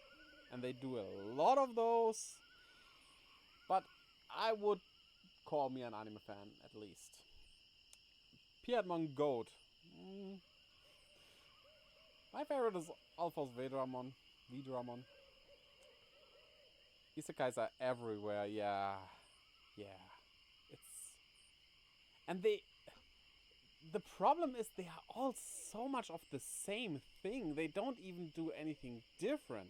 And they do a lot of those. But I would call me an anime fan, at least. Piedmon Goat. My favorite is Alphonse Vedramon. Isekais are everywhere, yeah. Yeah. And the problem is they are all so much of the same thing. They don't even do anything different.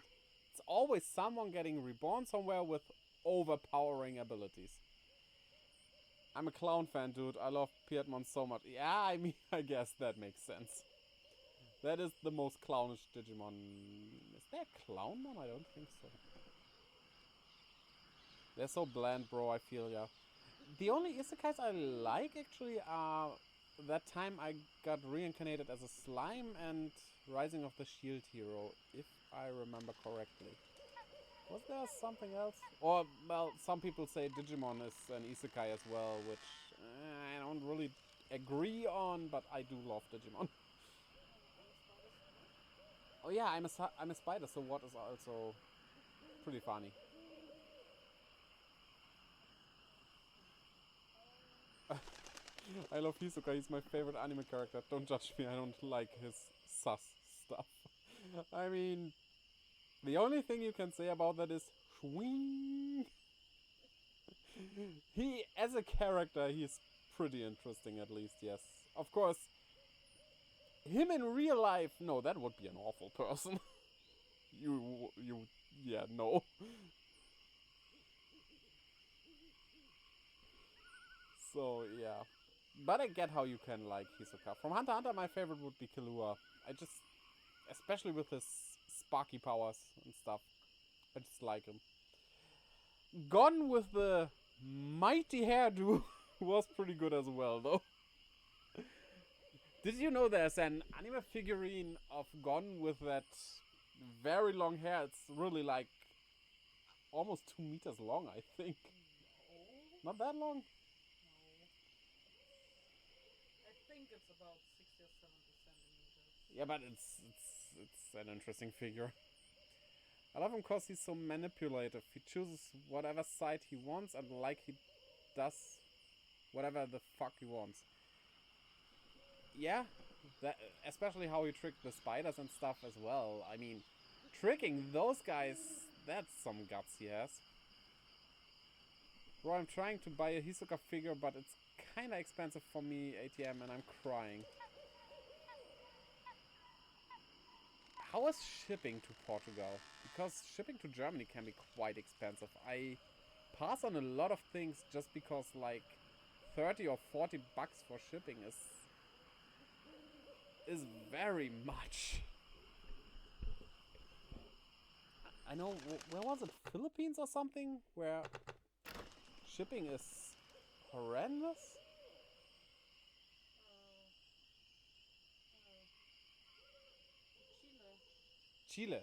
It's always someone getting reborn somewhere with overpowering abilities. I'm a clown fan, dude. I love Piedmon so much. Yeah, I mean, I guess that makes sense. That is the most clownish Digimon. Is there a Clownmon? I don't think so. They're so bland, bro, I feel, yeah. The only isekais I like, actually, are that time I got reincarnated as a slime and Rising of the Shield Hero, if I remember correctly. Was there something else? Or, well, some people say Digimon is an isekai as well, which I don't really agree on, but I do love Digimon. Oh yeah, I'm a spider, so what is also pretty funny. I love Hisoka, he's my favorite anime character. Don't judge me, I don't like his sus stuff. I mean, the only thing you can say about that is Schwing. He, as a character, he's pretty interesting at least, yes. Of course, him in real life, no, that would be an awful person. Yeah, no. So, yeah. But I get how you can like Hisoka. From Hunter x Hunter, my favorite would be Killua. I just, especially with his sparky powers and stuff, I just like him. Gon with the mighty hairdo was pretty good as well, though. Did you know there's an anime figurine of Gon with that very long hair? It's really like almost 2 meters long, I think. No. Not that long? I think it's about 60 or 70 centimeters. Yeah, but it's an interesting figure. I love him because he's so manipulative. He chooses whatever side he wants and like he does whatever the fuck he wants. Yeah, that, especially how he tricked the spiders and stuff as well. I mean, tricking those guys, that's some guts he has. Bro, I'm trying to buy a Hisoka figure, but it's kinda expensive for me, ATM, and I'm crying. How is shipping to Portugal? Because shipping to Germany can be quite expensive. I pass on a lot of things just because like 30 or 40 bucks for shipping is very much. I know, where was it? Philippines or something? Where shipping is horrendous? Chile. Chile.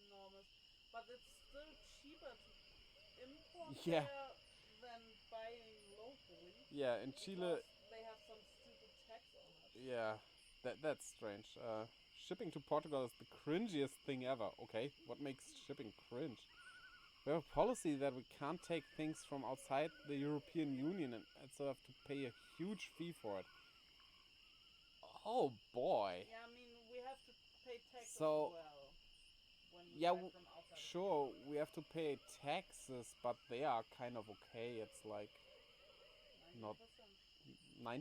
Enormous. But it's still cheaper to import Yeah. there than buying locally. Yeah, in Chile. They have some stupid tax on it. Yeah, that's strange. Shipping to Portugal is the cringiest thing ever. Okay, what makes shipping cringe? We have a policy that we can't take things from outside the European Union and so have to pay a huge fee for it. Oh boy. Yeah, I mean, we have to pay tax So, as well. When we yeah, buy from outside. sure, we have to pay taxes, but they are kind of okay. It's like 90%. not 90%.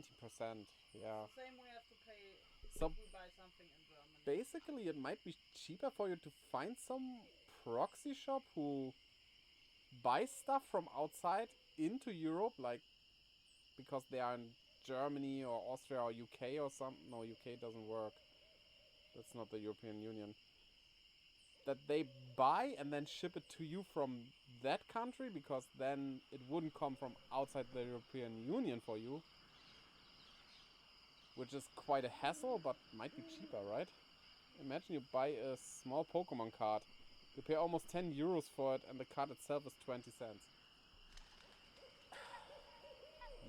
Yeah. It's the same we have to pay So if we buy something in Germany. basically, it might be cheaper for you to find some proxy shop who buys stuff from outside into Europe, like because they are in Germany or Austria or UK or something. No, UK doesn't work. That's not the European Union. That they buy and then ship it to you from that country, because then it wouldn't come from outside the European Union for you. Which is quite a hassle, but might be cheaper, right? Imagine you buy a small Pokemon card. You pay almost 10 euros for it, and the card itself is 20 cents.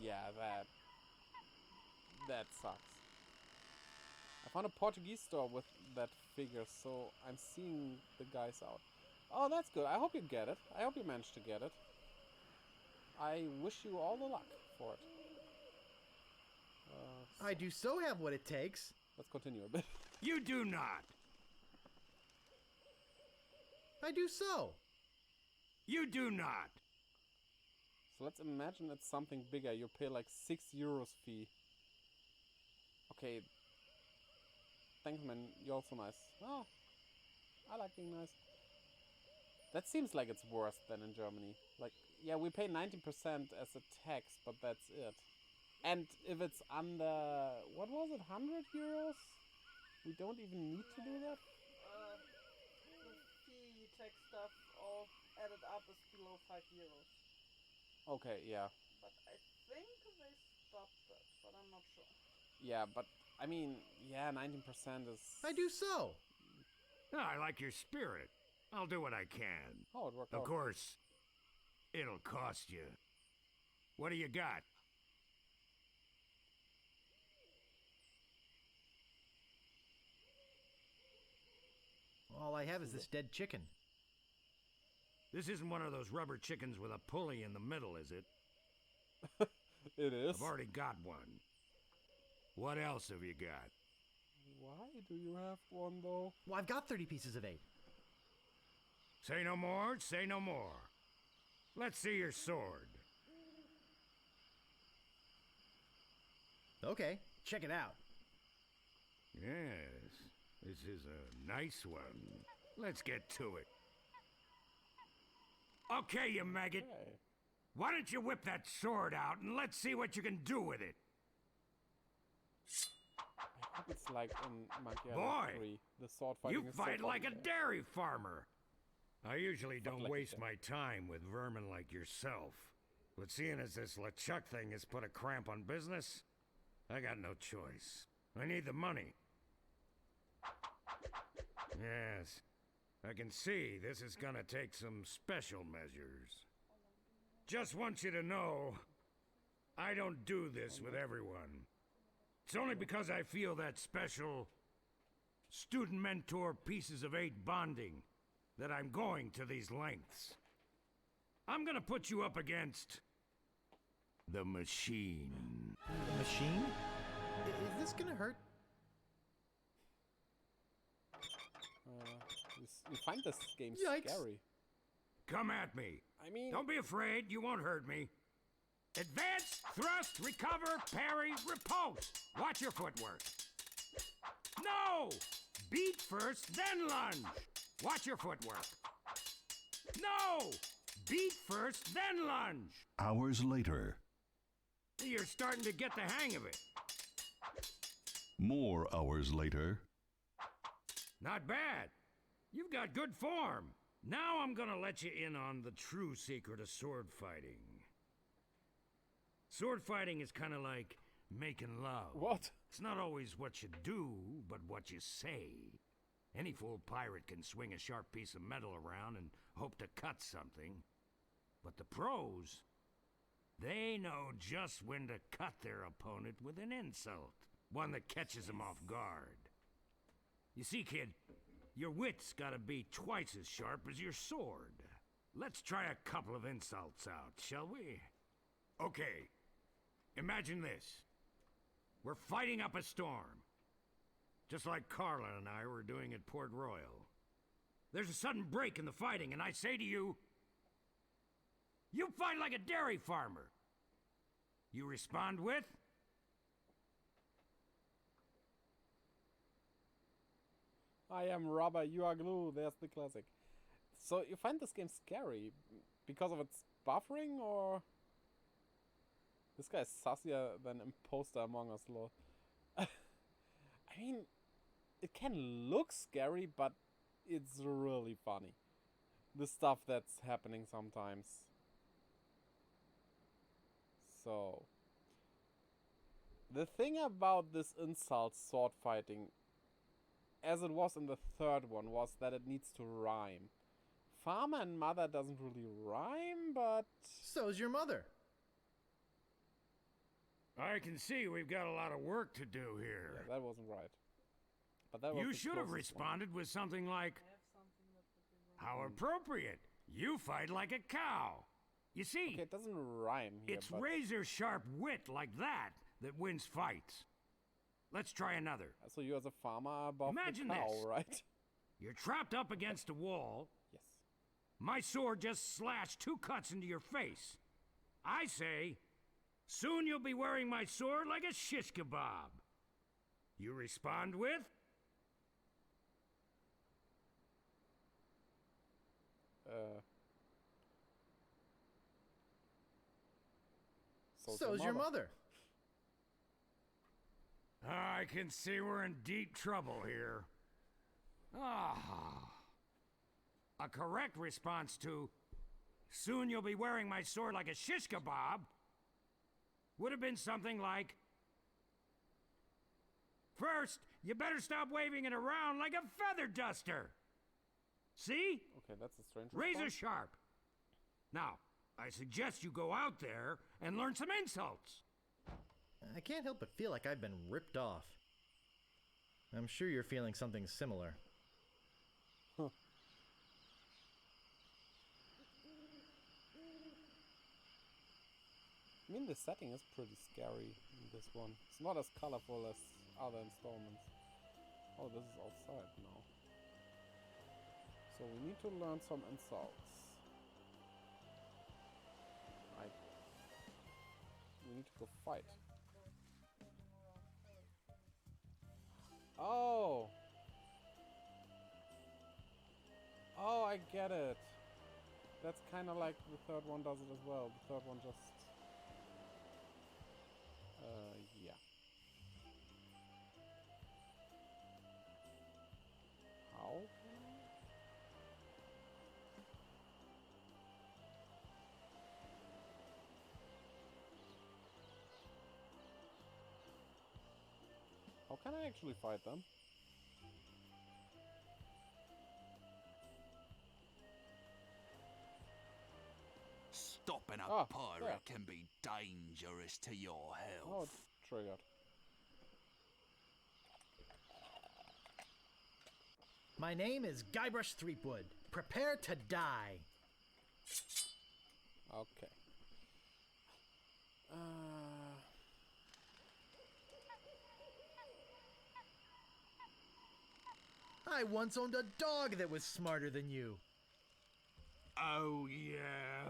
Yeah, that sucks. I found a Portuguese store with that figure, so I'm seeing the guys out. Oh, that's good. I hope you get it. I hope you manage to get it. I wish you all the luck for it. I do so have what it takes. Let's continue a bit. You do not. I do so. You do not. So let's imagine it's something bigger. You pay like €6 fee. Okay. Thanks, man. You're also nice. Oh, I like being nice. That seems like it's worse than in Germany. Like, yeah, we pay 90% as a tax, but that's it. And if it's under, what was it, €100? We don't even need to do that? The fee, tech stuff, all added up is below €5. Okay, yeah. But I think they stopped that, but I'm not sure. Yeah, but, I mean, yeah, 19% is... I do so. I like your spirit. I'll do what I can. Oh, it worked out. Of course, it'll cost you. What do you got? All I have is this dead chicken. This isn't one of those rubber chickens with a pulley in the middle, is it? It is. I've already got one. What else have you got? Why do you have one, though? Well, I've got 30 pieces of 8. Say no more, say no more. Let's see your sword. Okay, check it out. Yes, this is a nice one. Let's get to it. Okay, you maggot. Okay. Why don't you whip that sword out and let's see what you can do with it? I think it's like in Monkey Boy, Island 3. The sword fighting You is fight so like a fun. dairy farmer. I usually Fuck don't like a waste dairy. my time with vermin like yourself. But seeing as this LeChuck thing has put a cramp on business, I got no choice. I need the money. Yes, I can see this is gonna take some special measures. Just want you to know, I don't do this with everyone. It's only because I feel that special student mentor pieces of 8 bonding that I'm going to these lengths. I'm gonna put you up against the machine. The machine? Is this gonna hurt? You find this game Yikes. scary. Come at me. I mean... Don't be afraid, you won't hurt me. Advance, thrust, recover, parry, riposte. Watch your footwork. No! Beat first, then lunge. Watch your footwork. No! Beat first, then lunge. Hours later. You're starting to get the hang of it. More hours later. Not bad. You've got good form. Now I'm gonna let you in on the true secret of sword fighting. Sword fighting is kind of like making love. What? It's not always what you do, but what you say. Any fool pirate can swing a sharp piece of metal around and hope to cut something. But the pros, they know just when to cut their opponent with an insult. One that catches them off guard. You see, kid, your wit's gotta be twice as sharp as your sword. Let's try a couple of insults out, shall we? Okay, imagine this. We're fighting up a storm. Just like Carla and I were doing at Port Royal. There's a sudden break in the fighting, and I say to you, you fight like a dairy farmer. You respond with, I am rubber, you are glue. There's the classic. So you find this game scary because of its buffering, or this guy is sassier than Imposter Among Us, lol. I mean, it can look scary, but it's really funny. The stuff that's happening sometimes. So the thing about this insult sword fighting, as it was in the third one, was that it needs to rhyme. Farmer and mother doesn't really rhyme, but... So's your mother. I can see we've got a lot of work to do here. Yeah, that wasn't right. But that was You the should have closest one. responded with something like, I have something that would be wrong. how appropriate. You fight like a cow. You see, Okay, it doesn't rhyme here, it's but... razor-sharp wit like that that wins fights. Let's try another. So you as a farmer are above Imagine the cow, this. right? You're trapped up against a wall. Yes. My sword just slashed 2 cuts into your face. I say, soon you'll be wearing my sword like a shish kebab. You respond with? So's your mother. I can see we're in deep trouble here. A correct response to, soon you'll be wearing my sword like a shish kebab, would have been something like, first, you better stop waving it around like a feather duster. See? Okay, that's a strange Razor response. sharp. Now, I suggest you go out there and learn some insults. I can't help but feel like I've been ripped off. I'm sure you're feeling something similar. Huh. I mean, the setting is pretty scary in this one. It's not as colorful as other installments. Oh, this is outside now. So we need to learn some insults. We need to go fight. Oh! Oh, I get it. That's kind of like the third one does it as well. The third one just... yeah. How can I? How can I actually fight them? Stopping a Ah, pirate there. can be dangerous to your health. Oh, it's triggered. My name is Guybrush Threepwood. Prepare to die. Okay. I once owned a dog that was smarter than you. Oh, yeah?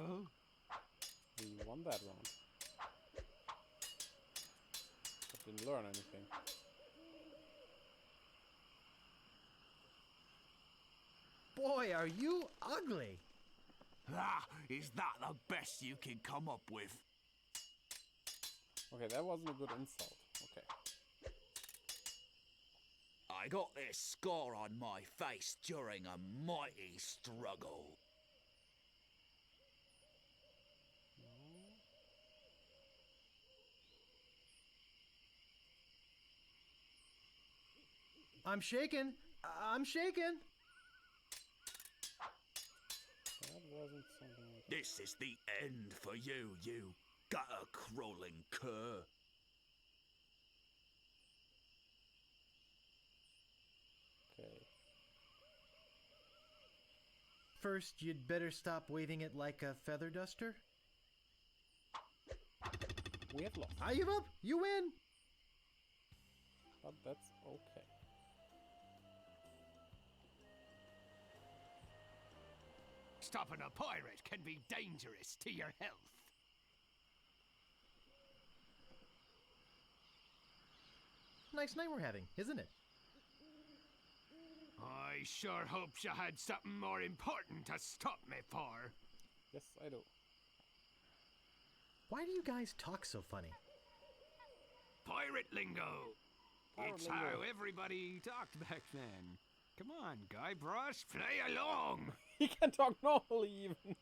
We won that round. But didn't learn anything. Boy, are you ugly. Ah, is that the best you can come up with? Okay, that wasn't a good insult. Okay. I got this scar on my face during a mighty struggle. I'm shaking. I'm shaking. That wasn't something like... This is the end for you, you gutter-crawling cur. Okay. First, you'd better stop waving it like a feather duster. We have lost. I give up. You win. But that's okay. Stopping a pirate can be dangerous to your health. Nice night we're having, isn't it? I sure hope you had something more important to stop me for. Yes, I do. Why do you guys talk so funny? Pirate lingo. Pirate It's lingo. how everybody talked back then. Come on, Guybrush, play along. He can talk normally even.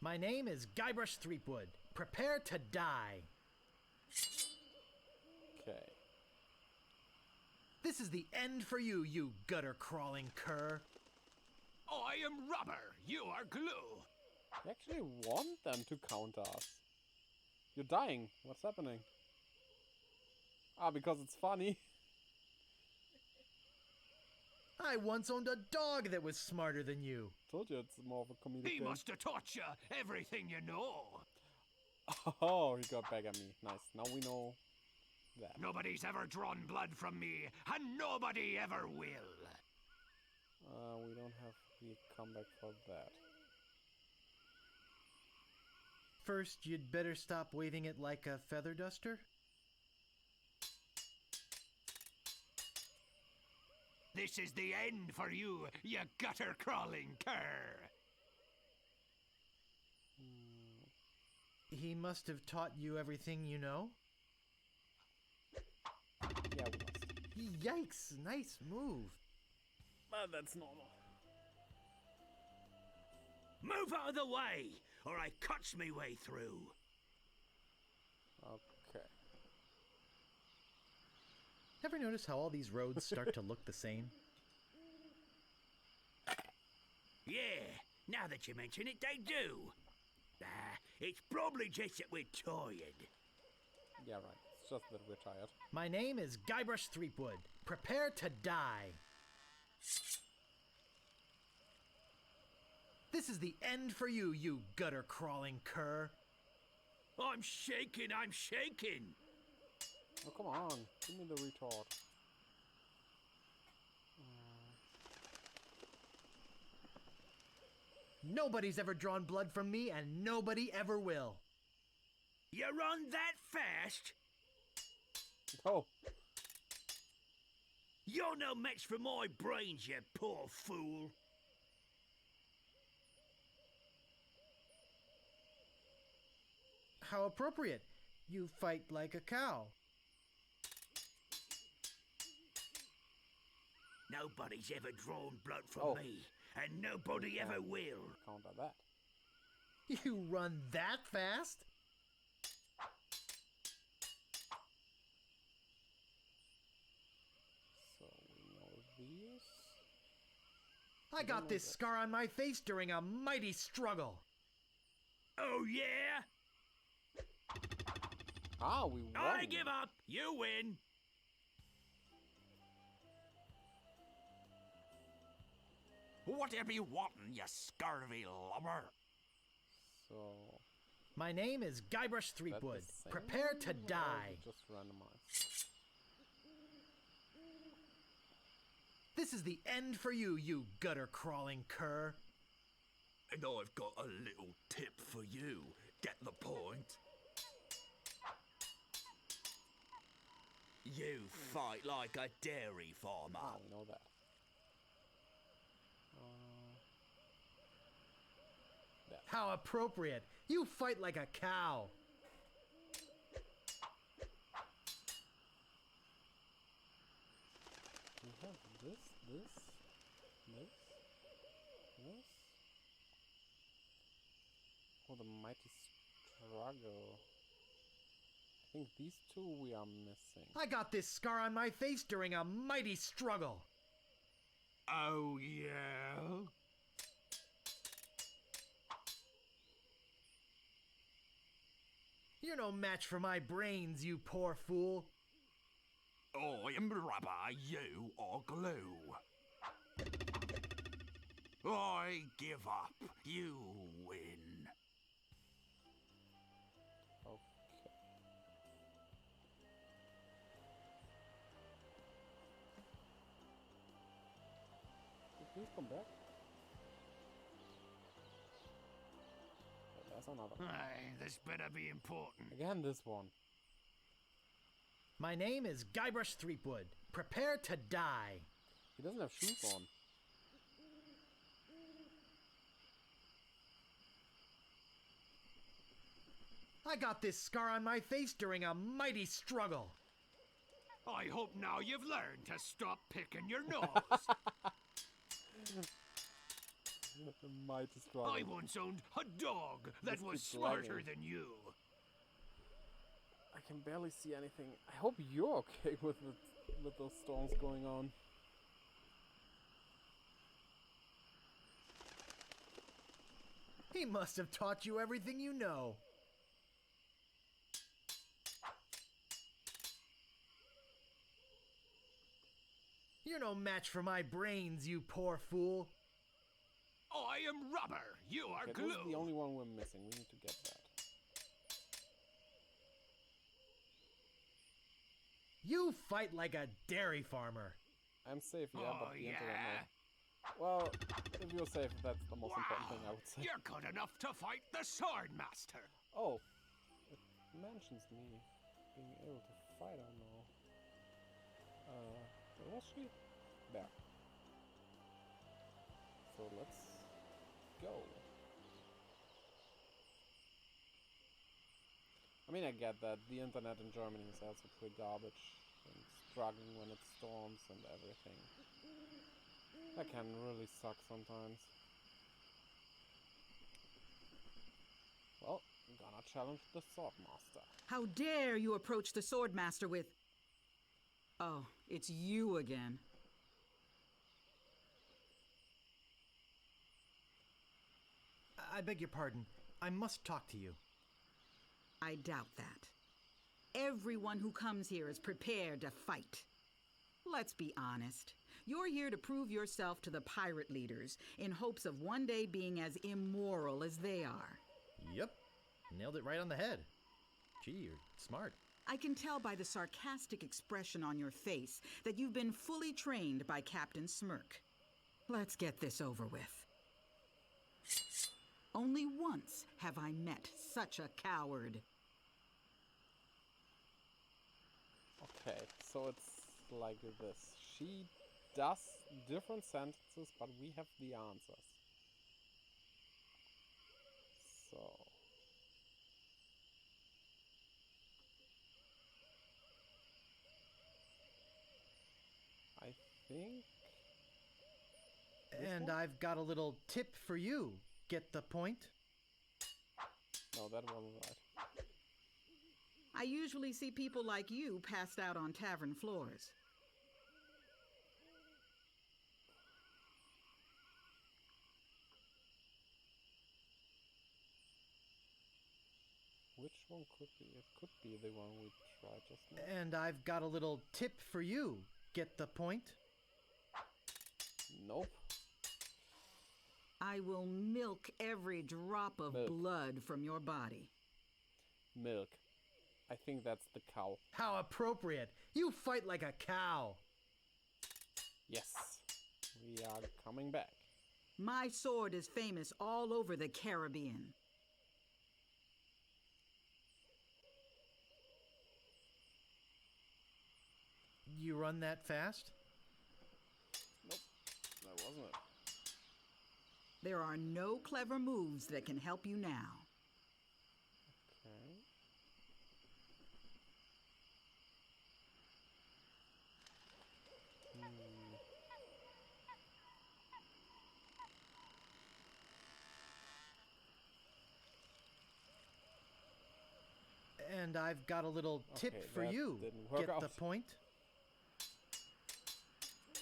My name is Guybrush Threepwood. Prepare to die. Okay. This is the end for you, you gutter-crawling cur. I am rubber. You are glue. You actually want them to counter us. You're dying. What's happening? Ah, because it's funny. I once owned a dog that was smarter than you. Told you it's more of a comedic He thing. must have taught you everything you know. Oh, he got back at me. Nice. Now we know that. Nobody's ever drawn blood from me, and nobody ever will. We don't have the comeback for that. First, you'd better stop waving it like a feather duster. This is the end for you, you gutter-crawling cur! He must have taught you everything you know? Yeah, we must. Yikes, nice move. Well, that's normal. Move out of the way, or I cuts me way through. Okay. Ever notice how all these roads start to look the same? Yeah, now that you mention it, they do. It's probably just that we're tired. Yeah, right. It's just that we're tired. My name is Guybrush Threepwood. Prepare to die. This is the end for you, you gutter-crawling cur. I'm shaking, I'm shaking. Oh, come on. Give me the retort. Nobody's ever drawn blood from me, and nobody ever will. You run that fast? Oh. You're no match for my brains, you poor fool. How appropriate. You fight like a cow. Nobody's ever drawn blood from me, and nobody ever will. Counter that. You run that fast? So we know these. I got this scar on my face during a mighty struggle. Oh, yeah? Ah, we won. I give up. You win. Whatever you wantin', you scurvy lubber? So... My name is Guybrush Threepwood. Prepare to die. Just randomized. This is the end for you, you gutter-crawling cur. And I've got a little tip for you. Get the point? You fight like a dairy farmer. Ah, we know that. How appropriate. You fight like a cow. We have this. Oh, the mighty struggle. I think these two we are missing. I got this scar on my face during a mighty struggle. Oh, yeah? You're no match for my brains, you poor fool. I am rubber, you are glue. I give up. You win. Okay. Please come back. Oh, there's another. Aye, this better be important. Again, this one. My name is Guybrush Threepwood. Prepare to die. He doesn't have shoes on. I got this scar on my face during a mighty struggle. I hope now you've learned to stop picking your nose. The mighty struggle. I once owned a dog that Just was keep smarter lagging. than you. I can barely see anything. I hope you're okay with those storms going on. He must have taught you everything you know. You're no match for my brains, you poor fool. I am rubber. You are Okay, glue. this is the only one we're missing. We need to get that. You fight like a dairy farmer. I'm safe, yeah, Oh, but the internet yeah? no. Well, if you're safe, that's the most important thing I would say. You're good enough to fight the Sword Master. Oh, it mentions me being able to fight her now. Where was she? There. So let's go. I mean, I get that the internet in Germany is also pretty garbage and struggling when it storms and everything. That can really suck sometimes. Well, I'm gonna challenge the Swordmaster. How dare you approach the Swordmaster with... Oh, it's you again. I beg your pardon. I must talk to you. I doubt that. Everyone who comes here is prepared to fight. Let's be honest. You're here to prove yourself to the pirate leaders in hopes of one day being as immoral as they are. Yep. Nailed it right on the head. Gee, you're smart. I can tell by the sarcastic expression on your face that you've been fully trained by Captain Smirk. Let's get this over with. Only once have I met such a coward. Okay, so it's like this. She does different sentences, but we have the answers. So... I think... And I've got a little tip for you. Get the point? No, that wasn't right. I usually see people like you passed out on tavern floors. Which one could be? It could be the one we tried just now. And I've got a little tip for you. Get the point? Nope. I will milk every drop of blood from your body. Milk. I think that's the cow. How appropriate. You fight like a cow. Yes. We are coming back. My sword is famous all over the Caribbean. You run that fast? Nope. That wasn't it. There are no clever moves that can help you now. Okay. And I've got a little tip for you. Get the point?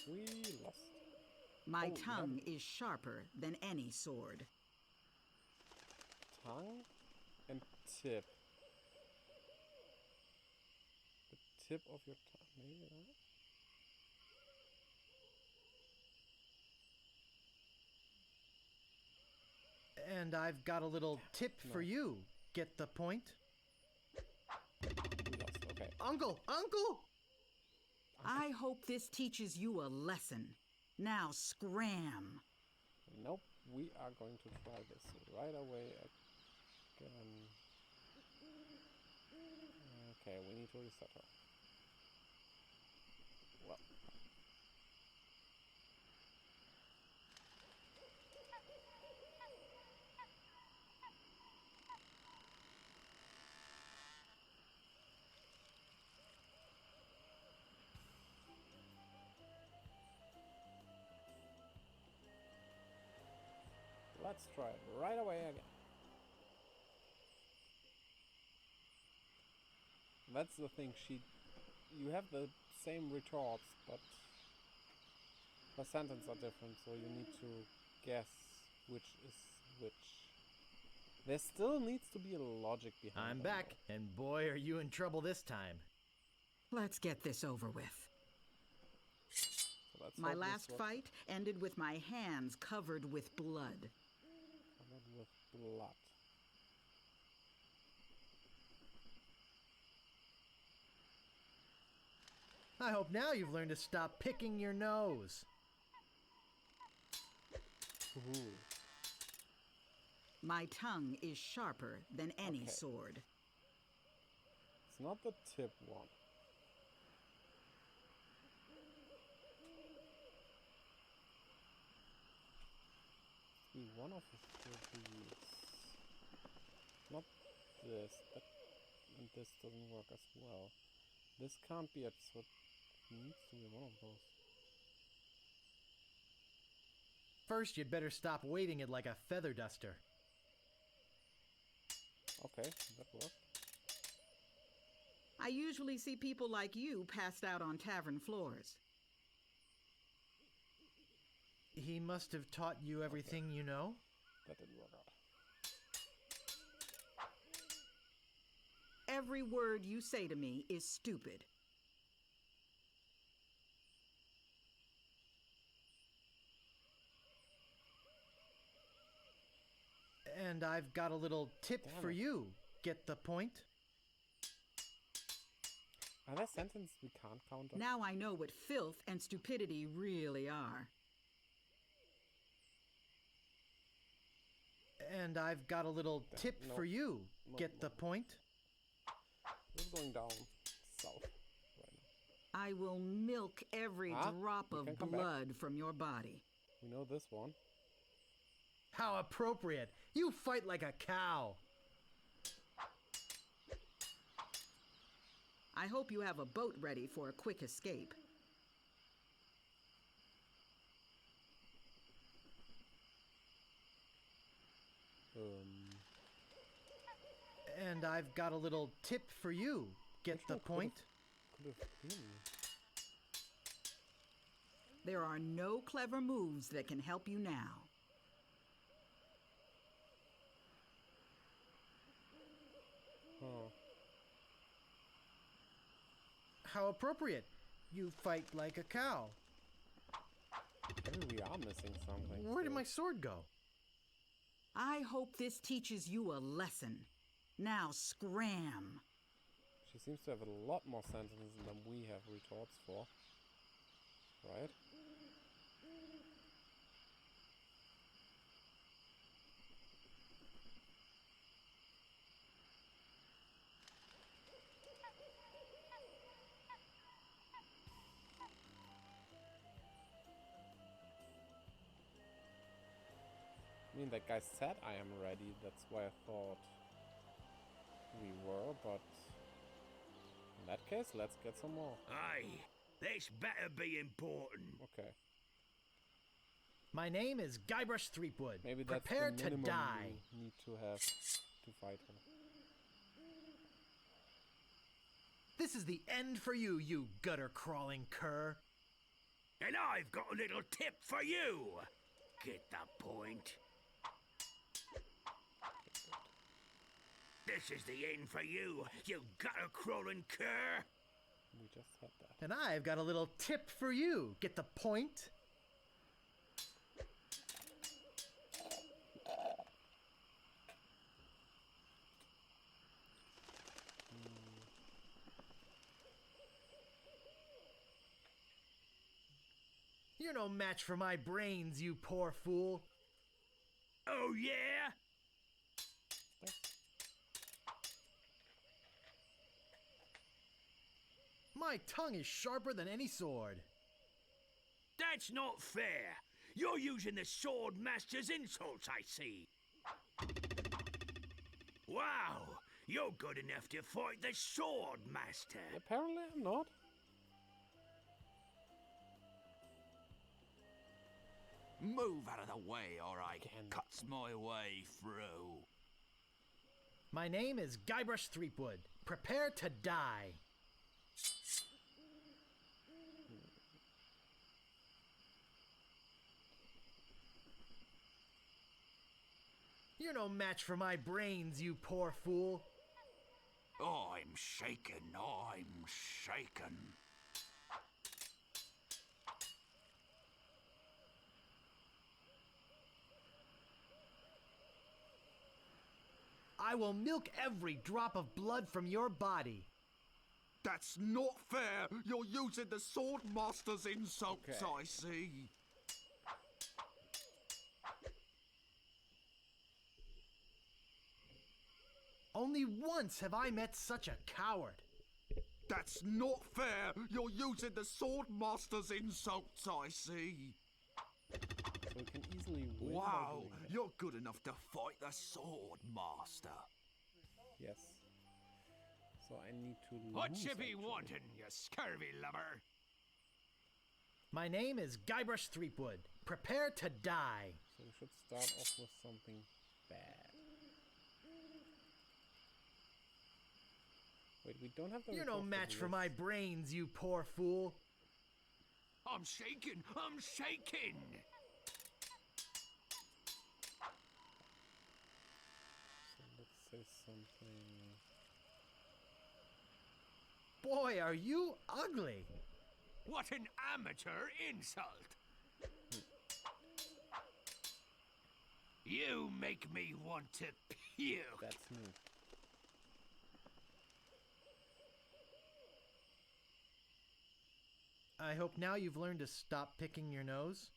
We lost. My tongue is sharper than any sword. Tongue and tip. The tip of your tongue, maybe that? And I've got a little tip for you. Get the point? We lost, okay. Uncle! Uncle! I hope this teaches you a lesson. Now scram. Nope, we are going to try this right away again. Okay, we need to reset her. Well. Let's try it right away again. That's the thing, you have the same retorts, but the sentences are different, so you need to guess which is which. There still needs to be a logic behind it. I'm back, and boy, are you in trouble this time. Let's get this over with. So My last fight ended with my hands covered with blood. Covered with blood. I hope now you've learned to stop picking your nose. Ooh. My tongue is sharper than any Okay. sword. It's not the tip one. Be one of these. Not this. That, and this doesn't work as well. This can't be it, so it needs to be one of those. First, you'd better stop waving it like a feather duster. Okay, that worked. I usually see people like you passed out on tavern floors. He must have taught you everything you know? That didn't work out. Every word you say to me is stupid. And I've got a little tip Damn for it. you. Get the point? Are there sentences we can't count on? Now I know what filth and stupidity really are. And I've got a little tip no. for you. No, Get no. the point? This is going down south right now. I will milk every drop You of can come back. blood from your body. We know this one. How appropriate. You fight like a cow. I hope you have a boat ready for a quick escape. And I've got a little tip for you. Get the point? Could have been. There are no clever moves that can help you now. Oh. How appropriate. You fight like a cow. Maybe we are missing something. Where did still. my sword go? I hope this teaches you a lesson. Now scram. She seems to have a lot more sentences than we have retorts for. Right? I mean, that guy said I am ready. That's why I thought we were, but in that case, let's get some more. Aye, this better be important. Okay. My name is Guybrush Threepwood. Maybe that's Prepare the to minimum die. you need to have to fight her. This is the end for you, you gutter-crawling cur. And I've got a little tip for you. Get the point? This is the end for you, you gutter-crawling cur. We just had that. And I've got a little tip for you. Get the point? You're no match for my brains, you poor fool. Oh, yeah? My tongue is sharper than any sword. That's not fair. You're using the Sword Master's insults, I see. Wow, you're good enough to fight the Sword Master. Apparently I'm not. Move out of the way, or I cuts my way through. My name is Guybrush Threepwood. Prepare to die. You're no match for my brains, you poor fool. I'm shaken, I'm shaken. I will milk every drop of blood from your body. That's not fair. You're using the Sword Master's insults, Okay. I see. Only once have I met such a coward. That's not fair. You're using the Swordmaster's insults, I see. So we can easily win. Wow, you're good enough to fight the Swordmaster. Yes. So I need to lose. What you be actually. wanting, you scurvy lubber? My name is Guybrush Threepwood. Prepare to die. So we should start off with something bad. Wait, we don't have the. You're no match for my brains, you poor fool. I'm shaking! I'm shaking! So let's say something. Boy, are you ugly. What an amateur insult! You make me want to puke! That's me. I hope now you've learned to stop picking your nose.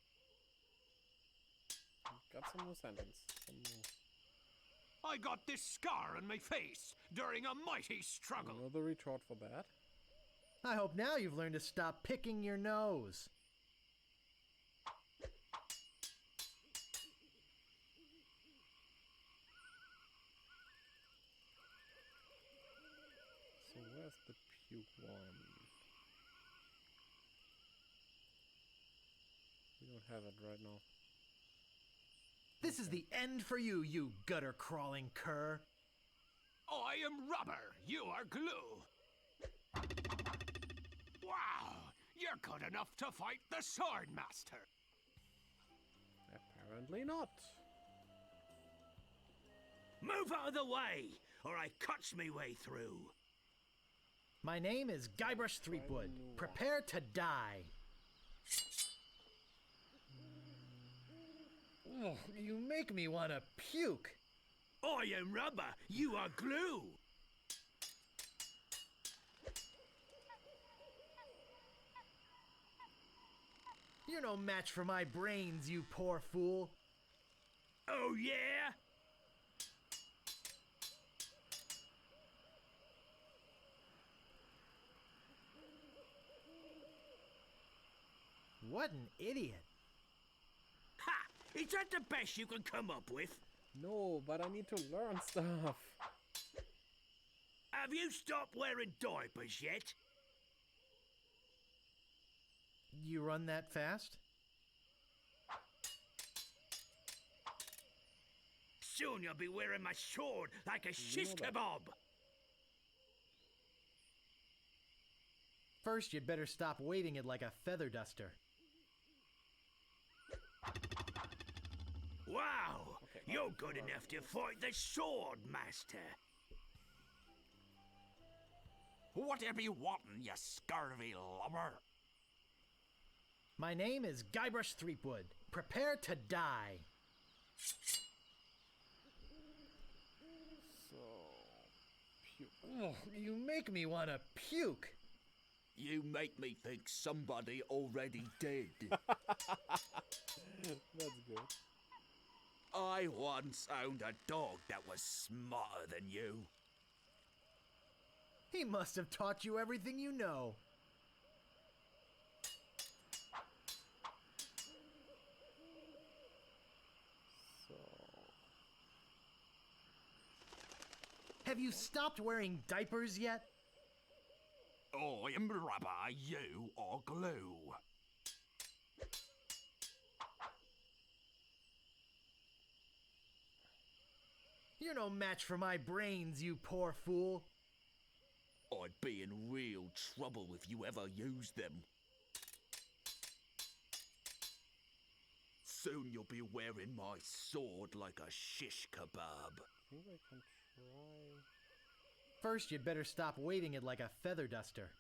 Got some more sentence. Some more. I got this scar on my face during a mighty struggle. Another retort for that. I hope now you've learned to stop picking your nose. So where's the puke one? We don't have it right now. This is the end for you, you gutter-crawling cur. I am rubber, you are glue. Wow, you're good enough to fight the Swordmaster. Apparently not. Move out of the way, or I cuts me way through. My name is Guybrush Threepwood. Prepare to die. Oh, you make me want to puke. I am rubber, you are glue. You're no match for my brains, you poor fool. Oh yeah? What an idiot. Ha! Is that the best you can come up with? No, but I need to learn stuff. Have you stopped wearing diapers yet? You run that fast? Soon you'll be wearing my sword like a shish kebab. First, you'd better stop waving it like a feather duster. Wow! You're good enough to fight the Swordmaster. Whatever you wantin', you scurvy lubber. My name is Guybrush Threepwood. Prepare to die. So, puke. Oh, you make me want to puke. You make me think somebody already dead. That's good. I once owned a dog that was smarter than you. He must have taught you everything you know. So, Have you stopped wearing diapers yet? I am rubber, you are glue. You're no match for my brains, you poor fool. I'd be in real trouble if you ever used them. Soon you'll be wearing my sword like a shish kebab. I think I can try. First, you'd better stop waving it like a feather duster.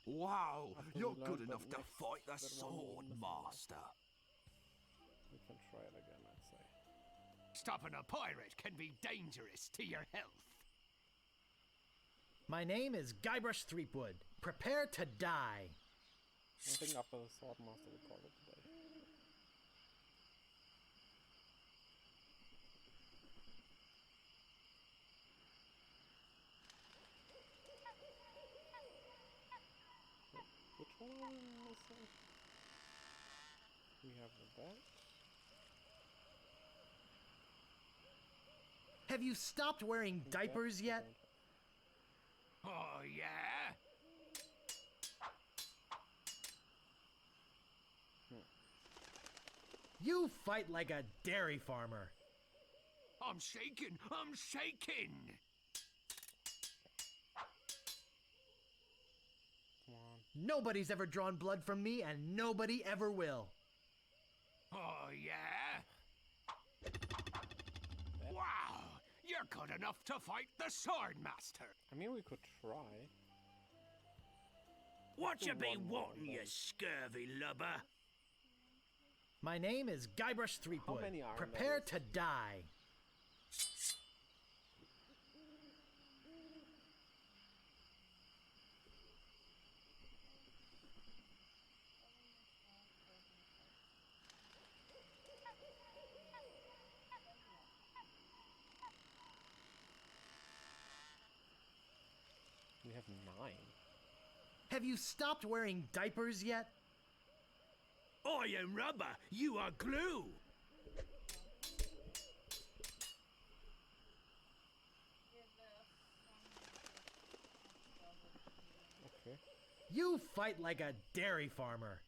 Wow, you're learned good that enough to next- fight the that one will miss Swordmaster. We can try it again, I'd say. Stopping a pirate can be dangerous to your health. My name is Guybrush Threepwood. Prepare to die. I think after the Swordmaster we call it today. are we missing? We have the bat. Have you stopped wearing diapers yet? Oh, yeah? You fight like a dairy farmer. I'm shaking! I'm shaking! Come on. Nobody's ever drawn blood from me, and nobody ever will. Oh, yeah? Wow! You're good enough to fight the Sword Master! I mean, we could try. What do you be one more wanting, then. you scurvy lubber? My name is Guybrush How Threepwood. many are in Prepare those? to die. We have 9. Have you stopped wearing diapers yet? I am rubber, you are glue! Okay. You fight like a dairy farmer.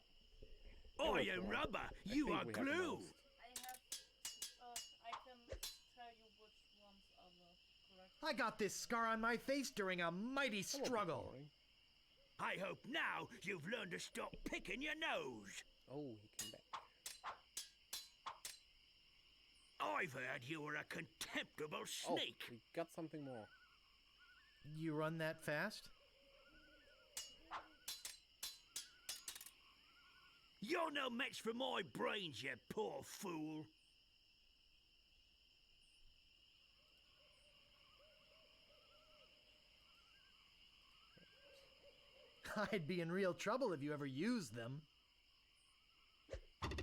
I am rubber, you think are we have glue! most. I can tell you which ones are the correct. I got this scar on my face during a mighty That won't be struggle. boring. I hope now you've learned to stop picking your nose! Oh, he came back. I've heard you were a contemptible sneak! Oh, we got something more. You run that fast? You're no match for my brains, you poor fool! I'd be in real trouble if you ever used them. Okay,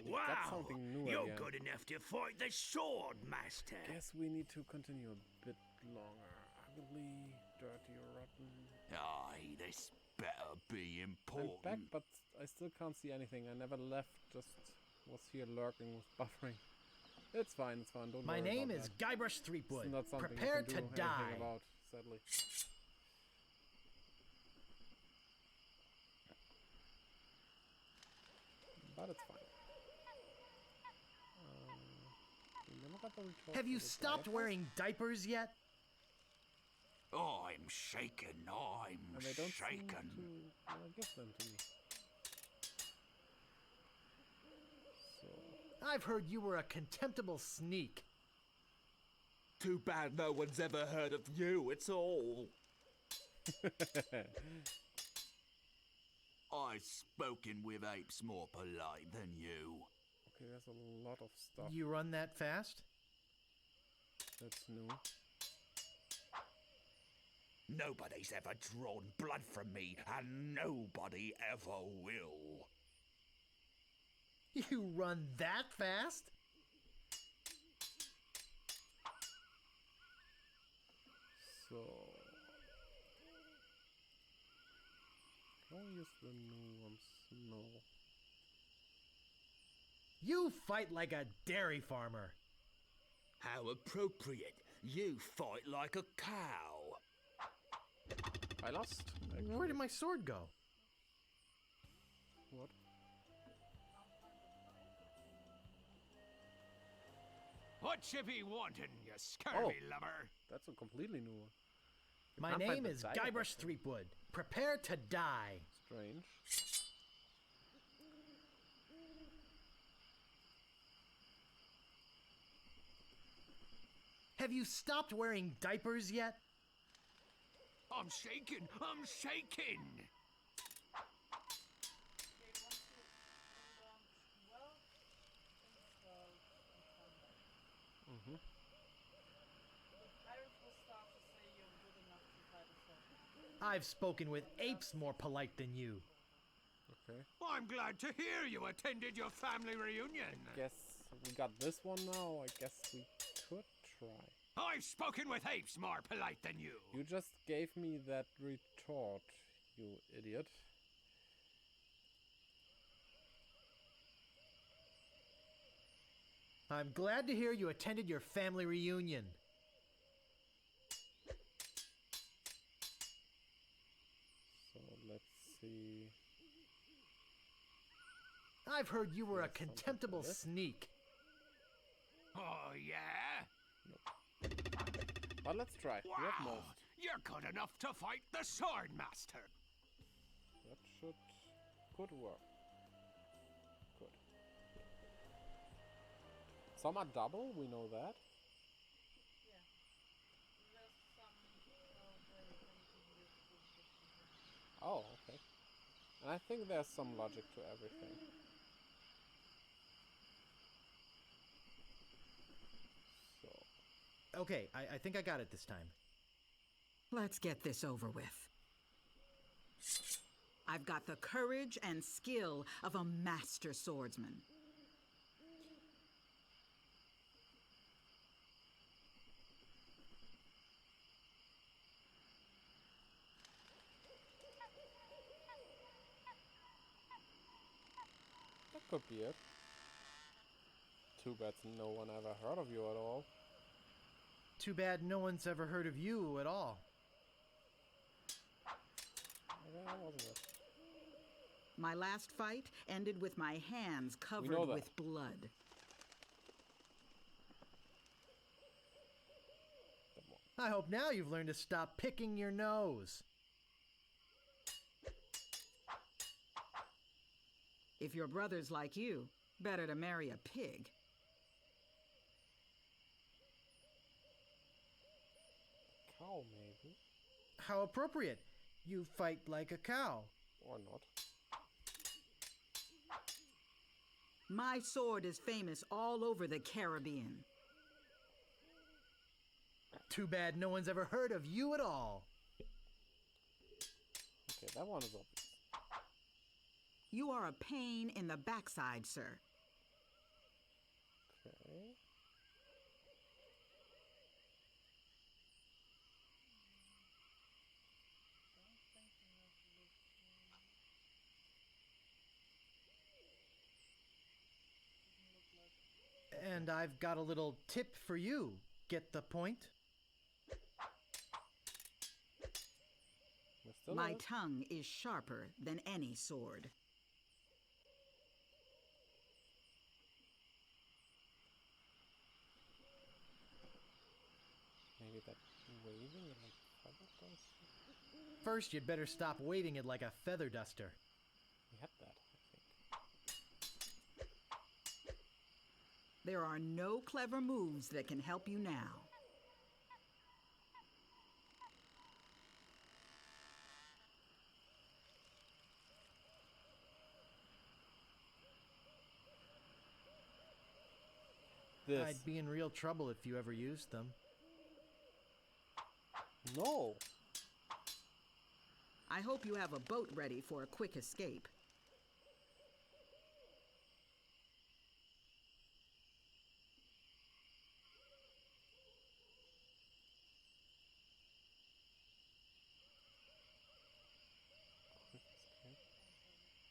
we got Wow! something new You're again. good enough to fight the Sword Master! Guess we need to continue a bit longer. Ugly, dirty, rotten. Aye, this better be I'm important. back, but I still can't see anything. I never left, just was here lurking with buffering. It's fine, it's fine. Don't My worry name about is that. Guybrush It's Threepwood. not something Prepare I can to do die. anything about, sadly. But it's fine. We never got the retort Have you for the stopped diapers, wearing diapers yet? I'm shaken, I'm and they don't seem shaken. to give them to me. So I've heard you were a contemptible sneak. Too bad no one's ever heard of you at all. I've spoken with apes more polite than you. okay, there's a lot of stuff You run that fast? that's new. Nobody's ever drawn blood from me, and nobody ever will. You run that fast? So can we use the new ones? No. You fight like a dairy farmer. How appropriate. You fight like a cow. I lost. Where did my sword go? What? What you be wanting, you scurvy lubber? That's a completely new one. You My can't find name the is diaper Guybrush thing. Threepwood. Prepare to die. Strange. Have you stopped wearing diapers yet? I'm shaking, I'm shaking. Mm-hmm. I've spoken with apes more polite than you. Okay. I'm glad to hear you attended your family reunion. Guess we got this one now. I guess we could try. I've spoken with apes more polite than you. You just gave me that retort, you idiot. I'm glad to hear you attended your family reunion. So let's see. I've heard you were a contemptible sneak. Oh, yeah? But let's try. We have Wow, most. you're good enough to fight the Sword Master. That could work. Good. Some are double, we know that. Yeah. There's some where you can even use two different. Oh, okay. And I think there's some logic to everything. So. Okay, I think I got it this time. Let's get this over with. I've got the courage and skill of a master swordsman. That could be it. Too bad no one ever heard of you at all. Too bad no one's ever heard of you at all. Okay, that wasn't it. My last fight ended with my hands covered with blood. I hope now you've learned to stop picking your nose. If your brother's like you, better to marry a pig. Cow, maybe. How appropriate. You fight like a cow. Or not. My sword is famous all over the Caribbean. Too bad no one's ever heard of you at all. Okay, that one is obvious. You are a pain in the backside, sir. Okay. And I've got a little tip for you. Get the point? My tongue is sharper than any sword. Maybe that waving it like feather does? First, you'd better stop waving it like a feather duster. We had that, I think. There are no clever moves that can help you now. I'd be in real trouble if you ever used them. No! I hope you have a boat ready for a quick escape.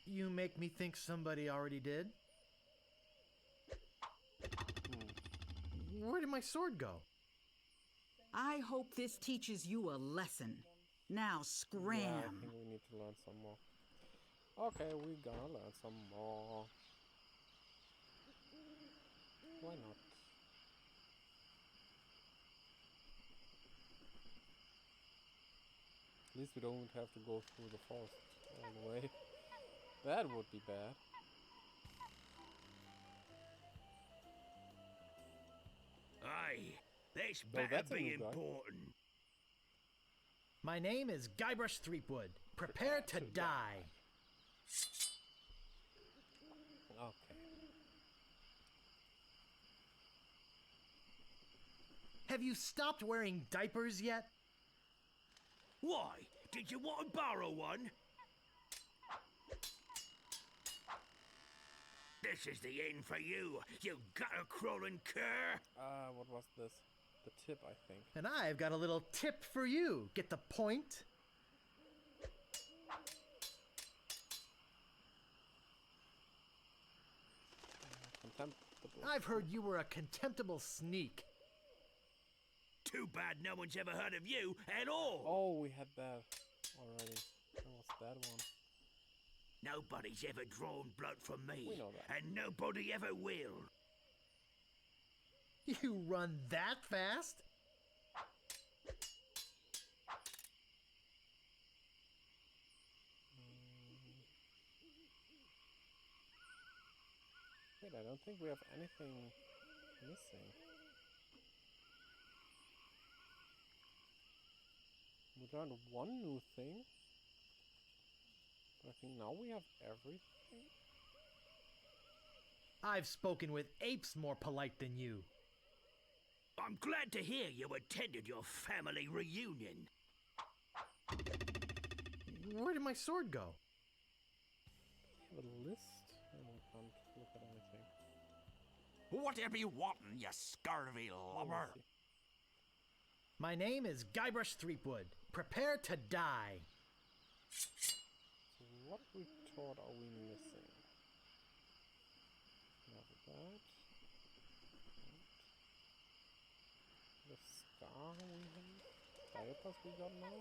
You make me think somebody already did. Where did my sword go? I hope this teaches you a lesson. Now scram! Yeah, I think we need to learn some more. Okay, we're gonna learn some more. Why not? At least we don't have to go through the forest all the way. That would be bad. Aye, this Well, better that's a be new guy. important. My name is Guybrush Threepwood. Prepare to die. Okay. Have you stopped wearing diapers yet? Why? Did you want to borrow one? This is the end for you, you gutter-crawling cur! What was this? The tip, I think. And I've got a little tip for you. Get the point? contemptible. I've heard you were a contemptible sneak. Too bad no one's ever heard of you at all. Oh, we had that already. That was that one. Nobody's ever drawn blood from me. We know that. And nobody ever will. You run that fast? Wait, I don't think we have anything missing. We learned one new thing. But I think now we have everything. I've spoken with apes more polite than you. I'm glad to hear you attended your family reunion. Where did my sword go? We have a list and we can't look at anything. Whatever you wantin', you scurvy lubber. My name is Guybrush Threepwood. Prepare to die. So what retort are we missing? We have that. The scar we have. Diapers we got now.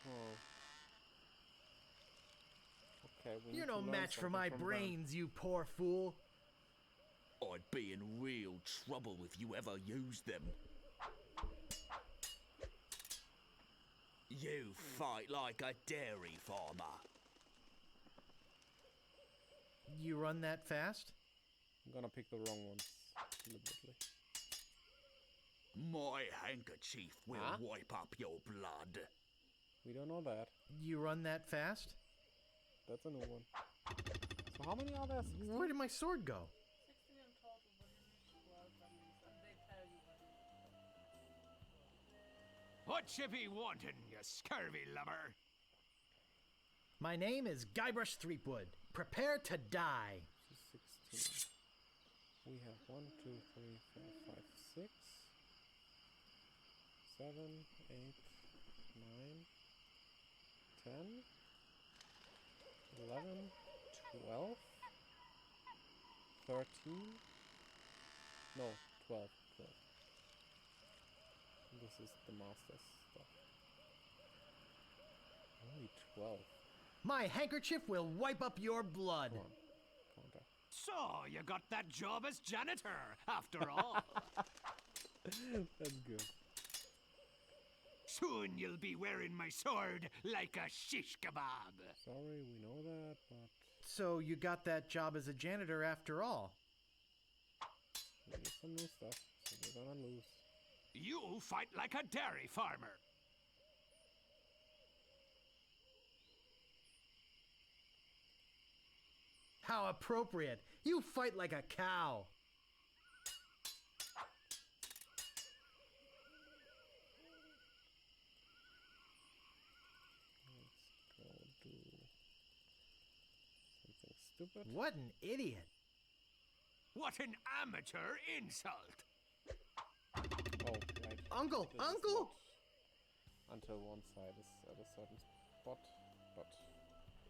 Oh. Okay, we need You're to no learn match for something my from them. brains, you poor fool. I'd be in real trouble if you ever used them. You fight like a dairy farmer. You run that fast? I'm gonna pick the wrong ones deliberately. My handkerchief will wipe up your blood. We don't know that. You run that fast? That's a new one. So how many are there? 16? Where did my sword go? 16 in total, but you need 12 at least, and they tell you when. What you be wanting, you scurvy lubber? My name is Guybrush Threepwood. Prepare to die. 16. We have 1, 2, 3, 4, 5, 6, 7, 8, 9, 10, 11, 12, 13. No, 12. This is the master's stuff. Only 12. My handkerchief will wipe up your blood. Come on. Counter. So, you got that job as janitor, after all. That's good. Soon you'll be wearing my sword like a shish kebab. Sorry, we know that, but So you got that job as a janitor after all? we need some new stuff, so we're gonna lose. You fight like a dairy farmer. How appropriate. You fight like a cow. Let's go do something stupid. What an idiot. What an amateur insult. Oh, right. Uncle, This is uncle! not until one side is at a certain spot, but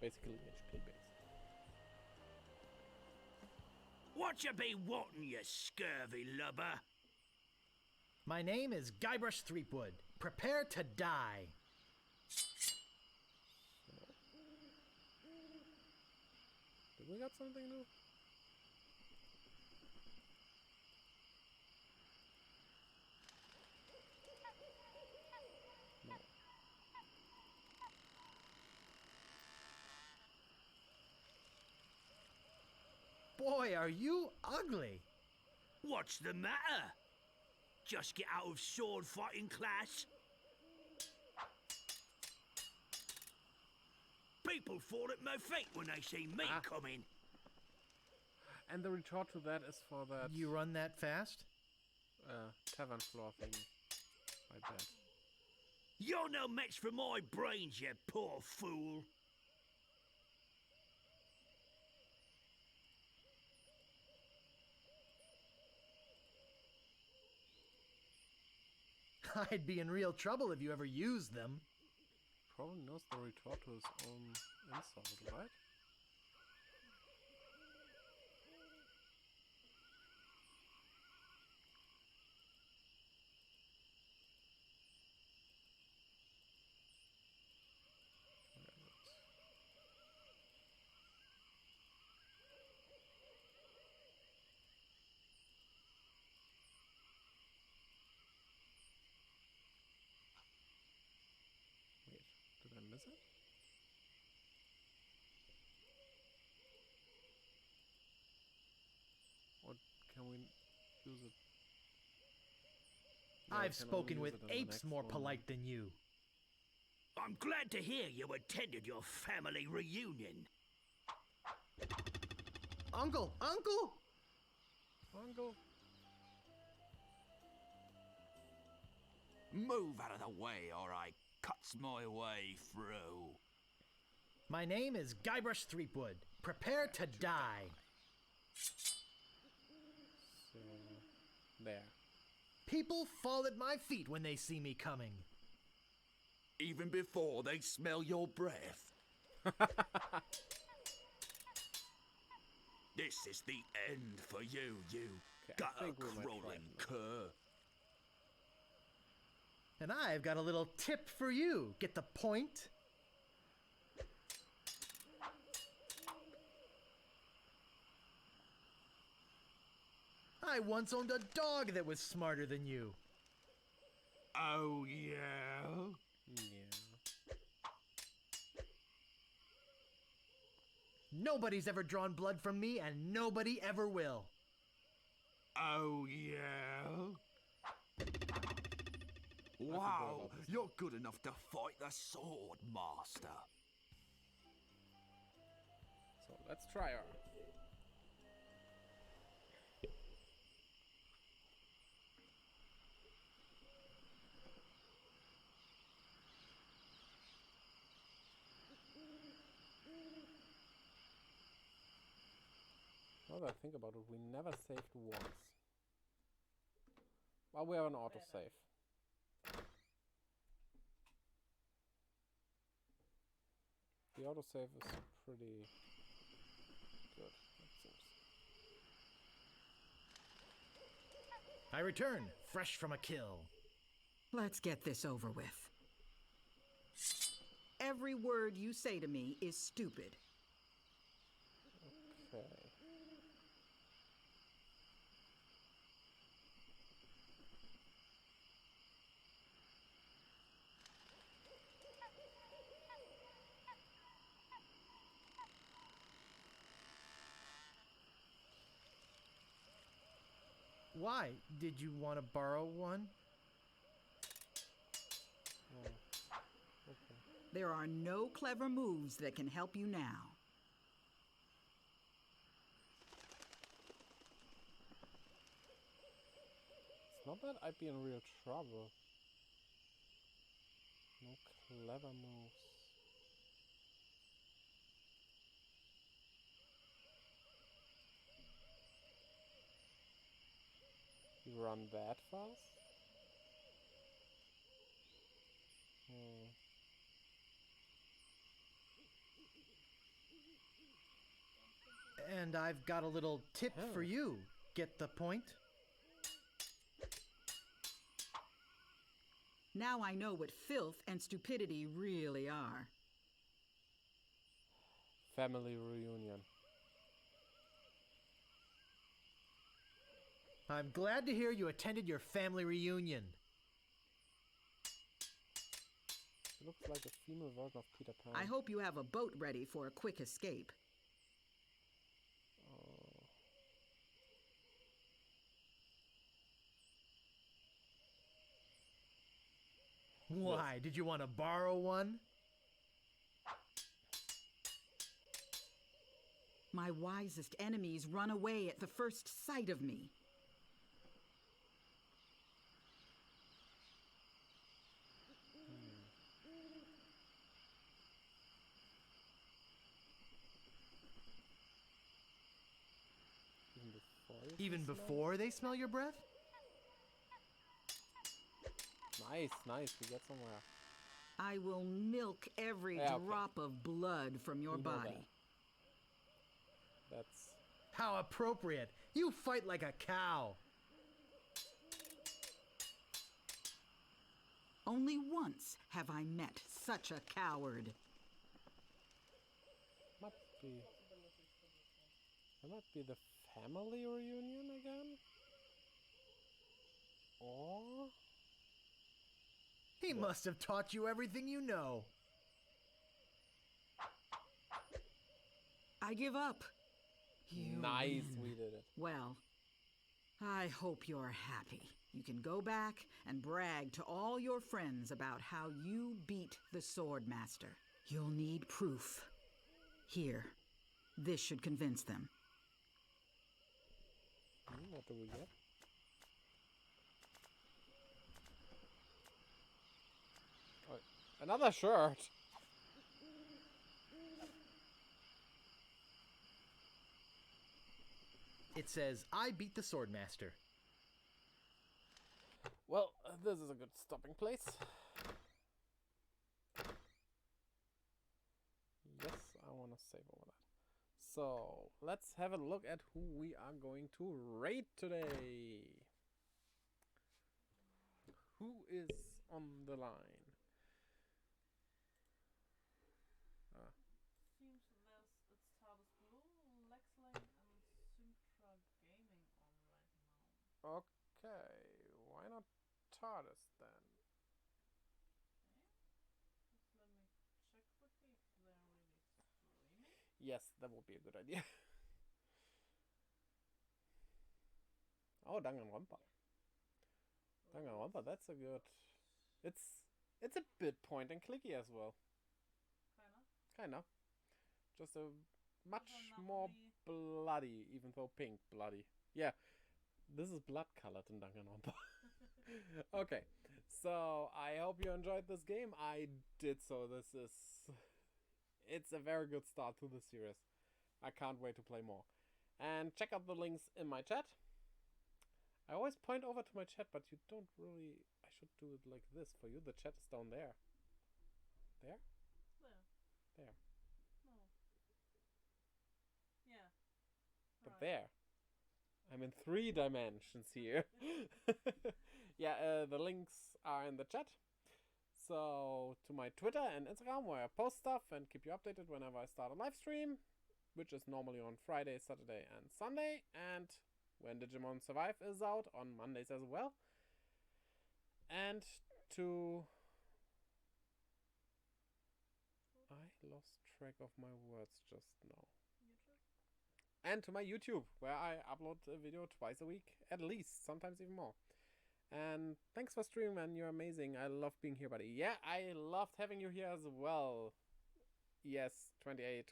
basically HP based. What you be wanting, you scurvy lubber? My name is Guybrush Threepwood. Prepare to die. Did we got something new? No. Boy, are you ugly. What's the matter? Just get out of sword fighting class? People fall at my feet when they see me coming. And the retort to that is for that You run that fast? tavern floor thing. I bet. You're no match for my brains, you poor fool. I'd be in real trouble if you ever used them. Probably knows the retort to his own insult, right? Is it? Or can we use it? No, we I've can spoken only with use it in the apes next more one. polite than you. I'm glad to hear you attended your family reunion. Uncle! Uncle! Uncle? Move out of the way, or I cuts my way through. My name is Guybrush Threepwood. Prepare to die. So, there. People fall at my feet when they see me coming. Even before they smell your breath. This is the end for you, you gutter-crawling cur. And I've got a little tip for you. Get the point? I once owned a dog that was smarter than you. Oh, yeah? Yeah. Nobody's ever drawn blood from me, and nobody ever will. Oh, yeah? Wow, you're good enough to fight the sword, master. So let's try her. Now that I think about it, we never saved once. Well, we have an autosave. The autosave is pretty good, it seems. I return, fresh from a kill. Let's get this over with. Every word you say to me is stupid. Okay. Why? Did you want to borrow one? Oh. Okay. There are no clever moves that can help you now. It's not that I'd be in real trouble. No clever moves. You run that fast? And I've got a little tip for you. Get the point? Now I know what filth and stupidity really are. Family reunion. I'm glad to hear you attended your family reunion. It looks like a female version of Peter Pan. I hope you have a boat ready for a quick escape. Why? Yes. Did you want to borrow one? My wisest enemies run away at the first sight of me. Even before they smell your breath? Nice, nice. We get somewhere. I will milk every drop of blood from your body. That's... How appropriate. You fight like a cow. Only once have I met such a coward. Might be... That might be the family reunion again? Or... He must have taught you everything you know. I give up. You Nice, win. we did it. Well, I hope you're happy. You can go back and brag to all your friends about how you beat the Swordmaster. You'll need proof. Here. This should convince them. What do we get? Oh, another shirt! It says, I beat the Swordmaster. Well, this is a good stopping place. Yes, I want to save over that. So, let's have a look at who we are going to raid today. Who is on the line? Seems it's TARDIS Blue, Lexlane, and Syntra Gaming on right now. Okay, why not TARDIS then? Just let me check quickly if they're really streaming. Yes, that would be a good idea. Oh, Danganronpa. Danganronpa, that's a good... It's a bit point and clicky as well. Kinda. Just a much more bloody, even though pink bloody. Yeah, this is blood colored in Danganronpa. Okay, so I hope you enjoyed this game. I did so. It's a very good start to the series. I can't wait to play more. And check out the links in my chat. I always point over to my chat, but you don't really... I should do it like this for you. The chat is down there. There? There. No. Yeah. But there. I'm in 3 dimensions here. Yeah, the links are in the chat. So, to my Twitter and Instagram, where I post stuff and keep you updated whenever I start a live stream, which is normally on Friday, Saturday, and Sunday, and when Digimon Survive is out on Mondays as well. And to... I lost track of my words just now. And to my YouTube, where I upload a video twice a week, at least, sometimes even more. And thanks for streaming, man. You're amazing. I love being here, buddy. Yeah, I loved having you here as well. Yes, 28,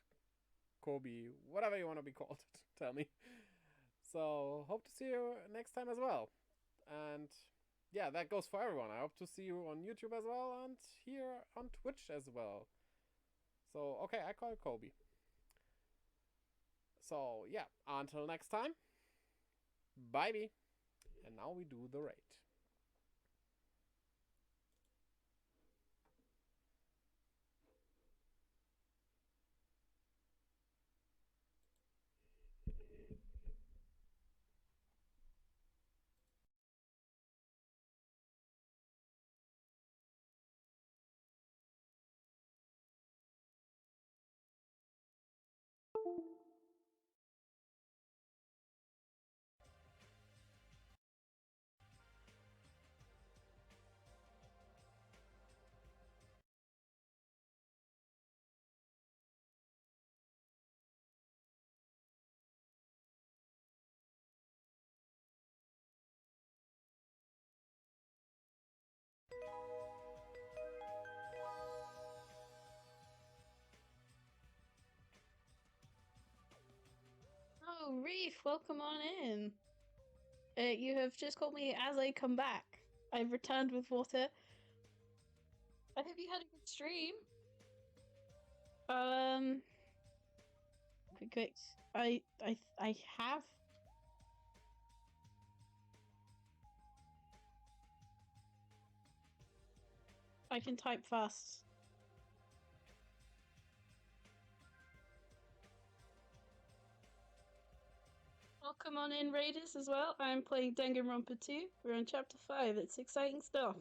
Kobe, whatever you want to be called. Tell me. So, hope to see you next time as well. And yeah, that goes for everyone. I hope to see you on YouTube as well and here on Twitch as well. So, okay, I call it Kobe. So, yeah, until next time, bye-bye. And now we do the raid. Oh, Reef, welcome on in. You have just called me as I come back. I've returned with water. I hope you had a good stream. Quick. I have. I can type fast. Welcome on in, Raiders, as well. I'm playing Danganronpa 2. We're on Chapter 5. It's exciting stuff.